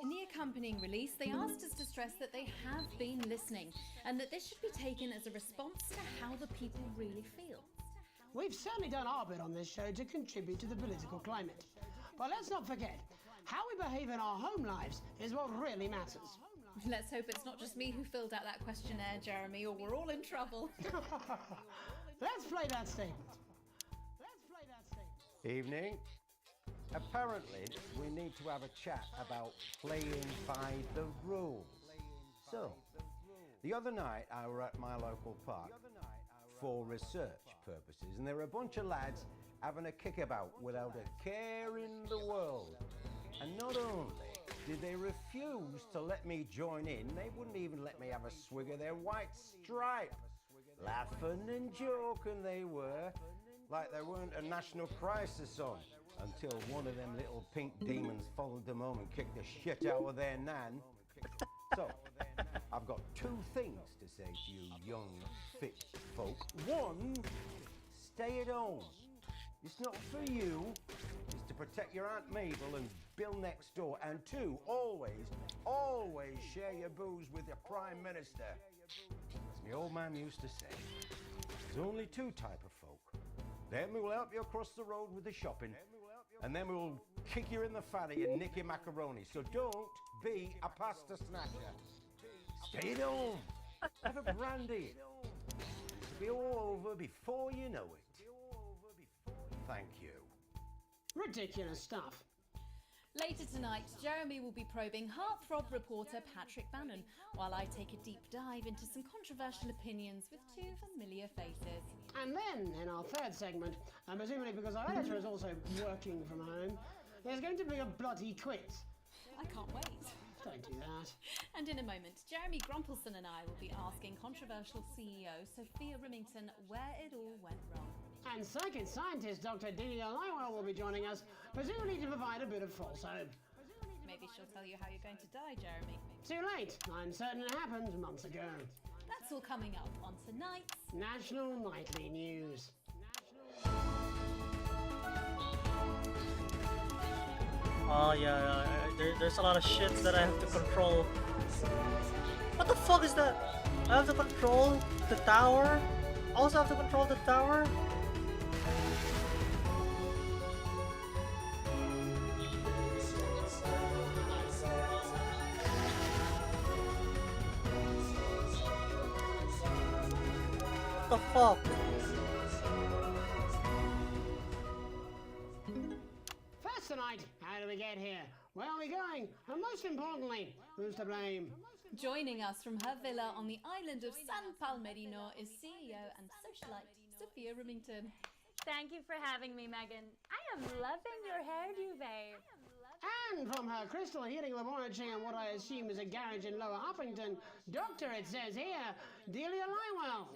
S19: In the accompanying release, they asked us to stress that they have been listening, and that this should be taken as a response to how the people really feel.
S2: We've certainly done our bit on this show to contribute to the political climate. But let's not forget, how we behave in our home lives is what really matters.
S19: Let's hope it's not just me who filled out that questionnaire, Jeremy, or we're all in trouble.
S2: Let's play that statement.
S23: Evening. Apparently, we need to have a chat about playing by the rules. So, the other night I were at my local park for research purposes, and there were a bunch of lads having a kickabout without a care in the world. And not only did they refuse to let me join in, they wouldn't even let me have a swig of their white stripe. Laughing and joking they were, like there weren't a national crisis on, until one of them little pink demons followed them home and kicked the shit out of their nan. So, I've got two things to say to you young, fit folk. One, stay at home. It's not for you. It's to protect your Aunt Mabel and Bill next door. And two, always share your booze with your Prime Minister. As my old man used to say, there's only two type of folk. Them who will help you across the road with the shopping, and them who will kick you in the fanny and nick your macaroni. So don't be a pasta snatcher. Stay at home. Have a brandy. It'll be all over before you know it. Thank you.
S2: Ridiculous stuff.
S19: Later tonight, Jeremy will be probing heartthrob reporter Patrick Bannon, while I take a deep dive into some controversial opinions with two familiar faces.
S2: And then, in our third segment, and presumably because our editor is also working from home, there's going to be a bloody quiz.
S19: I can't wait.
S2: Don't do that.
S19: And in a moment, Jeremy Grumpelson and I will be asking controversial CEO Sophia Remington where it all went wrong.
S2: And psychic scientist Dr. Delia Lywell will be joining us, presumably to provide a bit of false hope.
S19: Maybe she'll tell you how you're going to die, Jeremy.
S2: Too late. I'm certain it happened months ago.
S19: That's all coming up on tonight's
S2: National Nightly News.
S1: Oh yeah, there's a lot of shit that I have to control. What the fuck is that? I have to control the tower? Also have to control the tower? What the fuck?
S2: First tonight, how do we get here? Where are we going? And most importantly, who's to blame?
S19: Joining us from her villa on the island of San Palmerino is CEO and socialite Sophia Remington.
S7: Thank you for having me, Megan. I am loving your hairdo, babe.
S2: And from her crystal heating laboratory in what I assume is a garage in Lower Huffington, Doctor, it says here, Delia Lywell.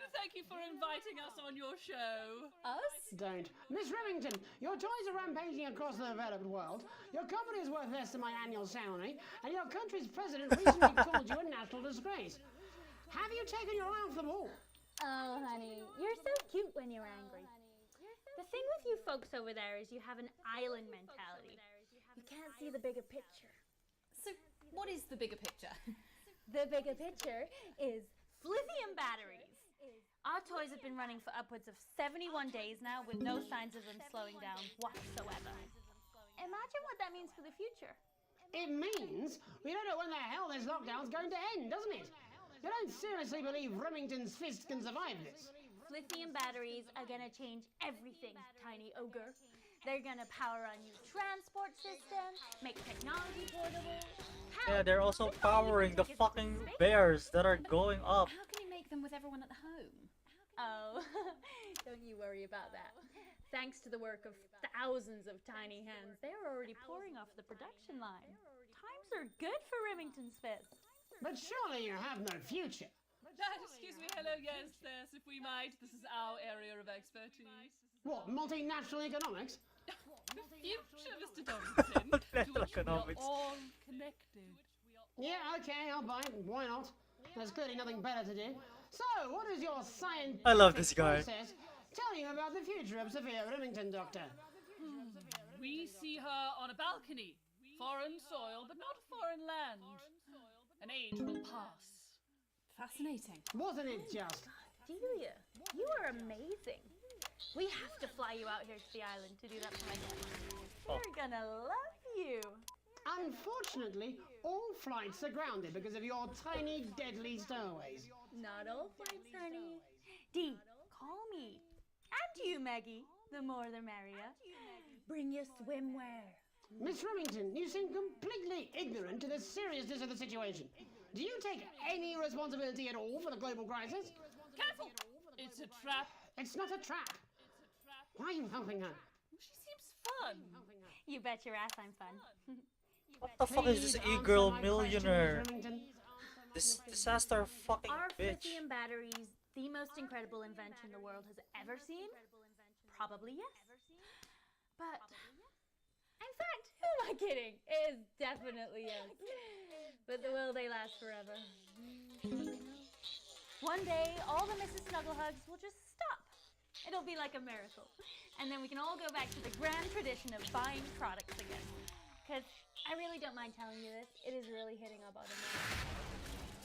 S21: Thank you for inviting us on your show.
S19: Us?
S2: Don't. Miss Remington, your toys are rampaging across the developed world, your company is worth less than my annual salary, and your country's president recently called you a national disgrace. Have you taken your eye off the ball?
S7: Oh, honey, you're so cute when you're angry. The thing with you folks over there is you have an island mentality. You can't see the bigger picture.
S19: So, what is the bigger picture?
S7: The bigger picture is lithium batteries. Our toys have been running for upwards of 71 days now with no signs of them slowing down whatsoever. Imagine what that means for the future.
S2: It means we don't know when the hell this lockdown's going to end, doesn't it? You don't seriously believe Remington's fist can survive this?
S7: Lithium batteries are gonna change everything, tiny ogre. They're gonna power our new transport system, make technology portable.
S1: Yeah, they're also powering the fucking bears that are going up.
S19: How can you make them with everyone at home?
S7: Oh, don't you worry about that. Thanks to the work of thousands of tiny hands, they're already pouring off the production line. Times are good for Remington's fist.
S2: But surely you have no future.
S21: Excuse me, hello, yes, if we might. This is our area of expertise.
S2: What, multinational economics?
S21: The future, Mr. Dobson.
S1: Multinational economics.
S21: We are all connected.
S2: Yeah, okay, I'll buy it. Why not? There's clearly nothing better to do. So, what is your scientific
S1: I love this guy.
S2: process telling you about the future of Sophia Remington, Doctor?
S21: We see her on a balcony. Foreign soil, but not foreign land. An age will pass.
S19: Fascinating.
S2: Wasn't it just?
S7: Delia, you are amazing. We have to fly you out here to the island to do that for my dad. We're gonna love you.
S2: Unfortunately, all flights are grounded because of your tiny, deadly stowaways.
S7: Not all flights, honey. Dee, call me. And you, Maggie. The more the merrier. Bring your swimwear.
S2: Miss Remington, you seem completely ignorant to the seriousness of the situation. Do you take any responsibility at all for the global crisis?
S21: Careful! It's a trap.
S2: It's not a trap. Why are you helping her?
S21: She seems fun.
S7: You bet your ass I'm fun.
S1: What the fuck is this e-girl millionaire? This disaster fucking
S7: Are
S1: bitch.
S7: lithium batteries the most incredible invention the world has ever seen? Probably yes. But, in fact, who am I kidding? It is definitely yes. But will they last forever? One day, all the Mrs. Snugglehugs will just stop. It'll be like a miracle. And then we can all go back to the grand tradition of buying products again. Because I really don't mind telling you this, it is really hitting our bottom line.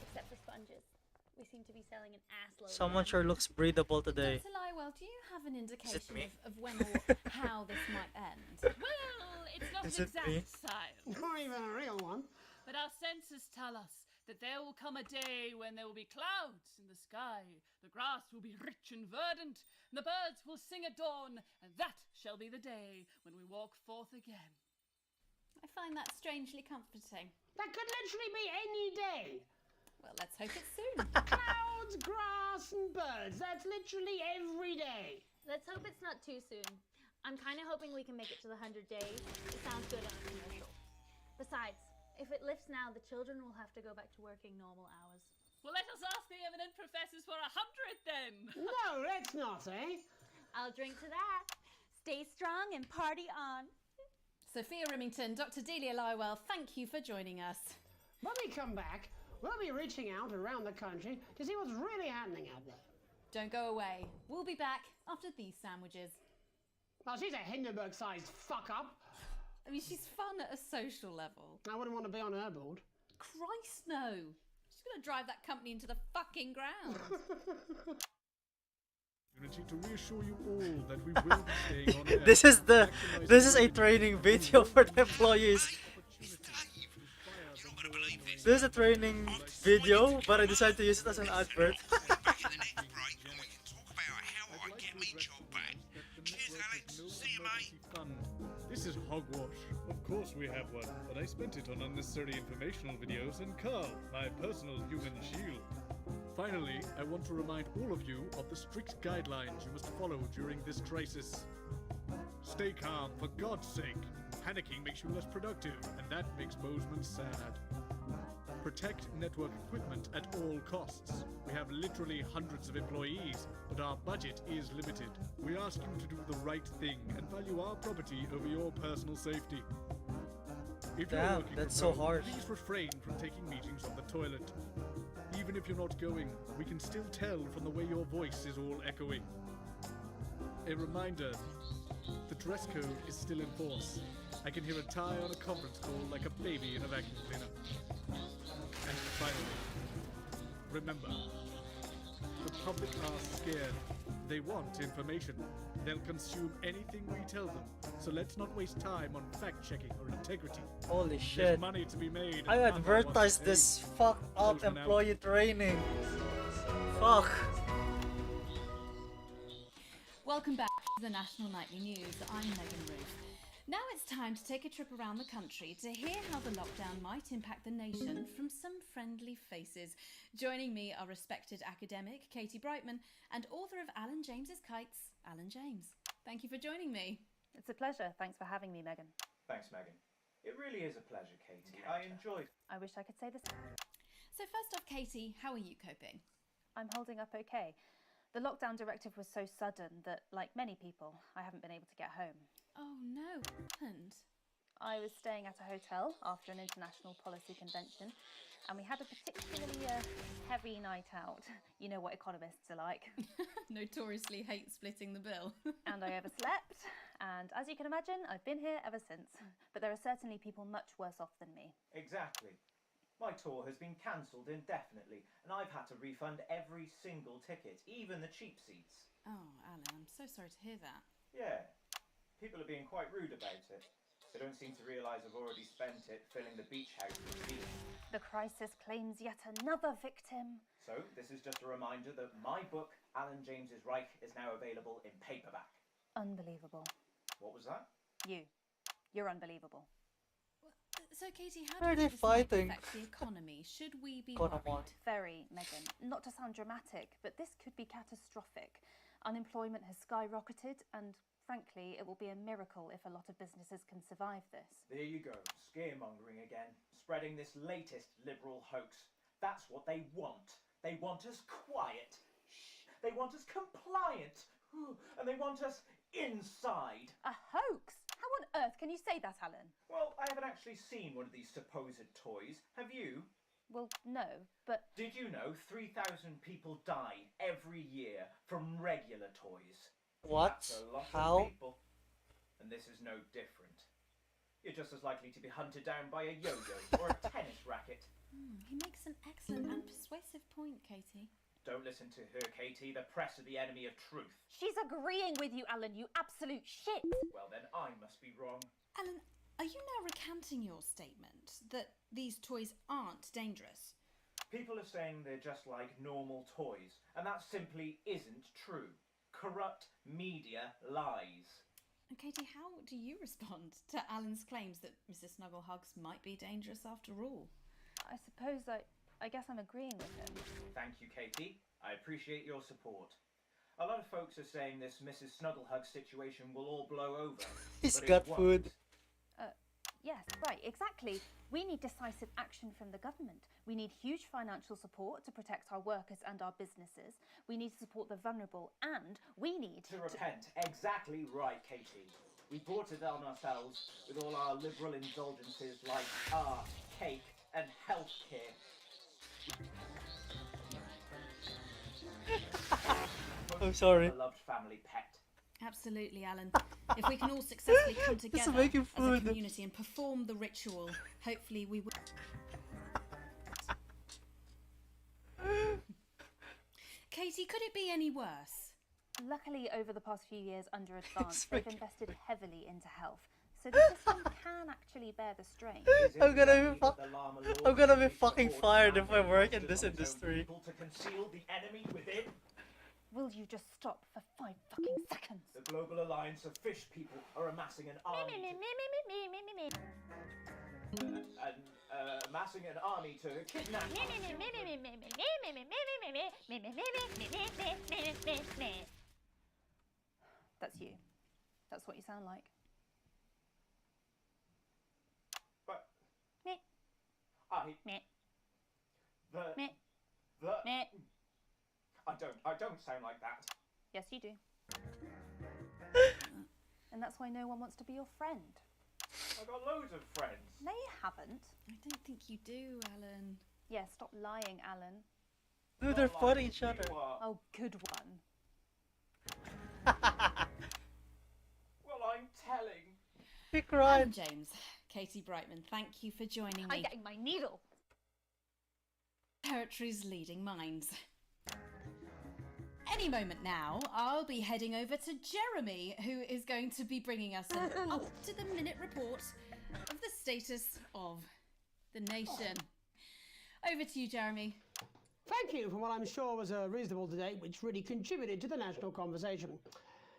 S7: Except for sponges. We seem to be selling an assload.
S1: Someone sure looks breathable today.
S19: Dr. Lywell, do you have an indication
S1: me?
S19: of when or how this might end?
S21: Well, it's not
S1: Is
S21: an
S1: it me?
S21: exact science.
S2: Not even a real one.
S21: But our senses tell us that there will come a day when there will be clouds in the sky, the grass will be rich and verdant, and the birds will sing at dawn, and that shall be the day when we walk forth again.
S19: I find that strangely comforting.
S2: That could literally be any day.
S19: Well, let's hope it's soon.
S2: Clouds, grass, and birds. That's literally every day.
S7: Let's hope it's not too soon. I'm kind of hoping we can make it to the 100 days. It sounds good on a commercial. Besides, if it lifts now, the children will have to go back to working normal hours.
S21: Well, let us ask the eminent professors for 100 then.
S2: No, let's not, eh?
S7: I'll drink to that. Stay strong and party on.
S19: Sophia Rimington, Dr. Delia Lywell, thank you for joining us.
S2: When we come back, we'll be reaching out around the country to see what's really happening out there.
S19: Don't go away. We'll be back after these sandwiches.
S2: Well, she's a Hindenburg-sized fuck-up.
S19: I mean, she's fun at a social level.
S2: I wouldn't want to be on her board.
S19: Christ, no. She's going to drive that company into the fucking ground.
S20: To reassure you all that we will be staying on air.
S1: This is a training video for the employees. This is a training video, but I decided to use it as an advert.
S20: This is hogwash. Of course we have one, but I spent it on unnecessary informational videos and Carl, my personal human shield. Finally, I want to remind all of you of the strict guidelines you must follow during this crisis. Stay calm, for God's sake. Panicking makes you less productive, and that makes Bozeman sad. Protect network equipment at all costs. We have literally hundreds of employees, but our budget is limited. We ask you to do the right thing and value our property over your personal safety. If you're
S1: Damn,
S20: working
S1: that's
S20: from
S1: so
S20: home,
S1: hard.
S20: please refrain from taking meetings on the toilet. Even if you're not going, we can still tell from the way your voice is all echoey. A reminder, the dress code is still in force. I can hear a tie on a conference call like a baby in a vacuum cleaner. And finally, remember, the public are scared. They want information. They'll consume anything we tell them. So let's not waste time on fact-checking or integrity.
S1: Holy
S20: There's
S1: shit.
S20: money to be made.
S1: I
S20: and none of us
S1: advertised
S20: pay.
S1: this fuck up
S20: Bozeman out.
S1: employee training. Fuck.
S19: Welcome back to the National Nightly News. I'm Megan Ruth. Now it's time to take a trip around the country to hear how the lockdown might impact the nation from some friendly faces. Joining me are respected academic Katie Brightman and author of Alan James's Kites, Alan James. Thank you for joining me.
S9: It's a pleasure. Thanks for having me, Megan.
S13: Thanks, Megan. It really is a pleasure, Katie. I enjoyed.
S9: I wish I could say the same.
S19: So first off, Katie, how are you coping?
S9: I'm holding up okay. The lockdown directive was so sudden that, like many people, I haven't been able to get home.
S19: Oh no, what happened?
S9: I was staying at a hotel after an international policy convention, and we had a particularly heavy night out. You know what economists are like.
S19: Notoriously hate splitting the bill.
S9: And I overslept, and as you can imagine, I've been here ever since. But there are certainly people much worse off than me.
S13: Exactly. My tour has been cancelled indefinitely, and I've had to refund every single ticket, even the cheap seats.
S19: Oh, Alan, I'm so sorry to hear that.
S13: Yeah. People are being quite rude about it. They don't seem to realise I've already spent it filling the beach house with beer.
S9: The crisis claims yet another victim.
S13: So, this is just a reminder that my book, Alan James's Reich, is now available in paperback.
S9: Unbelievable.
S13: What was that?
S9: You're unbelievable.
S19: So, Katie, how
S1: Why are
S19: do
S1: they
S19: you think this might
S1: fighting?
S19: affect the economy? Should we be
S1: God, I'm
S19: worried?
S9: Very, Megan. Not to sound dramatic, but this could be catastrophic. Unemployment has skyrocketed, and frankly, it will be a miracle if a lot of businesses can survive this.
S13: There you go, scaremongering again, spreading this latest liberal hoax. That's what they want. They want us quiet. Shh. They want us compliant. And they want us inside.
S9: A hoax? How on earth can you say that, Alan?
S13: Well, I haven't actually seen one of these supposed toys. Have you?
S9: Well, no, but...
S13: Did you know 3,000 people die every year from regular toys?
S1: What?
S13: That's a lot
S1: How?
S13: of people. And this is no different. You're just as likely to be hunted down by a yo-yo or a tennis racket.
S19: He makes an excellent and persuasive point, Katie.
S13: Don't listen to her, Katie. The press are the enemy of truth.
S9: She's agreeing with you, Alan, you absolute shit!
S13: Well, then I must be wrong.
S19: Alan, are you now recanting your statement that these toys aren't dangerous?
S13: People are saying they're just like normal toys, and that simply isn't true. Corrupt media lies.
S19: And Katie, how do you respond to Alan's claims that Mrs. Snugglehugs might be dangerous after all?
S9: I suppose I guess I'm agreeing with him.
S13: Thank you, Katie. I appreciate your support. A lot of folks are saying this Mrs. Snugglehug situation will all blow over.
S1: He's
S13: but
S1: got
S13: it won't.
S1: food.
S9: Yes, right, exactly. We need decisive action from the government. We need huge financial support to protect our workers and our businesses. We need to support the vulnerable, and we need
S13: To repent. Exactly right, Katie. We brought it on ourselves with all our liberal indulgences like art, cake, and healthcare.
S1: I'm sorry.
S13: Beloved family pet.
S19: Absolutely, Alan. If we can all successfully come together
S1: making
S19: as a
S1: food.
S19: community and perform the ritual, hopefully we will... Katie, could it be any worse?
S9: Luckily, over the past few years under Advance,
S1: It's
S9: they've
S1: making-
S9: invested heavily into health, so the system can actually bear the strain.
S1: I'm gonna be fucking fired if I work in this industry.
S13: People to conceal the enemy within.
S9: Will you just stop for 5 fucking seconds?
S13: The Global Alliance of Fish People are amassing an army. Amassing an army to kidnap.
S9: That's you. That's what you sound like.
S13: But
S9: Meh.
S13: I.
S9: Meh.
S13: The.
S9: Meh.
S13: The.
S9: Meh.
S13: I don't sound like that.
S9: Yes, you do. And that's why no one wants to be your friend.
S13: I've got loads of friends.
S9: No, you haven't.
S19: I don't think you do, Alan.
S9: Yeah, stop lying, Alan.
S1: Dude, they're fighting each other.
S9: Oh, good one.
S13: Well, I'm telling.
S1: He cried.
S19: Alan James, Katie Brightman, thank you for joining me.
S9: I'm getting my needle.
S19: Territory's leading minds. Any moment now, I'll be heading over to Jeremy, who is going to be bringing us an up-to-the-minute report of the status of the nation. Over to you, Jeremy.
S2: Thank you for what I'm sure was a reasonable debate which really contributed to the national conversation.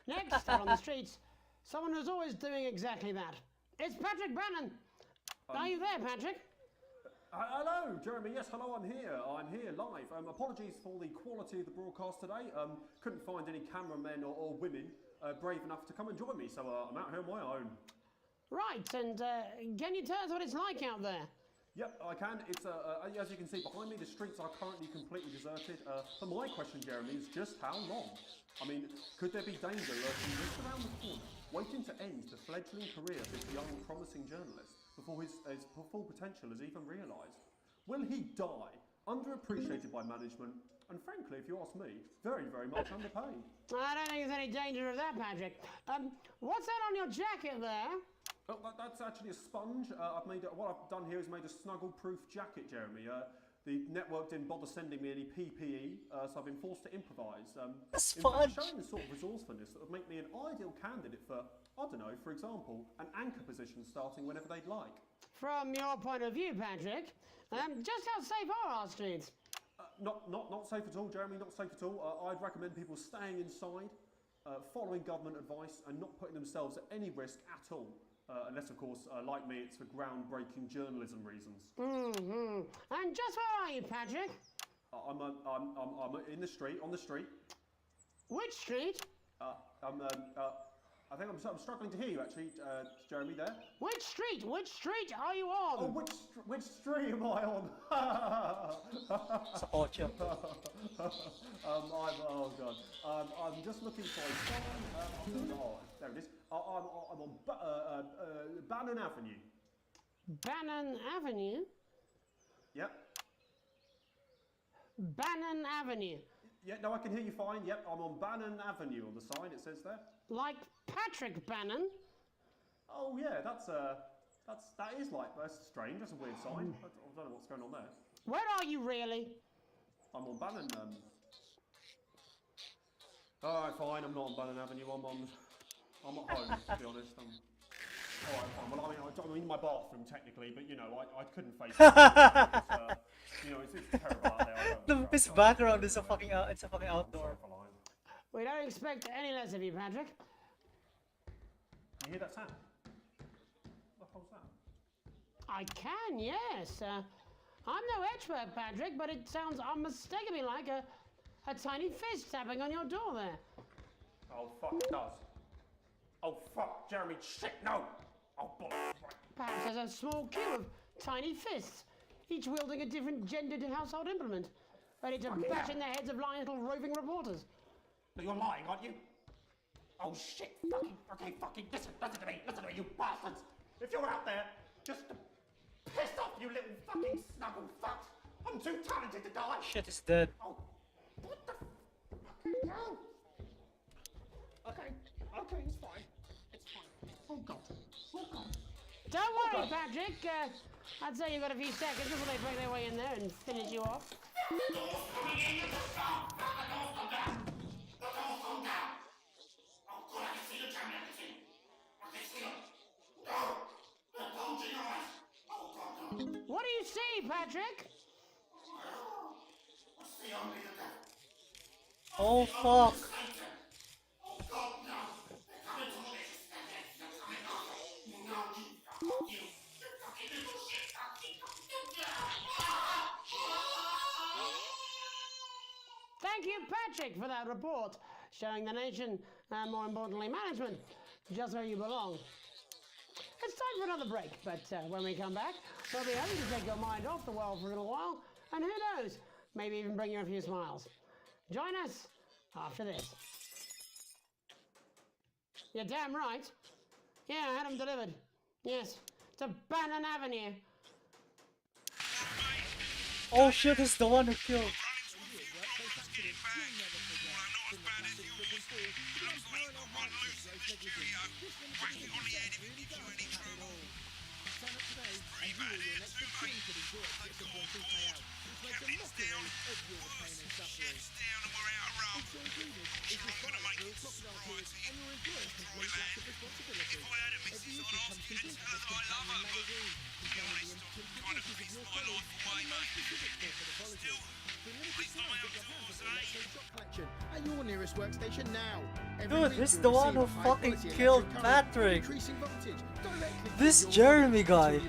S2: Next, out on the streets, someone who's always doing exactly that. It's Patrick Brannan. Are you there, Patrick?
S15: Hello, Jeremy. Yes, hello, I'm here. I'm here live. Apologies for the quality of the broadcast today. Couldn't find any cameramen or women brave enough to come and join me, so I'm out here on my own.
S2: Right, and can you tell us what it's like out there?
S15: Yep, I can. It's as you can see behind me, the streets are currently completely deserted. But my question, Jeremy, is just how long? I mean, could there be danger lurking just around the corner, waiting to end the fledgling career of this young, promising journalist before his full potential is even realised? Will he die, underappreciated by management, and frankly, if you ask me, very, very much underpaid?
S2: I don't think there's any danger of that, Patrick. What's that on your jacket there?
S15: Oh, that's actually a sponge. What I've done here is made a snuggle-proof jacket, Jeremy. The network didn't bother sending me any PPE, so I've been forced to improvise.
S1: A
S15: In fact,
S1: sponge?
S15: showing the sort of resourcefulness that would make me an ideal candidate for, I don't know, for example, an anchor position starting whenever they'd like.
S2: From your point of view, Patrick, just how safe are our streets?
S15: Not safe at all, Jeremy, not safe at all. I'd recommend people staying inside, following government advice, and not putting themselves at any risk at all. Unless, of course, like me, it's for groundbreaking journalism reasons.
S2: Mm-hmm. And just where are you, Patrick?
S15: I'm in the street, on the street.
S2: Which street?
S15: I think I'm struggling to hear you, actually, Jeremy, there.
S2: Which street? Which street are you on?
S15: Oh, which street am I on?
S1: Support you.
S15: Oh, God. I'm just looking for a sign. Oh, God. There it is. I'm on Bannon Avenue.
S2: Bannon Avenue?
S15: Yep.
S2: Bannon Avenue.
S15: Yeah, no, I can hear you fine. Yep, I'm on Bannon Avenue on the sign, it says there.
S2: Like Patrick Bannon?
S15: Oh yeah, that is like, that's strange, that's a weird sign. I don't know what's going on there.
S2: Where are you really?
S15: I'm on Bannon, Alright, fine, I'm not on Bannon Avenue, I'm at home, to be honest. Alright, fine, well, I'm in my bathroom technically, but you know, I couldn't face it. You know, it's terrible out there.
S1: His background is it's a fucking outdoor.
S2: We don't expect any less of you, Patrick.
S15: You hear that sound? What the hell's that?
S2: I can, yes. I'm no expert, Patrick, but it sounds unmistakably like a tiny fist tapping on your door there.
S15: Oh, fuck, it does. Oh, fuck, Jeremy, shit, no! Oh, bollocks.
S2: Perhaps there's a small queue of tiny fists, each wielding a different gendered household implement, ready to bash in the heads of lying little roving reporters.
S15: You're lying, aren't you? Oh, shit, fucking, listen to me, you bastards! If you're out there, just to piss off, you little fucking snuggle fucks! I'm too talented to die!
S1: Shit is dead.
S15: Oh, what the fucking hell? Okay, it's fine. It's fine. Oh, God. Oh, God.
S2: Don't worry, Patrick. I'd say you've got a few seconds before they break their way in there and finish you off. What do you see, Patrick?
S1: Oh fuck.
S2: Thank you, Patrick, for that report, showing the nation, and more importantly, management, just where you belong. It's time for another break, but when we come back, we'll be hoping to take your mind off the world for a little while, and who knows, maybe even bring you a few smiles. Join us after this. You're damn right. Yeah, I had them delivered. Yes, to Bannon Avenue.
S1: Oh shit, it's the one who killed.
S5: At your nearest workstation now.
S1: Dude, this is the one who fucking killed Patrick. This Jeremy guy.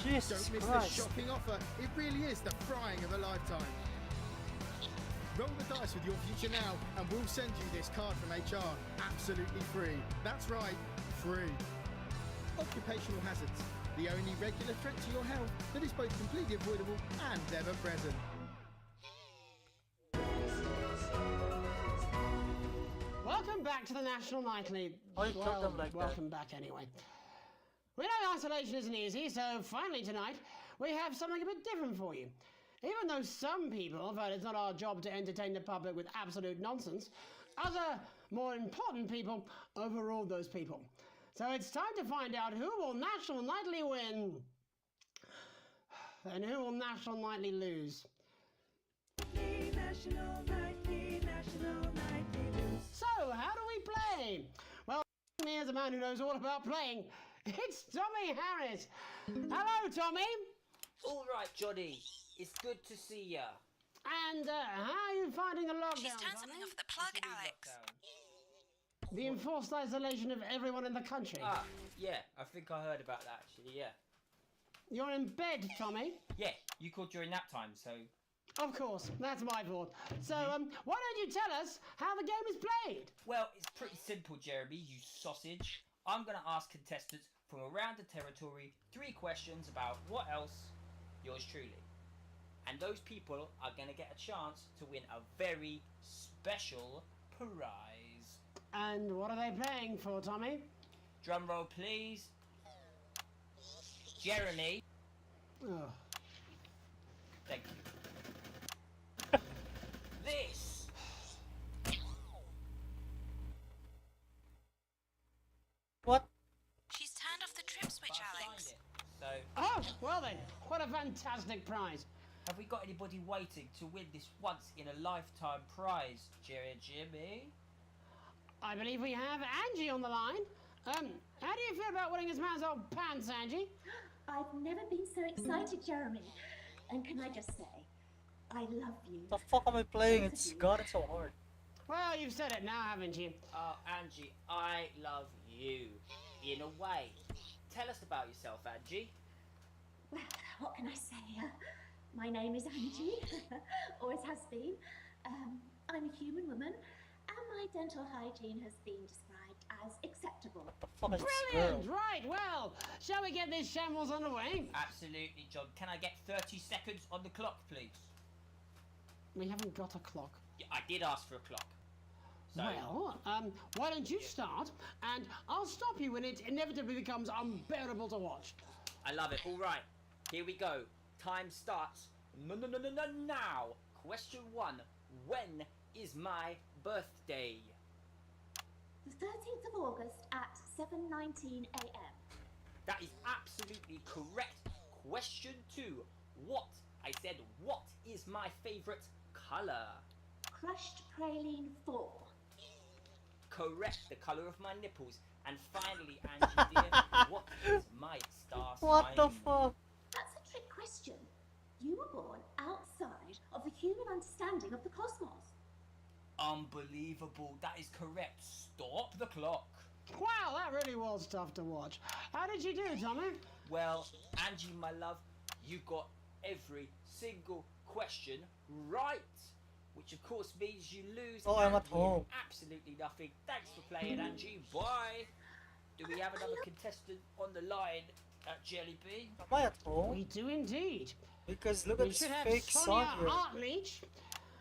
S1: Jesus
S5: Don't miss
S1: Christ.
S5: the shopping offer. It really is the frying of a lifetime. Roll the dice with your future now, and we'll send you this card from HR. Absolutely free. That's right, free. Occupational hazards. The only regular threat to your health that is both completely avoidable and ever present.
S2: Welcome back to the National Nightly.
S1: Oh, you took them like that.
S2: Welcome back anyway. We know isolation isn't easy, so finally tonight we have something a bit different for you. Even though some people felt it's not our job to entertain the public with absolute nonsense, other, more important people overruled those people. So it's time to find out who will National Nightly win and who will National Nightly lose. So, how do we play? Well, me as a man who knows all about playing, it's Tommy Harris. Hello, Tommy.
S18: All right, Johnny. It's good to see ya.
S2: And how are you finding the lockdown?
S11: She's turned something off the plug, Alex.
S2: The enforced isolation of everyone in the country.
S18: Ah, yeah. I think I heard about that, actually, yeah.
S2: You're in bed, Tommy.
S18: Yeah, you called during nap time, so...
S2: Of course, that's my fault. So, why don't you tell us how the game is played?
S18: Well, it's pretty simple, Jeremy, you sausage. I'm going to ask contestants from around the territory 3 questions about what else, yours truly. And those people are going to get a chance to win a very special prize.
S2: And what are they playing for, Tommy?
S18: Drum roll, please. Jeremy.
S2: Oh.
S18: Thank you. This.
S1: What?
S11: She's turned off the trip switch, Alex.
S18: So,
S2: Oh, well then, what a fantastic prize.
S18: have we got anybody waiting to win this once-in-a-lifetime prize, Jimmy?
S2: I believe we have Angie on the line. How do you feel about winning this man's old pants, Angie?
S3: I've never been so excited, Jeremy. And can I just say, I love you.
S1: The fuck am I playing? It's gotten so hard.
S2: Well, you've said it now, haven't you?
S18: Oh, Angie, I love you. In a way. Tell us about yourself, Angie.
S3: Well, what can I say? My name is Angie. Always has been. I'm a human woman, and my dental hygiene has been described as acceptable.
S2: Brilliant! Right, well, shall we get this shambles underway?
S18: Absolutely, John. Can I get 30 seconds on the clock, please?
S2: We haven't got a clock.
S18: Yeah, I did ask for a clock. So,
S2: Well, why don't you start, and I'll stop you when it inevitably becomes unbearable to watch.
S18: I love it. All right, here we go. Time starts now. Question 1. When is my birthday?
S3: The 13th of August at 7:19 a.m.
S18: That is absolutely correct. Question 2. What? I said, what is my favourite colour?
S3: Crushed praline 4.
S18: Correct, the colour of my nipples. And finally, Angie dear, what is my star sign?
S1: What the fuck?
S3: That's a trick question. You were born outside of the human understanding of the cosmos.
S18: Unbelievable, that is correct. Stop the clock.
S2: Wow, that really was tough to watch. How did you do, Tommy?
S18: Well, Angie, my love, you got every single question right. Which of course means you lose.
S1: Oh, I'm at
S18: and win
S1: home.
S18: Absolutely nothing. Thanks for playing, Angie. Bye. Do we have another contestant on the line at Jelly Bee?
S1: Am I at home?
S2: We do indeed.
S1: Because look at
S2: We
S1: this
S2: should have
S1: fake
S2: Sonia
S1: sun here.
S2: Artleach.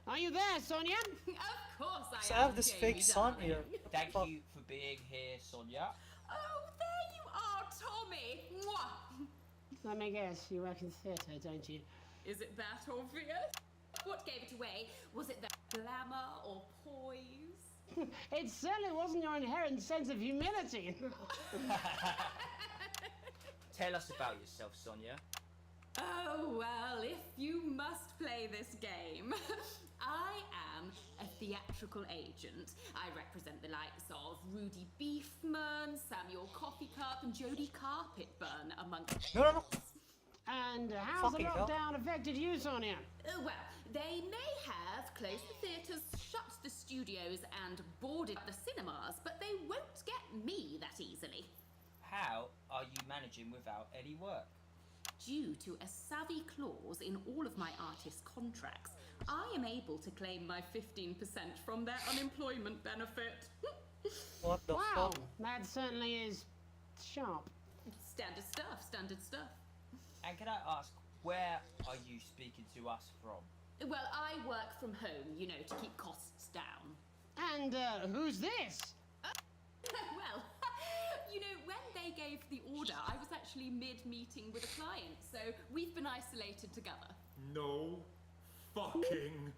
S2: Are you there, Sonia?
S16: Of course I
S1: So
S16: am.
S1: I have this
S16: Jamie,
S1: fake sun
S16: darling.
S1: here.
S18: Thank you for being here, Sonia.
S16: Oh, there you are, Tommy. Mwah.
S2: Let me guess, you work in theatre, don't you?
S16: Is it that obvious? What gave it away? Was it the glamour or poise?
S2: It certainly wasn't your inherent sense of humility.
S18: Tell us about yourself, Sonia.
S16: Oh, well, if you must play this game. I am a theatrical agent. I represent the likes of Rudy Beefman, Samuel Coffeecup, and Jodie Carpetburn, among
S1: No.
S2: And how's the
S1: Fucking hell.
S2: lockdown affected you, Sonia?
S16: Well, they may have closed the theatres, shut the studios, and boarded the cinemas, but they won't get me that easily.
S18: How are you managing without any work?
S16: Due to a savvy clause in all of my artist contracts, I am able to claim my 15% from their unemployment benefit.
S1: What the
S2: Wow,
S1: fuck?
S2: that certainly is sharp.
S16: Standard stuff, standard stuff.
S18: And can I ask, where are you speaking to us from?
S16: Well, I work from home, you know, to keep costs down.
S2: And who's this?
S16: Well, you know, when they gave the order, I was actually mid-meeting with a client, so we've been isolated together.
S15: No fucking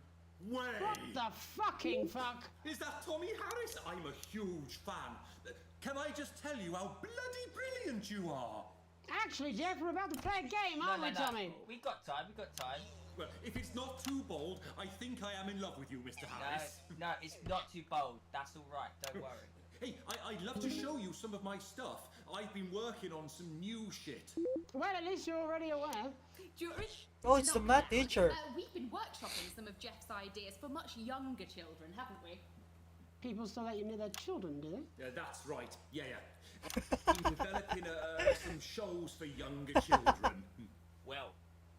S15: way!
S2: What the fucking fuck?
S15: Is that Tommy Harris? I'm a huge fan. Can I just tell you how bloody brilliant you are?
S2: Actually, Jeff, we're about to play a game, aren't we, Tommy?
S18: We got time,
S15: Well, if it's not too bold, I think I am in love with you, Mr. Harris.
S18: No, it's not too bold. That's all right. Don't worry.
S15: Hey, I'd love to show you some of my stuff. I've been working on some new shit.
S2: Well, at least you're already aware.
S1: Oh, it's the math teacher.
S16: We've been workshopping some of Jeff's ideas for much younger children, haven't we?
S2: People still let you near their children, do they?
S15: Yeah, that's right. Yeah. Been developing some shows for younger children.
S18: Well,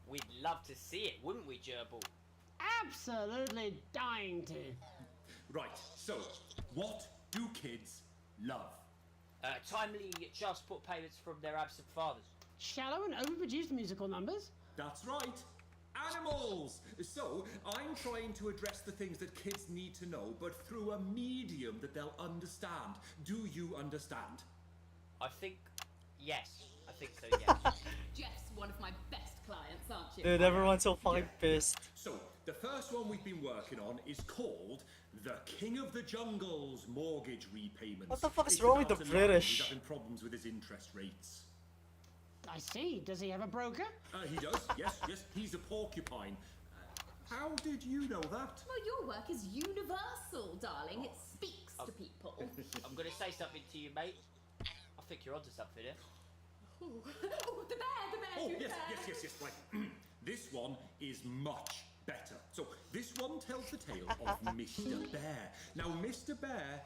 S18: we'd love to see it, wouldn't we, Gerbil?
S2: Absolutely dying to.
S15: Right, so, what do kids love?
S18: Timely child support payments from their absent fathers.
S2: Shallow and overproduced musical numbers?
S15: That's right. Animals! So, I'm trying to address the things that kids need to know, but through a medium that they'll understand. Do you understand?
S18: I think yes. I think so. Yes.
S16: Jeff's one of my best clients, aren't you?
S1: Dude, everyone's so fucking pissed.
S15: So, the first one we've been working on is called The King of the Jungle's Mortgage Repayments.
S1: What the fuck is
S15: It's
S1: wrong with
S15: about
S1: the
S15: a lad
S1: British?
S15: who's having problems with his interest rates.
S2: I see. Does he have a broker?
S15: He does, yes, yes. He's a porcupine. How did you know that?
S16: Well, your work is universal, darling. It speaks to people.
S18: I'm gonna say something to you, mate. I think you're onto something here.
S16: Ooh. Oh, the bear,
S15: Oh,
S16: do
S15: yes,
S16: bear.
S15: yes. Right. This one is much better. So, this one tells the tale of Mr. Bear. Now, Mr. Bear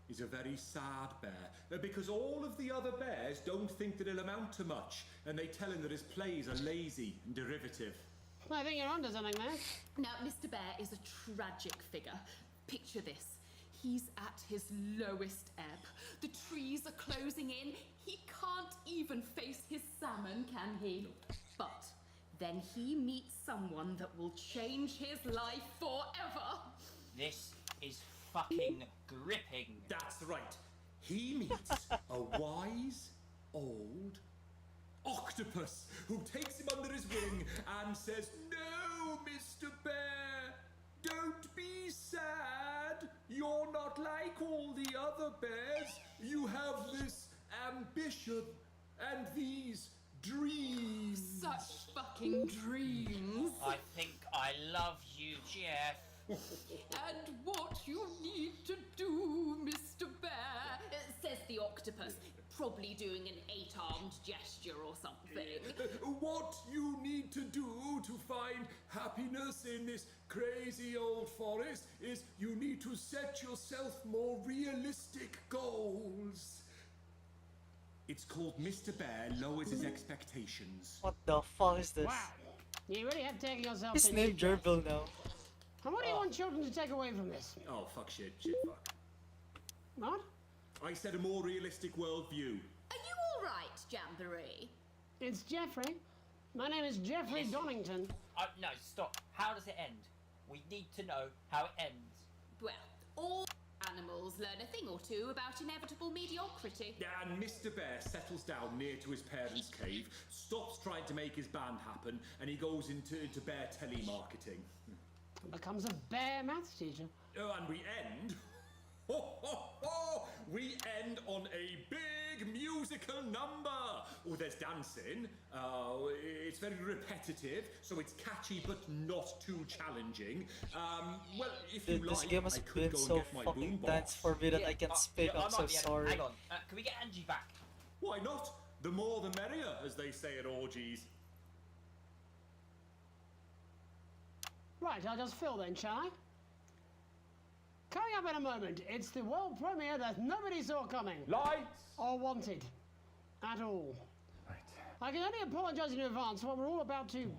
S15: is a very sad bear because all of the other bears don't think that he'll amount to much, and they tell him that his plays are lazy and derivative.
S2: I think you're onto something there.
S16: Now, Mr. Bear is a tragic figure. Picture this. He's at his lowest ebb. The trees are closing in. He can't even face his salmon, can he? But then he meets someone that will change his life forever.
S18: This is fucking gripping.
S15: That's right. He meets a wise, old octopus who takes him under his wing and says, "No, Mr. Bear, don't be sad. You're not like all the other bears. You have this ambition and these dreams."
S16: Such fucking dreams.
S18: I think I love you, Jeff.
S16: And what you need to do, Mr. Bear, says the octopus, probably doing an 8-armed gesture or something.
S15: What you need to do to find happiness in this crazy old forest is you need to set yourself more realistic goals. It's called Mr. Bear Lowers His Expectations.
S1: What the fuck is this?
S2: Wow. You really have taken yourself
S1: His
S2: in
S1: name
S2: deep, Jeff.
S1: Gerbil now.
S2: And what do you want children to take away from this?
S15: Oh, fuck shit, fuck.
S2: What?
S15: I said a more realistic worldview.
S16: Are you all right, Jamboree?
S2: It's Jeffrey. My name is Jeffrey Donington.
S18: No, stop. How does it end? We need to know how it ends.
S16: Well, all animals learn a thing or two about inevitable mediocrity.
S15: And Mr. Bear settles down near to his parents' cave, stops trying to make his band happen, and he goes into bear telemarketing.
S2: Becomes a bear maths teacher.
S15: Oh, and we end... We end on a big musical number. Oh, there's dancing. It's very repetitive, so it's catchy but not too challenging. Well, if you
S1: Dude, this
S15: like,
S1: game has
S15: I could
S1: been
S15: go and
S1: so
S15: get my
S1: fucking
S15: boombox.
S1: dance forbidden I can't speak.
S18: I
S1: I'm so
S18: might be-
S1: sorry.
S18: Hang on. Can we get Angie back?
S15: Why not? The more the merrier, as they say at orgies.
S2: Right, I'll just fill then, shall I? Coming up in a moment, it's the world premiere that nobody saw coming.
S15: Lights!
S2: Or wanted. At all.
S15: Right.
S2: I can only apologise in advance for what we're all about to...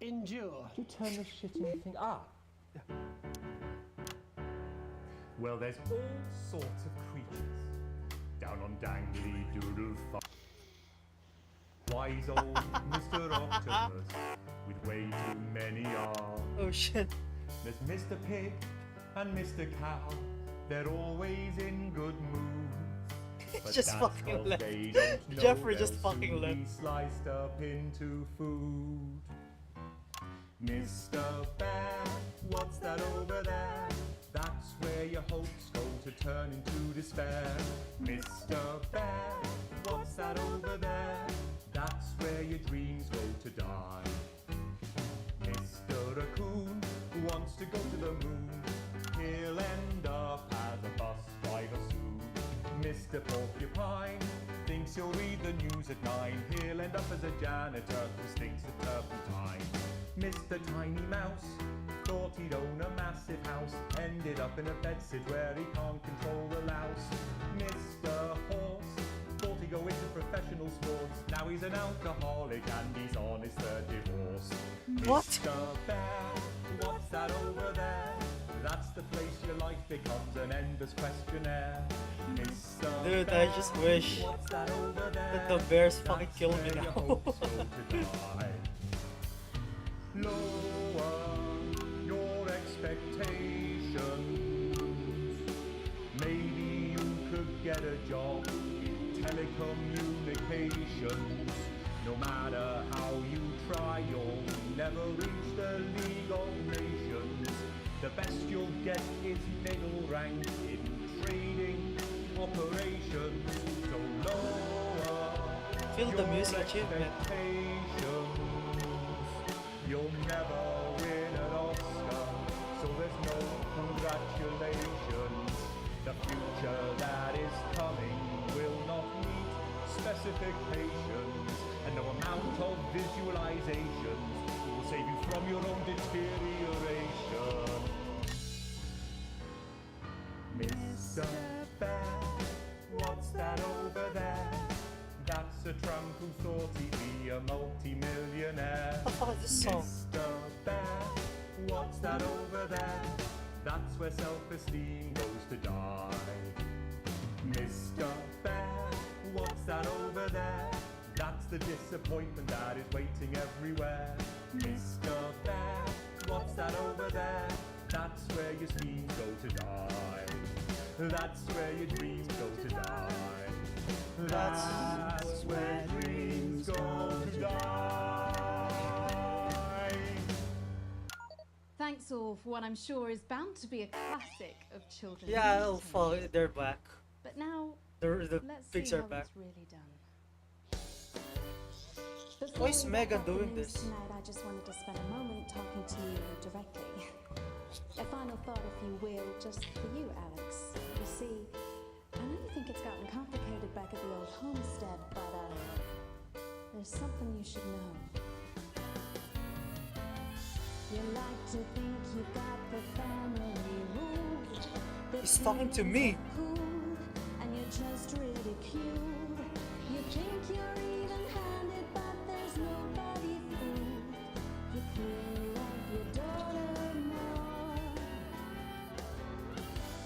S2: endure.
S13: You turn this shitting thing up.
S8: Well, there's all sorts of creatures down on Dangly Doodle Farm. Wise old Mr. Octopus with way too many arms.
S1: Oh shit.
S8: There's Mr. Pig and Mr. Cow. They're always in good moods. But
S1: Just
S8: that's
S1: fucking
S8: 'cause
S1: left.
S8: they don't know
S1: Jeffrey just
S8: they'll
S1: fucking
S8: soon
S1: left.
S8: be sliced up into food. Mr. Bear, what's that over there? That's where your hopes go to turn into despair. Mr. Bear, what's that over there? That's where your dreams go to die. Mr. Raccoon wants to go to the moon. He'll end up as a bus driver soon. Mr. Porcupine thinks he'll read the news at 9. He'll end up as a janitor who stinks of turpentine. Mr. Tiny Mouse thought he'd own a massive house. Ended up in a bedsit where he can't control the louse. Mr. Horse thought he'd go into professional sports. Now he's an alcoholic and he's on his 3rd divorce.
S1: What?
S8: Mr. Bear, what's that over there? That's the place your life becomes an endless questionnaire. Mr.
S1: Dude,
S8: Bear,
S1: I just wish
S8: what's that over there?
S1: that the bears fucking
S8: That's
S1: kill me
S8: where your
S1: now.
S8: hopes go to die. Lower your expectations. Maybe you could get a job in telecommunications. No matter how you try, you'll never reach the League of Nations. The best you'll get is middle rank in trading operations. So lower
S1: Feel the music achievement.
S8: expectations. You'll never win an Oscar, so there's no congratulations. The future that is coming will not meet specifications, and no amount of visualizations will save you from your own deterioration. Mr. Bear, what's that over there? That's a tramp who thought he'd be a multi-millionaire.
S1: What the fuck is this song?
S8: Mr. Bear, what's that over there? That's where self-esteem goes to die. Mr. Bear, what's that over there? That's the disappointment that is waiting everywhere. Mr. Bear, what's that over there? That's where your schemes go to die. That's where your dreams go to die. That's where dreams go to die.
S19: Thanks all for what I'm sure is bound to be a classic of children's
S1: Yeah, oh
S19: entertainment.
S1: fuck, they're back.
S19: But now,
S1: The
S19: let's
S1: pigs
S19: see
S1: are
S19: how
S1: back.
S19: it's really done.
S1: Why is Megan doing
S6: News
S1: this?
S6: Tonight, I just wanted to spend a moment talking to you directly. A final thought, if you will, just for you, Alex. You see, I know you think it's gotten complicated back at the old homestead, but there's something you should know. You like to think you got the family ruled.
S1: He's talking to me.
S6: And you're just ridiculed. You think you're even-handed, but there's nobody fooled. You clearly love your daughter more.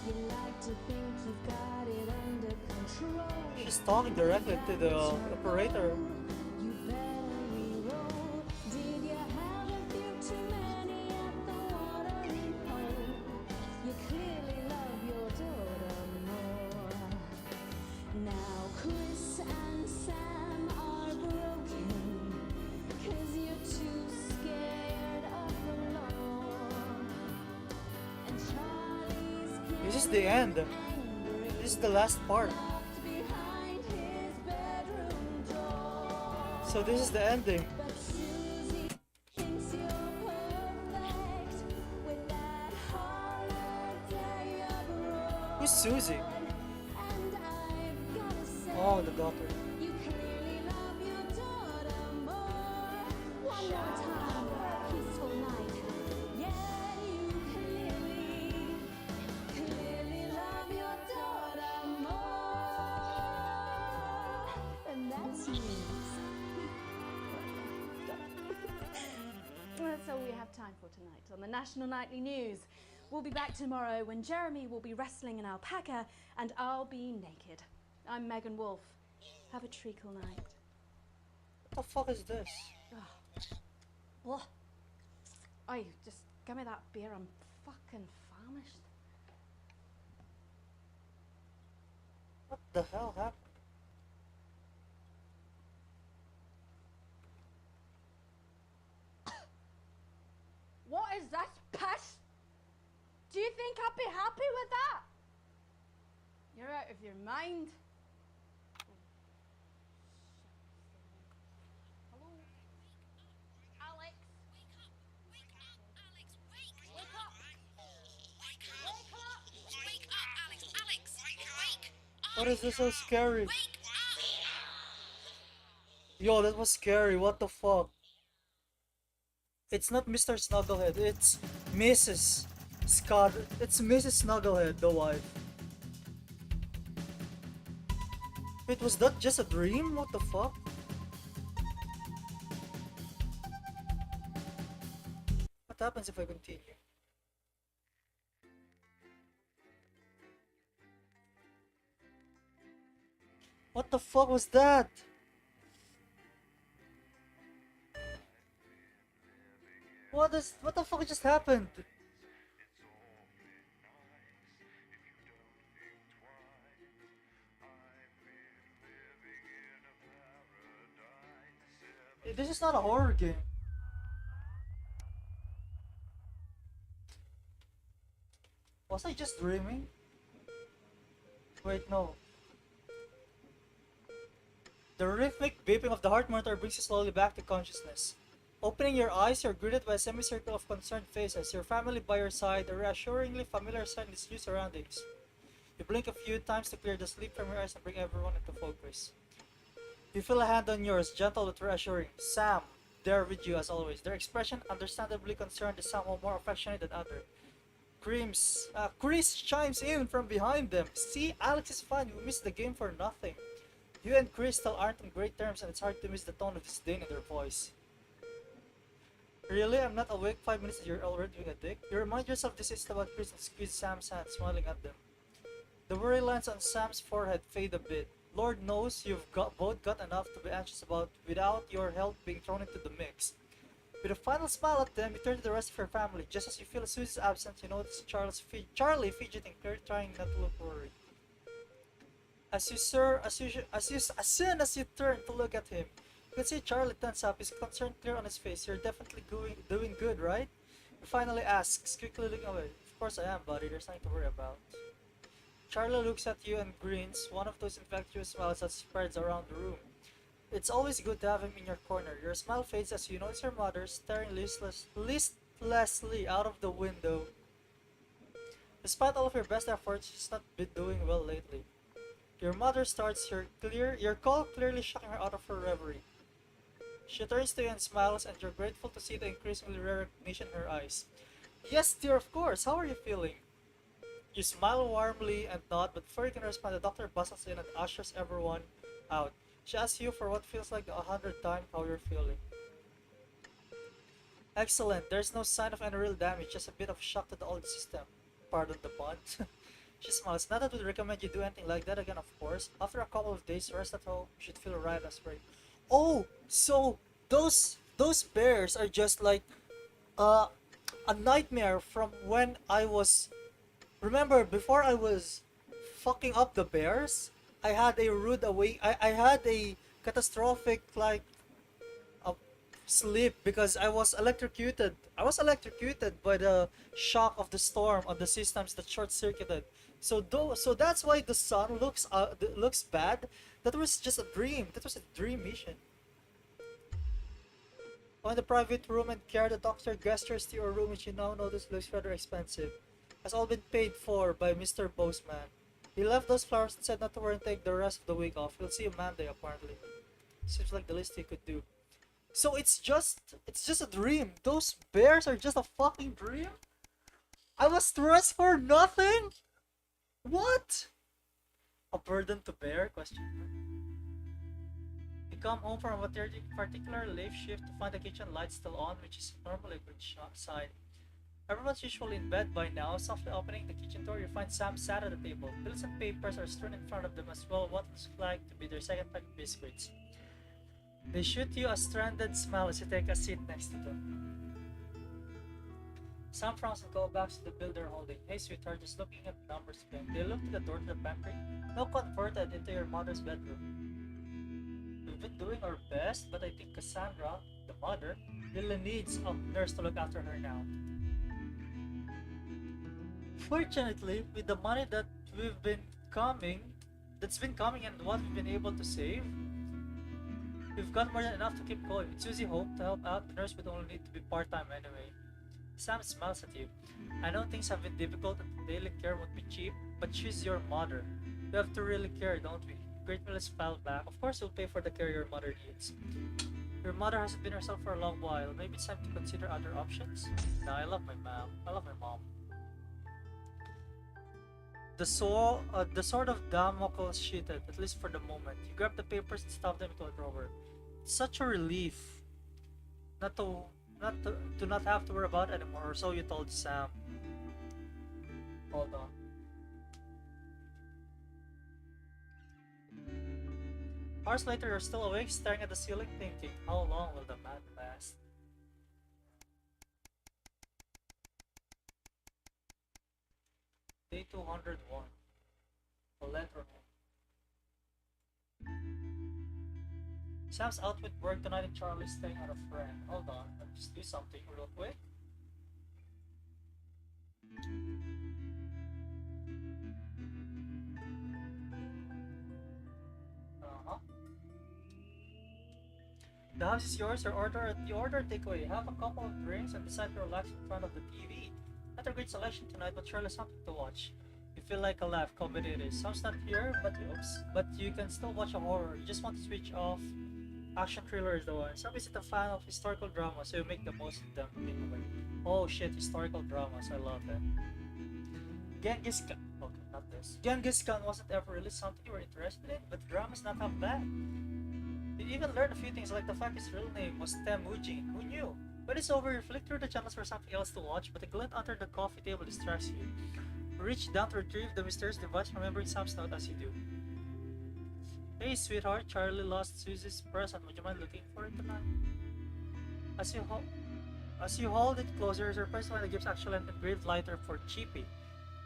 S6: You like to think you've got it under control.
S1: She's talking directly to the operator.
S6: You better re-roll. Did you have a few too many at the watering hole? You clearly love your daughter more. Now Chris and Sam are broken, 'cause you're too scared of the law. And Charlie's
S1: This is the end. This is the last part.
S6: behind his bedroom door.
S1: So this is the ending.
S6: But Susie thinks you're perfect with that holiday abroad.
S1: Who's Susie?
S6: And I've gotta say,
S1: Oh, the daughter.
S6: you clearly love your daughter more. One more time for a peaceful night. Yeah, you clearly love your daughter more. And that's news.
S19: That's all we have time for tonight on the National Nightly News. We'll be back tomorrow when Jeremy will be wrestling an alpaca and I'll be naked. I'm Megan Wolf. Have a treacle night.
S1: What the fuck is this?
S19: Ugh. Oi, just give me that beer. I'm fucking famished.
S1: What the hell happened?
S19: What is this piss? Do you think I'd be happy with that? You're out of your mind. Hello? Alex?
S11: Wake up, Alex! Wake up! Wake up, Alex! Alex! Wake up!
S1: What is this so scary? Yo, that was scary. What the fuck? It's not Mr. Snugglehead. It's Mrs. Scott. It's Mrs. Snugglehead, the wife. Wait, was that just a dream? What the fuck? What happens if I continue? What the fuck was that? What the fuck just happened? This is not a horror game. Was I just dreaming? Wait, no. The rhythmic beeping of the heart monitor brings you slowly back to consciousness. Opening your eyes, you're greeted by a semicircle of concerned faces, your family by your side, a reassuringly familiar sight in these new surroundings. You blink a few times to clear the sleep from your eyes and bring everyone into focus. You feel a hand on yours, gentle but reassuring. Sam, there with you as always. Their expression, understandably concerned, is somehow more affectionate than other. Chris chimes in from behind them. See, Alex is fine. We missed the game for nothing. You and Crystal aren't on great terms and it's hard to miss the tone of disdain in their voice. Really? I'm not awake 5 minutes and you're already being a dick? You remind yourself this is about Chris and squeeze Sam's hand, smiling at them. The worry lines on Sam's forehead fade a bit. Lord knows both got enough to be anxious about without your help being thrown into the mix. With a final smile at them, you turn to the rest of your family. Just as you feel Susie's absence, you notice Charlie fidgeting, clearly trying not to look worried. As soon as you turn to look at him, you can see Charlie tense up, his concern clear on his face. You're definitely doing good, right? He finally asks, quickly looking away. Of course I am, buddy. There's nothing to worry about. Charlie looks at you and grins, one of those infectious smiles that spreads around the room. It's always good to have him in your corner. Your smile fades as you notice your mother staring listlessly out of the window. Despite all of your best efforts, she's not been doing well lately. Your mother starts your call clearly shocking her out of her reverie. She turns to you and smiles, and you're grateful to see the increasingly rare recognition in her eyes. Yes, dear, of course. How are you feeling? You smile warmly and nod, but before you can respond, the doctor bustles in and ushers everyone out. She asks you for what feels like 100 times how you're feeling. Excellent. There's no sign of any real damage, just a bit of shock to the old system. Pardon the pun. She smiles. Not that we'd recommend you do anything like that again, of course. After a couple of days rest at home, you should feel right as rain. Oh, so those bears are just like a nightmare from when I was. Remember, before I was fucking up the bears, I had a rude awake. I had a catastrophic sleep because I was electrocuted. I was electrocuted by the shock of the storm on the systems that short-circuited. So that's why the sun looks bad. That was just a dream. That was a dream mission. On the private room and care, the doctor gestures to your room, which you now notice looks rather expensive. Has all been paid for by Mr. Boseman. He left those flowers and said not to worry and take the rest of the week off. He'll see you Monday, apparently. Seems like the least he could do. So it's just a dream. Those bears are just a fucking dream? I was stressed for nothing? What? A burden to bear? Question. You come home from a particular late shift to find the kitchen light still on, which is normally a good sign. Everyone's usually in bed by now. Softly opening the kitchen door, you find Sam sat at the table. Bills and papers are strewn in front of them as well, what looks like to be their second pack of biscuits. They shoot you a stranded smile as you take a seat next to them. Sam frowns and goes back to the bill they're holding. Hey sweetheart, just looking at the numbers again. They look to the door to the pantry. No, converted into your mother's bedroom. We've been doing our best, but I think Cassandra, the mother, really needs a nurse to look after her now. Fortunately, with the money that's been coming and what we've been able to save, we've got more than enough to keep going. With Susie home to help out, the nurse would only need to be part-time anyway. Sam smiles at you. I know things have been difficult and daily care won't be cheap, but she's your mother. We have to really care, don't we? Great Mill smiled back. Of course we'll pay for the care your mother needs. Your mother hasn't been herself for a long while. Maybe it's time to consider other options? No, I love my mom. I love my mom. The sword of Damocles sheathed, at least for the moment. You grab the papers and stuff them into a drawer. It's such a relief not to not have to worry about it anymore, or so you told Sam. Hold on. Hours later, you're still awake, staring at the ceiling, thinking, how long will the man last? Day 201. The letter. Sam's out with work tonight and Charlie's staying at a friend. Hold on, let me just do something real quick. The house is yours, or order takeaway. Have a couple of drinks and decide to relax in front of the TV. Not a great selection tonight, but surely something to watch. You feel like a laugh, comedy it is. Sam's not here, but you can still watch a horror. You just want to switch off. Action thriller is the one. Sam isn't a fan of historical dramas, so you make the most of them anyway. Oh shit, historical dramas, I love that. Genghis Khan. Okay, not this. Genghis Khan wasn't ever really something you were interested in, but drama's not half bad. You even learned a few things like the fact his real name was Temujin. Who knew? When it's over, you flick through the channels for something else to watch, but a glint under the coffee table distracts you. You reach down to retrieve the mysterious device, remembering Sam's note as you do. Hey sweetheart, Charlie lost Susie's present. Would you mind looking for it tonight? As you hold it closer, you're surprised by the gift's actually an engraved lighter for Chippy.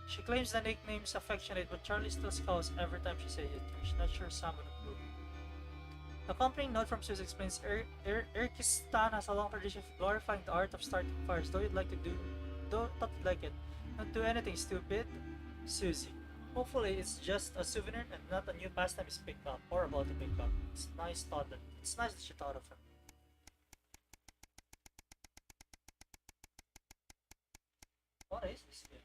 S1: She claims the nickname's affectionate, but Charlie still scowls every time she says it. She's not sure Sam would approve. The accompanying note from Susie explains Irkistan has a long tradition of glorifying the art of starting fires, thought you'd like it. Don't do anything stupid, Susie. Hopefully it's just a souvenir and not a new pastime is picked up or about to pick up. It's nice that she thought of him. What is this game?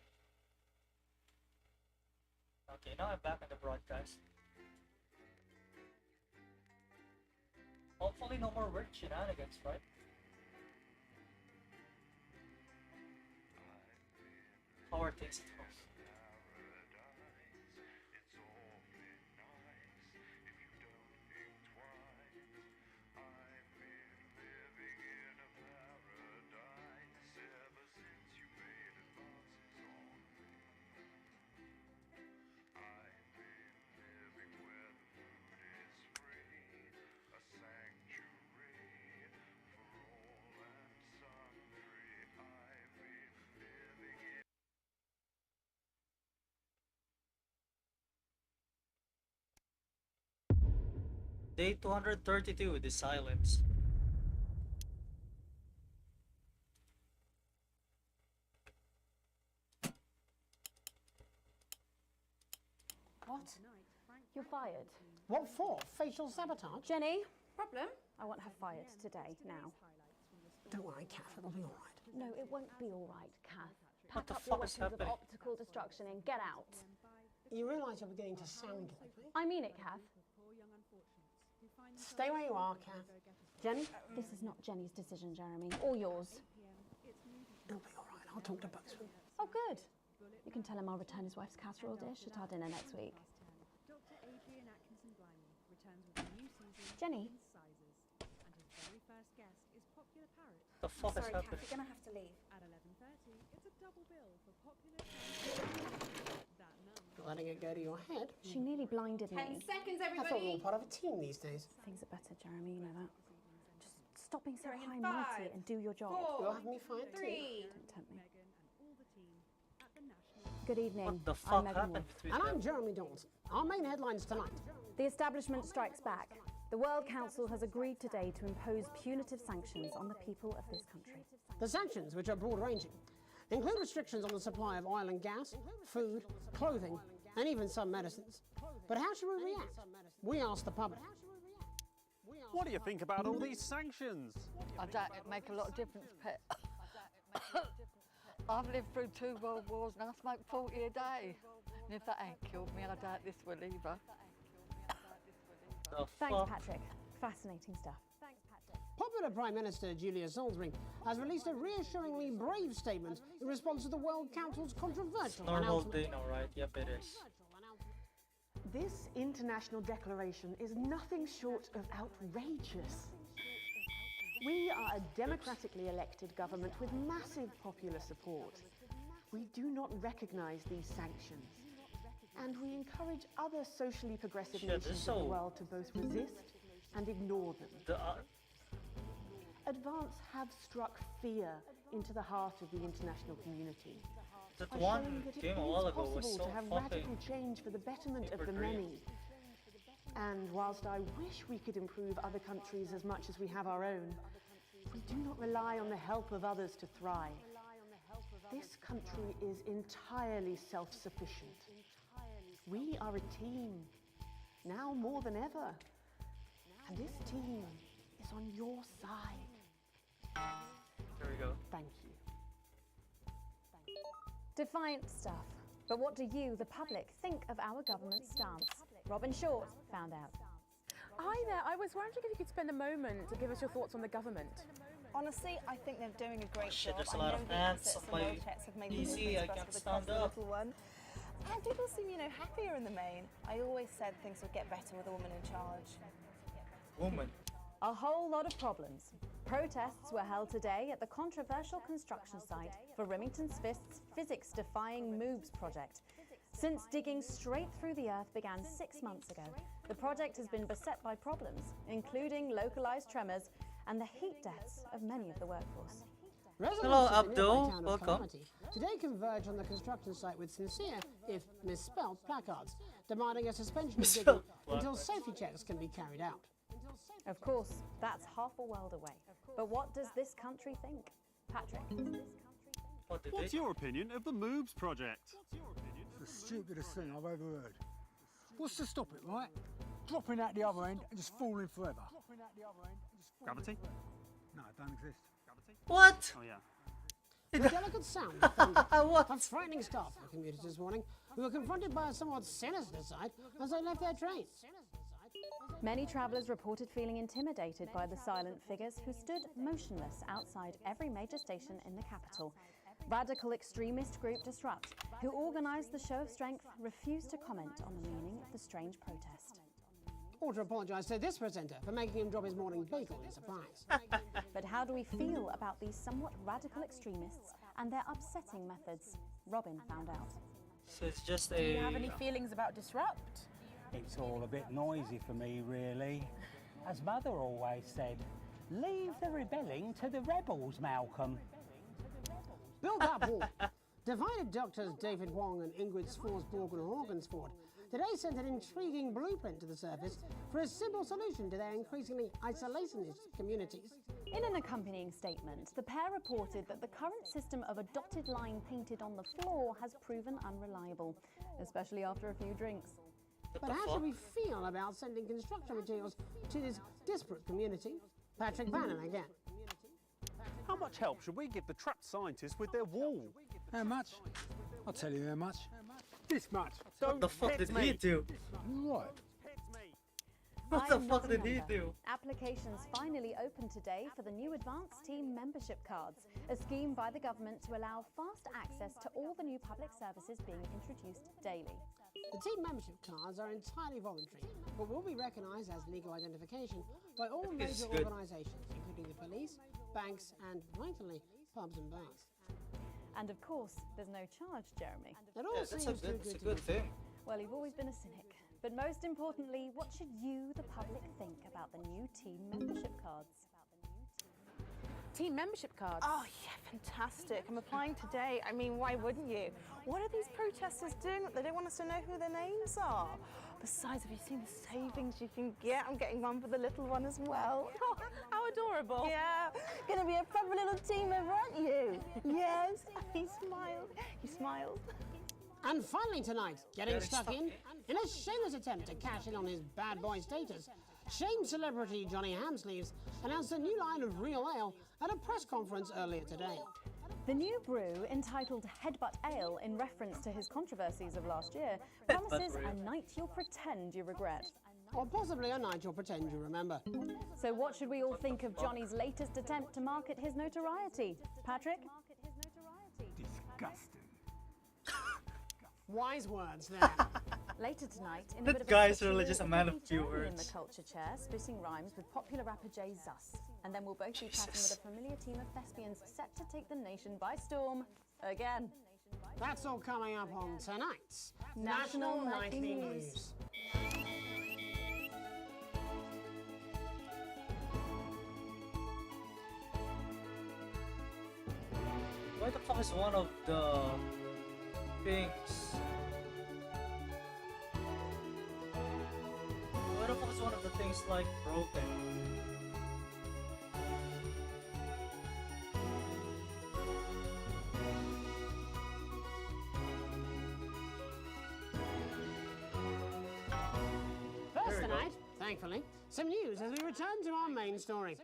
S1: Okay, now I'm back on the broadcast. Hopefully no more weird shenanigans, right? How are things at home? Day 232, The Silence.
S4: What? You're fired.
S2: What for? Facial sabotage?
S4: Jenny? Problem? I want her fired today, now.
S2: Don't worry, Kath, it'll be all right.
S4: No, it won't be all right, Kath.
S1: What
S4: Pack
S1: the
S4: up your
S1: fuck is
S4: weapons of
S1: happening?
S4: optical destruction and get out.
S2: You realise you're beginning to sound like me?
S4: I mean it, Kath.
S2: Stay where you are, Kath. Jenny?
S4: This is not Jenny's decision, Jeremy, or yours.
S2: It'll be all right. I'll talk to both of them.
S4: Oh, good. You can tell him I'll return his wife's casserole dish at our dinner next week. Jenny?
S1: The fuck is
S4: Sorry,
S1: happening?
S4: Kath, you're gonna have to leave.
S12: At 11:30, it's a double bill for popular.
S2: Letting it go to your head.
S4: She nearly blinded me.
S2: 10 seconds, everybody. I thought we were all part of a team these days.
S4: Things are better, Jeremy, you know that. Just stop being so high and mighty and do your job.
S2: You'll have me fired too.
S4: Don't tempt me. Good evening.
S1: What the
S4: I'm
S1: fuck
S4: Megan
S1: happened
S4: Wolf.
S1: between
S2: And
S1: them?
S2: I'm Jeremy Dawson. Our main headlines tonight.
S4: The establishment strikes back. The World Council has agreed today to impose punitive sanctions on the people of this country.
S2: The sanctions, which are broad-ranging, include restrictions on the supply of oil and gas, food, clothing, and even some medicines. But how should we react? We asked the public.
S15: What do you think about all these sanctions?
S10: I doubt it make a lot of difference, Pet. I've lived through 2 world wars and I smoke 40 a day. And if that ain't killed me, I doubt this will either.
S4: Thanks, Patrick. Fascinating stuff.
S2: Popular Prime Minister Julia Salisbury has released a reassuringly brave statement in response to the World Council's controversial
S1: Normal
S2: announcement.
S1: day now, right? Yep, it is.
S17: This international declaration is nothing short of outrageous. We are a democratically elected government with massive popular support. We do not recognise these sanctions. And we encourage other socially progressive
S1: Shit, this
S17: nations
S1: is
S17: of the
S1: so-
S17: world to both resist and ignore them.
S1: The,
S17: Advance have struck fear into the heart of the international community.
S1: That
S17: by
S1: one
S17: showing that it
S1: game a
S17: is
S1: while ago was
S17: possible
S1: so
S17: to have
S1: fucking
S17: radical change for the betterment of the
S1: dream.
S17: many. And whilst I wish we could improve other countries as much as we have our own, we do not rely on the help of others to thrive. This country is entirely self-sufficient. We are a team, now more than ever. And this team is on your side.
S1: There we go.
S17: Thank you.
S4: Defiant stuff. But what do you, the public, think of our government's stance? Robin Short found out.
S14: Hi there, I was wondering if you could spend a moment to give us your thoughts on the government.
S22: Honestly, I think they're doing a great
S1: Shit,
S22: job.
S1: there's a lot of
S22: the
S1: ants
S22: assets
S1: on
S22: and
S1: my
S22: road checks have made the
S1: PC,
S22: movements
S1: I
S22: best
S1: can't
S22: for the
S1: stand
S22: cost of the
S1: up.
S22: little one. And people seem, happier in the main. I always said things would get better with a woman in charge.
S1: Woman.
S4: A whole lot of problems. Protests were held today at the controversial construction site for Remington Smith's physics-defying MOVES project. Since digging straight through the earth began 6 months ago, the project has been beset by problems, including localized tremors and the heat deaths of many of the workforce.
S2: Residents
S1: Hello,
S2: of the nearby
S1: Abdul.
S2: town of
S1: Welcome.
S2: Calamity today converge on the construction site with sincere, if misspelled, placards demanding a suspension of digging
S1: Misspelled
S2: until
S1: placards.
S2: safety checks can be carried out.
S4: Of course, that's half a world away. But what does this country think? Patrick?
S23: What's your opinion of the MOVES project?
S24: It's the stupidest thing I've ever heard. What's to stop it, right? Dropping out the other end and just falling forever.
S23: Gravity?
S24: No, it don't exist.
S1: What?
S23: Oh yeah.
S2: The delicate sound of thunder and frightening start for commuters this morning who were confronted by a somewhat sinister sight as they left their trains.
S4: Many travellers reported feeling intimidated by the silent figures who stood motionless outside every major station in the capital. Radical extremist group Disrupt, who organised the show of strength, refused to comment on the meaning of the strange protest.
S2: Or to apologise to this presenter for making him drop his morning bagel in surprise.
S4: But how do we feel about these somewhat radical extremists and their upsetting methods? Robin found out.
S1: So it's just
S22: Do you
S1: a...
S22: have any feelings about Disrupt?
S25: It's all a bit noisy for me, really. As Mother always said, leave the rebelling to the rebels, Malcolm.
S2: Build up war. Divided doctors David Wong and Ingrid Sforsborg-Horgensford today sent an intriguing blueprint to the surface for a simple solution to their increasingly isolationist communities.
S4: In an accompanying statement, the pair reported that the current system of a dotted line painted on the floor has proven unreliable, especially after a few drinks.
S2: But how should we feel about sending construction materials to this disparate community? Patrick Bannon again.
S23: How much help should we give the trapped scientists with their wall?
S24: How much? I'll tell you how much. This much.
S1: What the fuck did he do?
S24: Right.
S1: What
S4: I
S1: the
S4: am
S1: fuck
S4: not a
S1: did he
S4: member.
S1: do?
S4: Applications finally opened today for the new Advanced Team Membership Cards, a scheme by the government to allow fast access to all the new public services being introduced daily.
S2: The team membership cards are entirely voluntary, but will be recognised as legal identification by all
S1: It's
S2: major
S1: good.
S2: organisations, including the police, banks, and, vitally, pubs and bars.
S4: And of course, there's no charge, Jeremy.
S2: It all
S1: that's
S2: seems too
S1: it's a
S2: good
S1: good
S2: to be
S1: thing.
S4: Well, you've always been a cynic. But most importantly, what should you, the public, think about the new team membership cards?
S14: Team membership cards.
S22: Oh, yeah, fantastic. I'm applying today. I mean, why wouldn't you? What are these protesters doing that they don't want us to know who their names are? Besides, have you seen the savings you can get? I'm getting one for the little one as well. Oh, how adorable. Yeah, gonna be a proper little team member, aren't you? Yes, he smiled. He smiled.
S2: And finally tonight, getting stuck in a shameless attempt to cash in on his bad boy status, shamed celebrity Johnny Hamsleeves announced a new line of real ale at a press conference earlier today.
S4: The new brew, entitled Headbutt Ale in reference to his controversies of last year, promises a night you'll pretend you regret.
S2: Or possibly a night you'll pretend you remember.
S4: So what should we all think of Johnny's latest attempt to market his notoriety? Patrick?
S24: Disgusting.
S2: Wise words there.
S4: Later tonight, in a
S1: That
S4: bit of
S1: guy's
S4: a
S1: really just a man of few
S4: Jeremy in
S1: words.
S4: the culture chair, spitting rhymes with popular rapper Jay Zus. And then we'll both be chatting with a familiar team of thespians set to take the nation by storm again.
S2: That's all coming up on tonight's
S4: National
S2: National
S4: Nightly
S2: Nightly
S4: News.
S2: News.
S1: Why the fuck is one of the things? Why the fuck is one of the things like broken?
S2: First tonight, thankfully, some news as we return to our main story.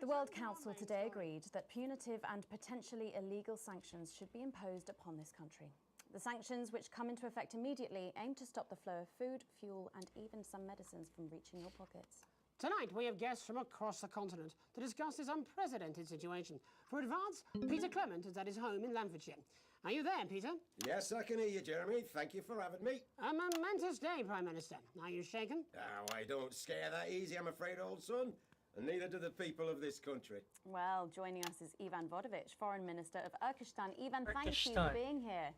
S5: The World Council today agreed that punitive and potentially illegal sanctions should be imposed upon this country. The sanctions, which come into effect immediately, aim to stop the flow of food, fuel, and even some medicines from reaching your pockets.
S2: Tonight, we have guests from across the continent to discuss this unprecedented situation. For advance, Peter Clement is at his home in Lamfordshire. Are you there, Peter?
S7: Yes, I can hear you, Jeremy. Thank you for having me.
S2: A momentous day, Prime Minister. Are you shaken?
S7: Oh, I don't scare that easy, I'm afraid, old son. And neither do the people of this country.
S5: Well, joining us is Ivan Vodovich, Foreign Minister of Urkistan. Ivan, thank you for being here.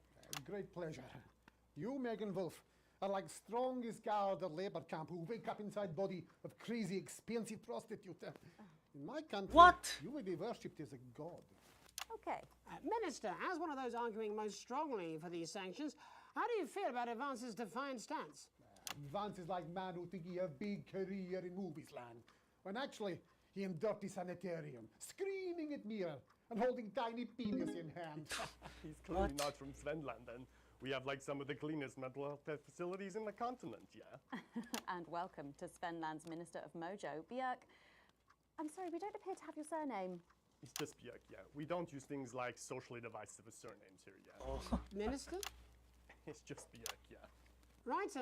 S9: Great pleasure. You, Megan Wolf, are like strongest guard at labor camp who wake up inside body of crazy, expensive prostitute. In my country, you will be worshipped as a god.
S5: Okay.
S2: Minister, as one of those arguing most strongly for these sanctions, how do you feel about Avance's defiant stance?
S9: Vance is like man who think he have big career in movies land, when actually he in dirty sanitarium, screaming at mirror and holding tiny penis in hand.
S8: He's clearly not from Svenland, then. We have like some of the cleanest mental health facilities in the continent, yeah?
S5: And welcome to Svenland's Minister of Mojo, Björk. I'm sorry, we don't appear to have your surname.
S8: It's just Björk, yeah. We don't use things like socially divisive surnames here, yeah.
S2: Oh. Minister?
S8: It's just Björk, yeah.
S2: Right,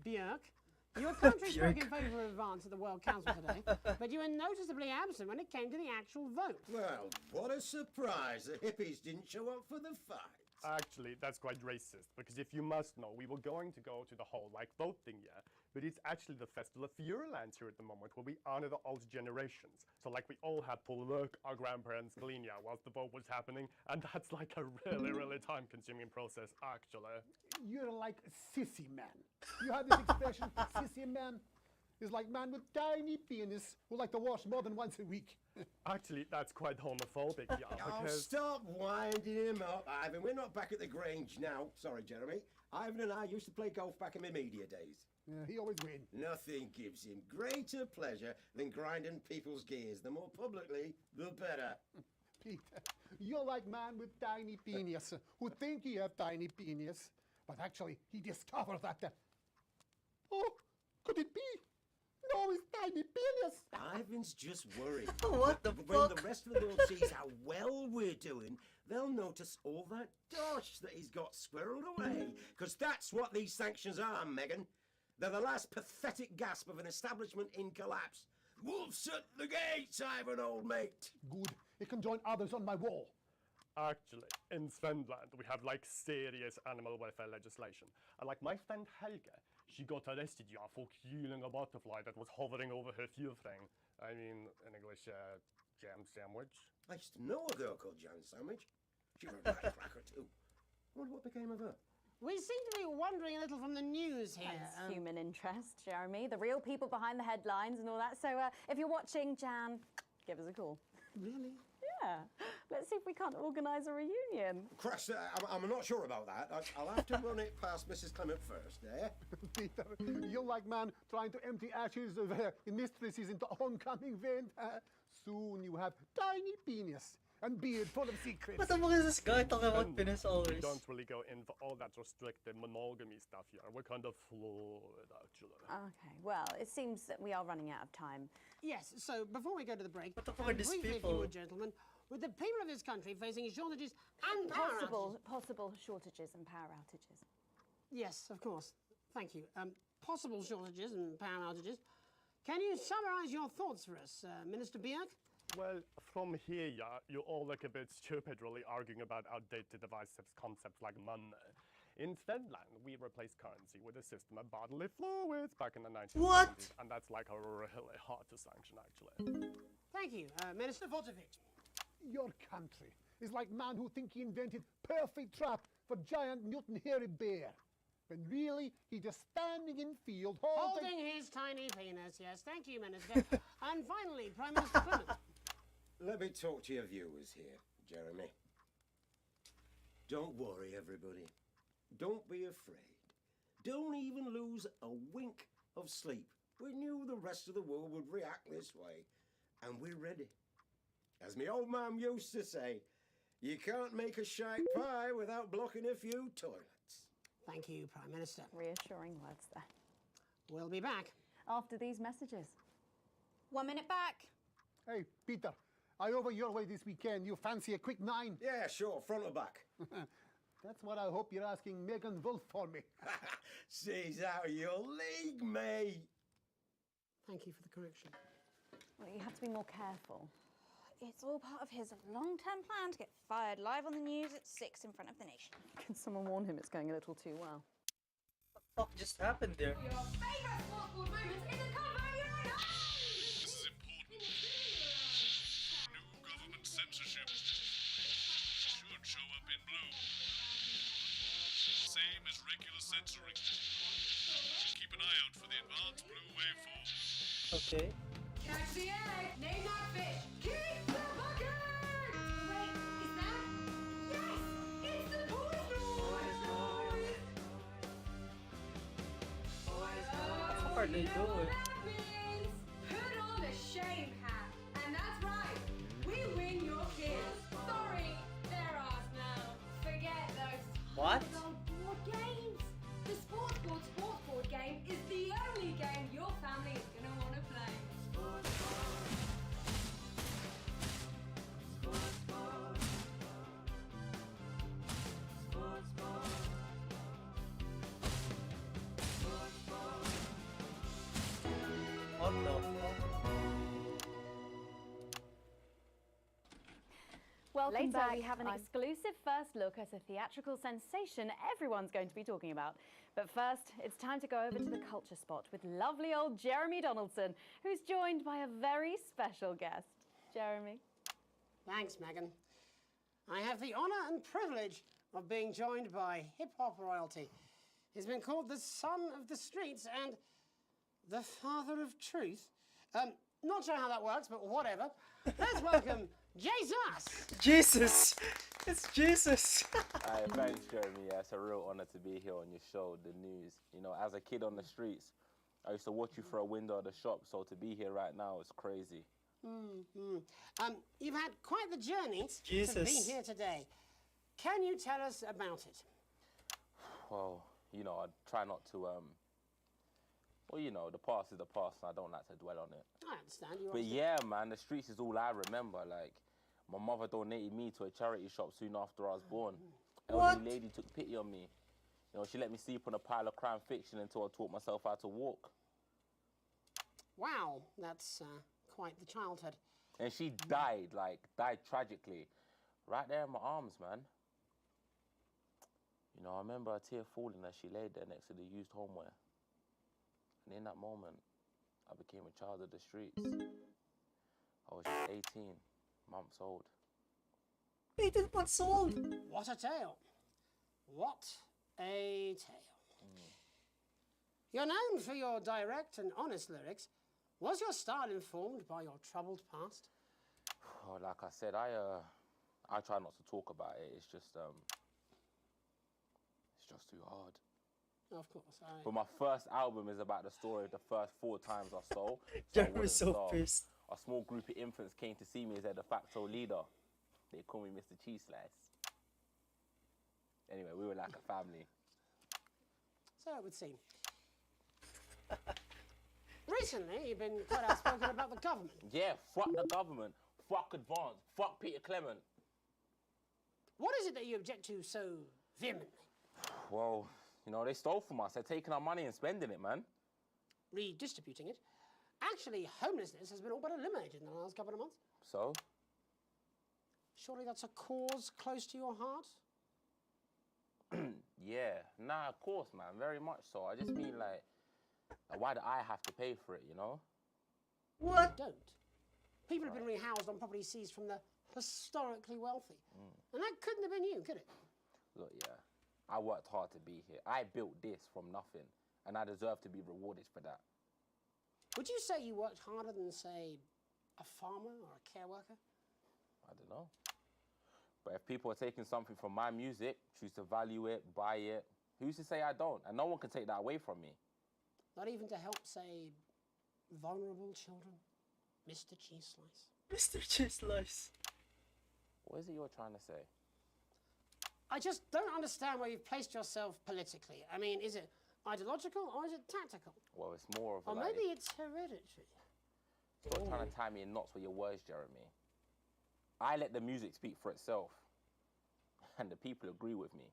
S2: Björk. Your country spoke in favour of Advance at the World Council today, but you were noticeably absent when it came to the actual vote.
S7: Well, what a surprise. The hippies didn't show up for the fight.
S8: Actually, that's quite racist, because if you must know, we were going to go to the whole, like, voting, yeah? But it's actually the Festival of Feuerland here at the moment, where we honor the old generations. So, like, we all had to work our grandparents' gleania whilst the vote was happening, and that's, like, a really, really time-consuming process, actually.
S9: You're like a sissy man. You have this expression, sissy man is like man with tiny penis who like to wash more than once a week.
S8: Actually, that's quite homophobic, yeah,
S7: Oh,
S8: because...
S7: stop winding him up, Ivan. We're not back at the Grange now. Sorry, Jeremy. Ivan and I used to play golf back in my media days.
S9: Yeah, he always wins.
S7: Nothing gives him greater pleasure than grinding people's gears. The more publicly, the better.
S9: Peter, you're like man with tiny penis who think he have tiny penis, but actually he discovered that. Oh, could it be? No, it's tiny penis.
S7: Ivan's just worried.
S1: What the
S7: When
S1: fuck?
S7: the rest of the world sees how well we're doing, they'll notice all that dosh that he's got squirreled away. Because that's what these sanctions are, Megan. They're the last pathetic gasp of an establishment in collapse. Wolves at the gates, Ivan, old mate.
S9: Good. It can join others on my wall.
S8: Actually, in Svenland, we have, like, serious animal welfare legislation. And, like, my friend Helga, she got arrested, yeah, for killing a butterfly that was hovering over her thing. I mean, in English, jam sandwich.
S7: I used to know a girl called Jan Sandwich. She was a right cracker, too. I wonder what became of her.
S2: We seem to be wandering a little from the news here.
S5: That's human interest, Jeremy. The real people behind the headlines and all that. So if you're watching, Jan, give us a call.
S2: Really?
S5: Yeah. Let's see if we can't organise a reunion.
S7: Crash, I'm not sure about that. I'll have to run it past Mrs. Clement first, eh?
S9: Peter, you're like man trying to empty ashes of mistresses into oncoming vent. Soon you have tiny penis and beard full of secrets.
S1: What the fuck is this guy talking about
S8: And
S1: penis
S8: We
S1: always?
S8: don't really go in for all that restricted monogamy stuff here. We're kind of fluid, actually.
S5: Okay, well, it seems that we are running out of time.
S2: Yes, so before we go to the break,
S1: What the fuck are these
S2: briefly, if you
S1: people?
S2: would, gentlemen, with the people of this country facing shortages and power
S5: Possible shortages and power outages.
S2: Yes, of course. Thank you. Possible shortages and power outages. Can you summarise your thoughts for us, Minister Björk?
S8: Well, from here, yeah, you all look a bit stupid really arguing about outdated divisive concepts like money. In Svenland, we replaced currency with a system of bodily fluids back in the 1970s.
S1: What?
S8: And that's like really hard to sanction, actually.
S2: Thank you, Minister Vodovich.
S9: Your country is like man who think he invented perfect trap for giant mutant hairy bear. When really he just standing in field
S2: Holding his tiny penis, yes. Thank you, Minister. And finally, Prime Minister Clement.
S7: Let me talk to your viewers here, Jeremy. Don't worry, everybody. Don't be afraid. Don't even lose a wink of sleep. We knew the rest of the world would react this way, and we're ready. As my old man used to say, you can't make a shite pie without blocking a few toilets.
S2: Thank you, Prime Minister.
S5: Reassuring words there.
S2: We'll be back.
S5: After these messages.
S22: 1 minute back.
S9: Hey, Peter, I over your way this weekend. You fancy a quick 9?
S7: Yeah, sure, front or back.
S9: That's what I hope you're asking Megan Wolf for me.
S7: She's out of your league, mate.
S2: Thank you for the correction.
S5: Well, you have to be more careful.
S22: It's all part of his long-term plan to get fired live on the news at 6 in front of the nation.
S5: Can someone warn him it's going a little too well?
S1: What the fuck just happened there?
S3: Your favourite sports board moment in the combo line.
S16: This is important. New government censorship should show up in blue. Same as regular censoring. Keep an eye out for the advanced blue waveform.
S1: Okay.
S3: Catch the egg. Name that fish. Keep the bucket. Wait, is that? Yes, it's the boys' noise.
S1: What are they doing?
S3: That means put on a shame hat, and that's right. We win your kids. Sorry, they're ours now. Forget those
S1: What?
S3: old board games. The sports board game is the only game your family is gonna want to play.
S1: What the fuck?
S5: Welcome
S22: Later,
S5: back.
S22: we have an
S5: exclusive first look at a theatrical sensation everyone's going to be talking about. But first, it's time to go over to the culture spot with lovely old Jeremy Donaldson, who's joined by a very special guest. Jeremy.
S2: Thanks, Megan. I have the honour and privilege of being joined by hip-hop royalty. He's been called the son of the streets and the father of truth. Not sure how that works, but whatever. Let's welcome Jesus!
S1: Jesus! It's Jesus!
S18: Thanks, Jeremy. Yeah, it's a real honour to be here on your show, The News. You know, as a kid on the streets, I used to watch you through a window of the shop, so to be here right now is crazy.
S2: You've had quite the journey to
S1: Jesus.
S2: be here today. Can you tell us about it?
S18: Well, you know, I try not to, well, you know, the past is the past, and I don't like to dwell on it.
S2: I understand. You
S18: But yeah, man, the streets is all I remember. Like, my mother donated me to a charity shop soon after I was born. Elderly lady took pity on me. You know, she let me sleep on a pile of crime fiction until I taught myself how to walk.
S2: Wow, that's quite the childhood.
S18: And she died, like, died tragically. Right there in my arms, man. You know, I remember a tear falling as she laid there next to the used homeware. And in that moment, I became a child of the streets. I was just 18 months old.
S1: 18 months old?
S2: What a tale. What a tale. You're known for your direct and honest lyrics. Was your style informed by your troubled past?
S18: Oh, like I said, I try not to talk about it. It's just too hard.
S2: Of course.
S18: But my first album is about the story of the first 4 times I stole.
S1: Jeremy's so pissed.
S18: A small group of infants came to see me as their de facto leader. They call me Mr. Cheese Slice. Anyway, we were like a family.
S2: So it would seem. Recently, you've been quite outspoken about the government.
S18: Yeah, fuck the government. Fuck Advance. Fuck Peter Clement.
S2: What is it that you object to so vehemently?
S18: Well, you know, they stole from us. They're taking our money and spending it, man.
S2: Redistributing it. Actually, homelessness has been all but eliminated in the last couple of months.
S18: So?
S2: Surely that's a cause close to your heart?
S18: Yeah. Nah, of course, man. Very much so. I just mean, like, why do I have to pay for it, you know?
S2: What? You don't. People have been rehoused on property seized from the historically wealthy. And that couldn't have been you, could it?
S18: Look, yeah. I worked hard to be here. I built this from nothing, and I deserve to be rewarded for that.
S2: Would you say you worked harder than, say, a farmer or a care worker?
S18: I don't know. But if people are taking something from my music, choose to value it, buy it, who's to say I don't? And no one can take that away from me.
S2: Not even to help, say, vulnerable children? Mr. Cheese Slice.
S1: Mr. Cheese Slice.
S18: What is it you're trying to say?
S2: I just don't understand where you've placed yourself politically. I mean, is it ideological or is it tactical?
S18: Well, it's more of a
S2: Or
S18: like...
S2: maybe it's hereditary.
S18: Stop trying to tie me in knots with your words, Jeremy. I let the music speak for itself. And the people agree with me.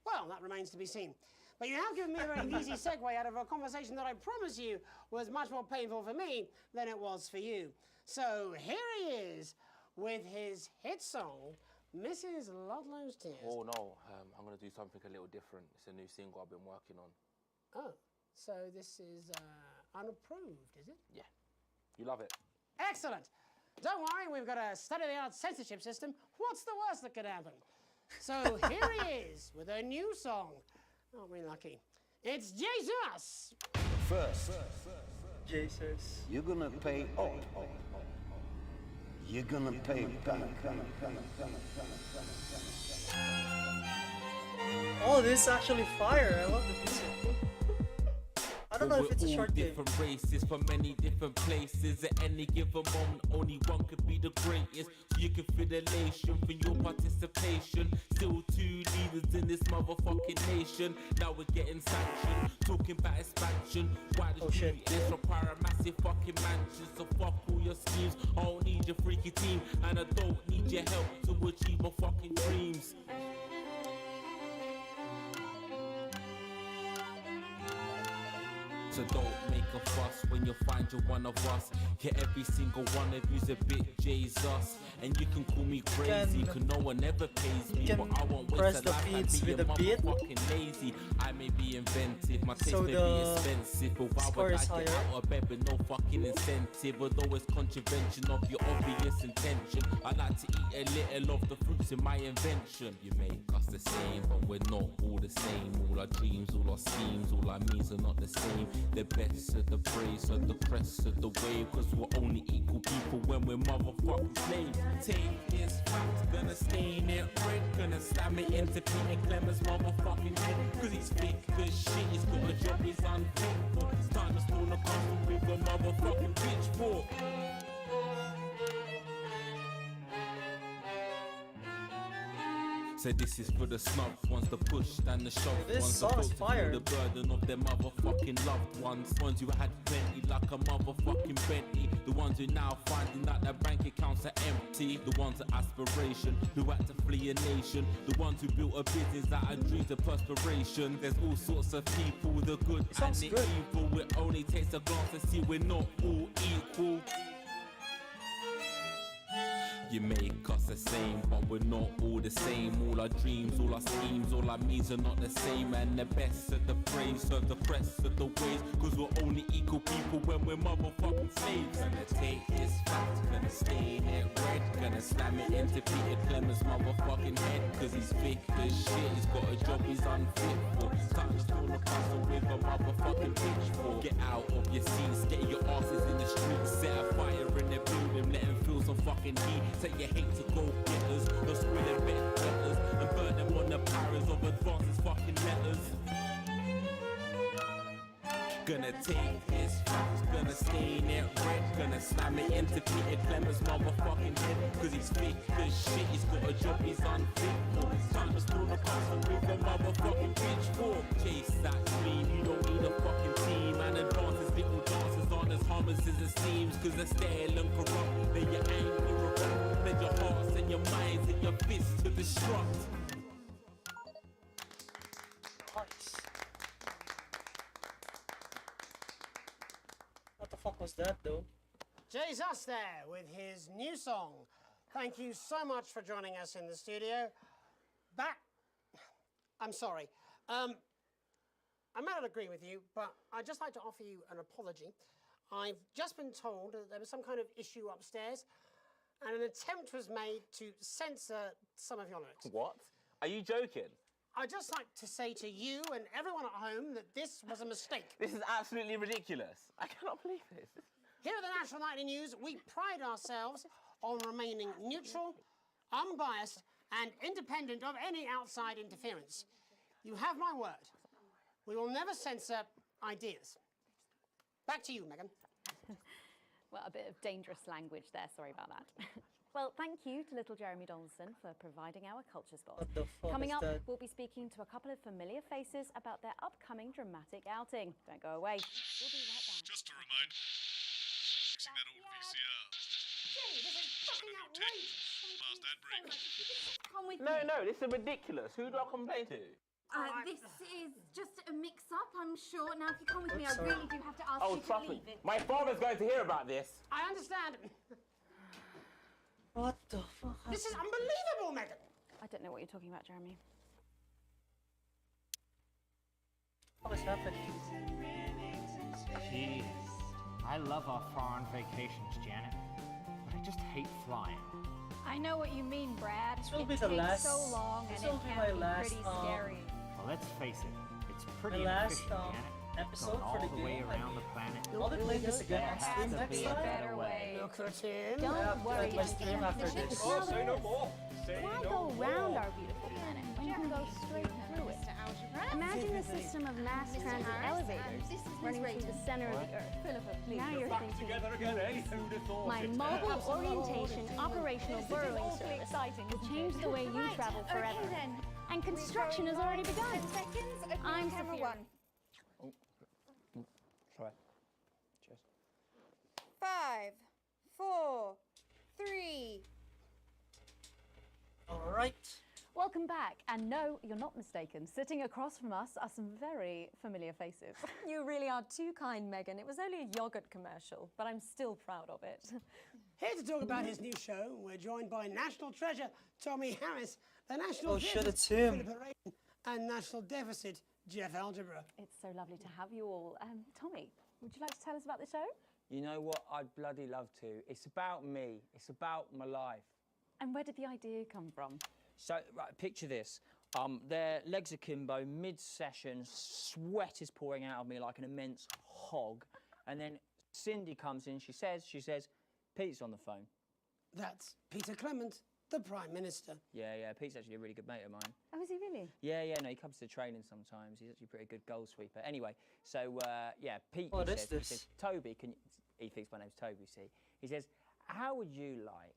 S2: Well, that remains to be seen. But you have given me a very easy segue out of a conversation that I promise you was much more painful for me than it was for you. So here he is with his hit song, Mrs. Ludlow's Tears.
S18: Oh no, I'm gonna do something a little different. It's a new single I've been working on.
S2: Oh, so this is unapproved, is it?
S18: Yeah, you love it.
S2: Excellent. Don't worry, we've got a state-of-the-art censorship system. What's the worst that could happen? So here he is with a new song. Aren't we lucky? It's Jesus!
S6: First,
S1: Jesus.
S6: you're gonna pay up. You're gonna pay back.
S1: Oh, this is actually fire. I love the music. I don't know if it's a short game.
S13: Different races from many different places. At any given moment, only one could be the greatest. So you can feel the elation from your participation. Still two leaders in this motherfucking nation. Now we're getting sanctioned, talking about expansion. Why the shit? This require a massive fucking mansion. So fuck all your schemes. I don't need your freaky team, and I don't need your help to achieve my fucking dreams. So don't make a fuss when you find you're one of us. Yeah, every single one of you's a bit Jesus. And you can call me crazy, cause no one ever pays me. But I won't waste a life and be a motherfucking lazy. I may be inventive, my taste may be expensive. But why would I get out of bed with no fucking incentive? Although it's contravention of your obvious intention. I like to eat a little of the fruits in my invention. You make us the same, but we're not all the same. All our dreams, all our schemes, all our means are not the same. The best of the praise of the crest of the wave. Cause we're only equal people when we're motherfucking slaves. Take this fact, gonna stain it red. Gonna slam it into Peter Clemens' motherfucking head. Cause he's thick as shit, he's got a job, he's unfaithful. It's time to spawn a custom with a motherfucking pitchfork. So this is for the snub ones, the push and the shove
S1: This
S13: ones,
S1: song is fire.
S13: the burden of their motherfucking loved ones. Ones who had plenty like a motherfucking Bentley. The ones who now finding out their bank accounts are empty. The ones of aspiration who had to flee a nation. The ones who built a business out of dreams of perspiration. There's all sorts of people, the good and the evil. It only takes a glance to see we're not all equal. You make us the same, but we're not all the same. All our dreams, all our schemes, all our means are not the same. And the best of the praise serve the crest of the ways. Cause we're only equal people when we're motherfucking slaves. Gonna take this fact, gonna stain it red. Gonna slam it into Peter Clemens' motherfucking head. Cause he's thick as shit, he's got a job he's unfit for. Time to spawn a castle with a motherfucking pitchfork. Get out of your seats, get your asses in the streets. Set a fire in the building, let them feel some fucking heat. Take your hate to go getters, no squilling red letters, and burn them on the powers of advances fucking letters. Gonna take this fact, gonna stain it red. Gonna slam it into Peter Clemens' motherfucking head. Cause he's thick as shit, he's got a job he's unfit for. Time to spawn a castle with a motherfucking pitchfork. Chase that dream, you don't need a fucking team. And advances, little dances aren't as harmless as it seems. Cause they're stale and corrupt, then you're angry or wrong. Then your hearts and your minds and your fists to destruct.
S1: Nice. What the fuck was that though?
S2: Jesus there with his new song. Thank you so much for joining us in the studio. I'm sorry. I may not agree with you, but I'd just like to offer you an apology. I've just been told that there was some kind of issue upstairs and an attempt was made to censor some of your lyrics.
S18: What? Are you joking?
S2: I'd just like to say to you and everyone at home that this was a mistake.
S18: This is absolutely ridiculous. I cannot believe this.
S2: Here at the National Nightly News, we pride ourselves on remaining neutral unbiased, and independent of any outside interference. You have my word. We will never censor ideas. Back to you, Megan.
S5: Well, a bit of dangerous language there, sorry about that. Well, thank you to little Jeremy Donaldson for providing our culture spot.
S1: What the fuck
S5: Coming
S1: is
S5: up,
S1: that?
S5: we'll be speaking to a couple of familiar faces about their upcoming dramatic outing. Don't go away. We'll be right back.
S16: Just a reminder, fixing that old VCR.
S2: Jenny, this is fucking outrageous.
S16: Last ad break.
S4: Come with
S18: No,
S4: me.
S18: no, this is ridiculous. Who do I complain to?
S4: This is just a mix-up, I'm sure. Now, if you come with me, I
S18: Sorry.
S4: really do have to ask
S18: Oh,
S4: you to
S18: trust me.
S4: leave it.
S18: My father's going to hear about this.
S2: I understand.
S1: What the fuck?
S2: This is unbelievable, Megan.
S5: I don't know what you're talking about, Jeremy.
S1: What is happening?
S11: Jeez, I love our foreign vacations, Janet, but I just hate flying.
S12: I know what you mean, Brad.
S1: This will
S12: It
S1: be the
S12: takes
S1: last.
S12: so long
S1: This
S12: and
S1: will
S12: it
S1: be
S12: can
S1: my
S12: be
S1: last.
S12: pretty scary.
S11: Well, let's face it, it's pretty
S1: My last,
S11: inefficient, Janet.
S1: episode
S11: Going
S1: for
S11: all
S1: the
S11: the way
S1: game.
S11: around the planet.
S1: I'll be playing this again on
S11: There
S1: stream
S11: has to
S1: next
S11: be a
S1: time.
S11: better way.
S2: Look at him.
S1: I have
S5: Don't
S1: to
S5: worry,
S1: end my stream after this.
S15: Oh, say no more. Say
S5: Why
S15: no
S5: go
S15: more.
S5: round our beautiful planet when you can go straight through it? Imagine a system of mass transit elevators running through the center of the Earth. Philippa, please. Now you're
S15: Back
S5: thinking.
S15: together again, eh? Who'd have thought
S5: My
S15: it?
S5: mobile orientation operational burrowing service will change the way you travel forever.
S12: Okay then.
S5: And construction has already begun.
S12: 10 seconds. Open
S5: I'm
S12: camera
S5: Sophia.
S12: 1.
S11: Sorry. Cheers.
S12: 5, 4, 3.
S1: All right.
S5: Welcome back. And no, you're not mistaken. Sitting across from us are some very familiar faces.
S19: You really are too kind, Megan. It was only a yogurt commercial, but I'm still proud of it.
S2: Here to talk about his new show, we're joined by national treasure Tommy Harris, the national
S1: Oh shit,
S2: Theatre,
S1: it's him.
S2: Philippa Raven, and national deficit Jeff Algebra.
S5: It's so lovely to have you all. Tommy, would you like to tell us about the show?
S20: You know what? I'd bloody love to. It's about me. It's about my life.
S5: And where did the idea come from?
S20: So, right, picture this. Their legs akimbo, mid-session, sweat is pouring out of me like an immense hog. And then Cindy comes in, she says, Pete's on the phone.
S2: That's Peter Clement, the Prime Minister.
S20: Yeah, Pete's actually a really good mate of mine.
S5: Oh, is he really?
S20: Yeah, no, he comes to training sometimes. He's actually a pretty good goal sweeper. Anyway, so, yeah, Pete,
S1: What
S20: he
S1: is
S20: says,
S1: this?
S20: He says, Toby, he thinks my name's Toby, see? He says, how would you like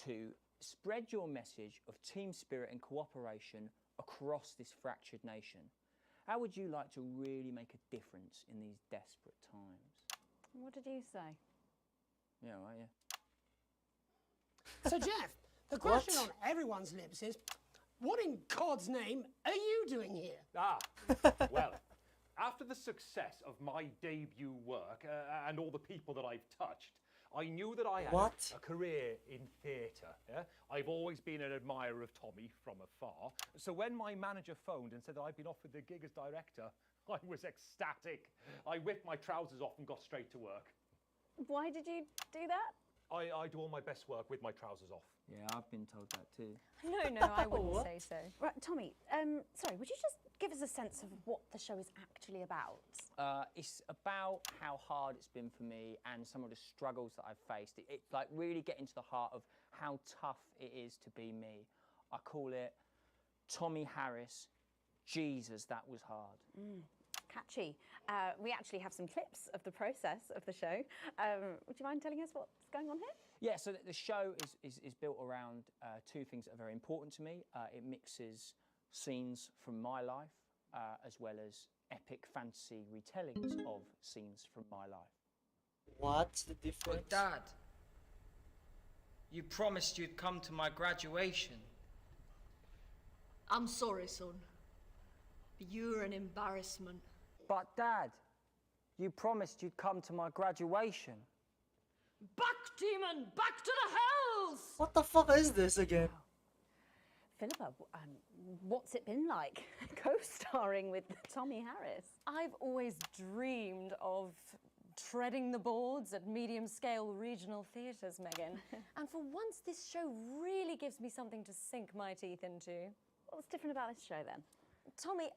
S20: to spread your message of team spirit and cooperation across this fractured nation? How would you like to really make a difference in these desperate times?
S5: What did you say?
S20: Yeah, right, yeah.
S2: So, Jeff, the question on everyone's lips is, what in God's name are you doing here?
S8: Well, after the success of my debut work and all the people that I've touched, I knew that I had
S1: What?
S8: a career in theatre. Yeah? I've always been an admirer of Tommy from afar. So when my manager phoned and said that I'd been offered the gig as director, I was ecstatic. I whipped my trousers off and got straight to work.
S5: Why did you do that?
S8: I do all my best work with my trousers off.
S20: Yeah, I've been told that too.
S19: No, I wouldn't
S5: What?
S19: say so.
S5: Right, Tommy, sorry, would you just give us a sense of what the show is actually about?
S20: It's about how hard it's been for me and some of the struggles that I've faced. It's like really getting to the heart of how tough it is to be me. I call it Tommy Harris, Jesus, that was hard.
S5: Catchy. We actually have some clips of the process of the show. Would you mind telling us what's going on here?
S20: Yeah, so the show is built around two things that are very important to me. It mixes scenes from my life as well as epic fantasy retellings of scenes from my life.
S1: What's the difference?
S21: But Dad, you promised you'd come to my graduation.
S26: I'm sorry, son. But you're an embarrassment.
S20: But Dad, you promised you'd come to my graduation.
S26: Back, demon! Back to the hells!
S1: What the fuck is this again?
S5: Philippa, what's it been like co-starring with Tommy Harris?
S19: I've always dreamed of treading the boards at medium-scale regional theatres, Megan. And for once, this show really gives me something to sink my teeth into.
S5: What's different about this show, then?
S19: Tommy,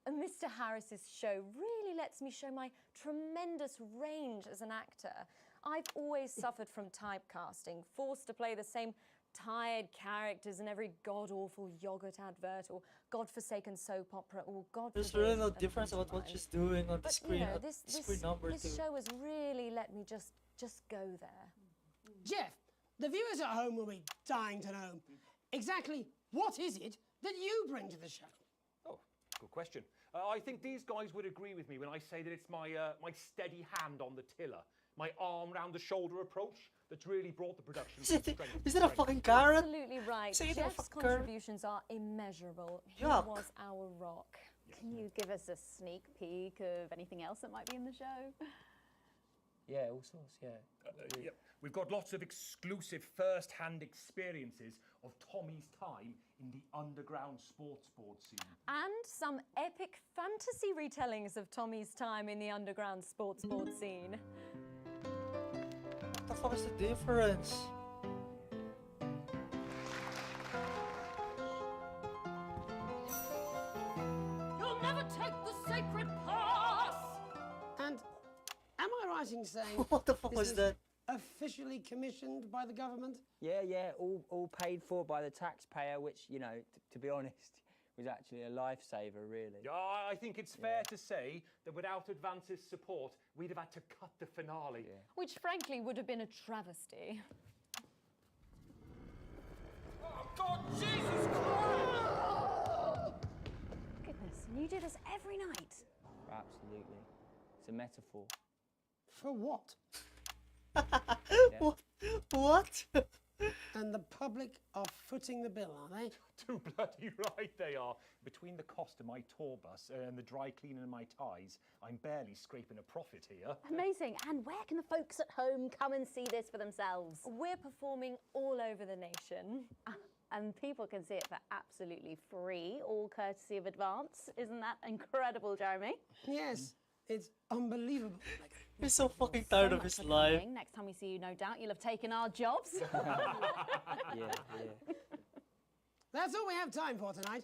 S19: Mr. Harris's show really lets me show my tremendous range as an actor. I've always suffered from typecasting, forced to play the same tired characters in every god-awful yogurt advert or god-forsaken soap opera or god
S1: There's
S19: forbid,
S1: really no
S19: a
S1: difference about what
S19: pantomime.
S1: she's doing on the
S19: But,
S1: screen.
S19: you know,
S1: At
S19: this,
S1: screen
S19: this,
S1: number
S19: this
S1: 2.
S19: show has really let me just go there.
S2: Jeff, the viewers at home will be dying to know exactly what is it that you bring to the show.
S10: Oh, good question. I think these guys would agree with me when I say that it's my steady hand on the tiller, my arm round the shoulder approach that's really brought the production.
S1: Is it a fucking carrot?
S19: Absolutely right.
S1: Say it a
S19: Jeff's
S1: fucking carrot.
S19: contributions are immeasurable. He
S1: Yuck.
S19: was our rock.
S5: Can you give us a sneak peek of anything else that might be in the show?
S20: Yeah, all sorts, yeah.
S10: Yep. We've got lots of exclusive first-hand experiences of Tommy's time in the underground sports board scene.
S19: And some epic fantasy retellings of Tommy's time in the underground sports board scene.
S1: What the fuck is the difference?
S26: You'll never take the sacred pass!
S2: And am I right in saying
S1: What the fuck
S2: this
S1: was
S2: is
S1: that?
S2: officially commissioned by the government?
S20: Yeah, all paid for by the taxpayer, which, you know, to be honest, was actually a lifesaver, really.
S10: Yeah, I think it's fair to say that without Advance's support, we'd have had to cut the finale.
S19: Which frankly would have been a travesty.
S26: Oh, God, Jesus Christ!
S5: Goodness, and you do this every night?
S20: Absolutely. It's a metaphor.
S2: For what?
S1: What?
S2: And the public are footing the bill, are they?
S10: Too bloody right they are. Between the cost of my tour bus and the dry cleaning of my ties, I'm barely scraping a profit here.
S5: Amazing. And where can the folks at home come and see this for themselves?
S19: We're performing all over the nation.
S5: And people can see it for absolutely free, all courtesy of Advance. Isn't that incredible, Jeremy?
S2: Yes, it's unbelievable.
S1: He's so fucking tired of
S5: much
S1: his
S5: for
S1: life.
S5: coming. Next time we see you, no doubt you'll have taken our jobs.
S20: Yeah.
S2: That's all we have time for tonight.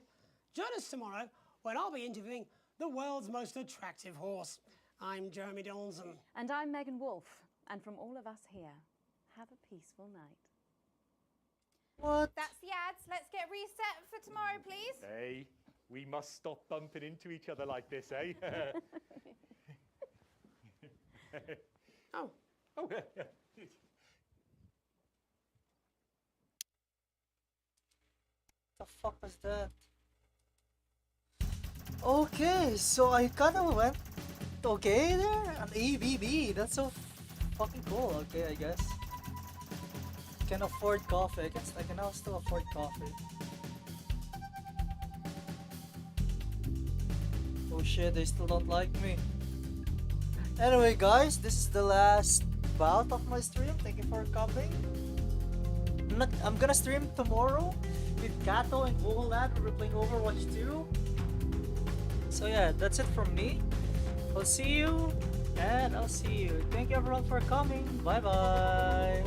S2: Join us tomorrow when I'll be interviewing the world's most attractive horse. I'm Jeremy Donaldson.
S5: And I'm Megan Wolf. And from all of us here, have a peaceful night.
S1: What?
S12: That's the ads. Let's get reset for tomorrow, please.
S10: Hey, we must stop bumping into each other like this, eh?
S2: Oh.
S10: Oh, yeah.
S1: The fuck was that? Okay, so I kinda went okay there? An ABB, that's so fucking cool. Okay, I guess. Can afford coffee. I guess I can now still afford coffee. Oh shit, they still don't like me. Anyway guys, this is the last bout of my stream. Thank you for coming. I'm gonna stream tomorrow with Kato and Google Lad. We're playing Overwatch 2. So yeah, that's it from me. I'll see you, and I'll see you. Thank you everyone for coming. Bye bye.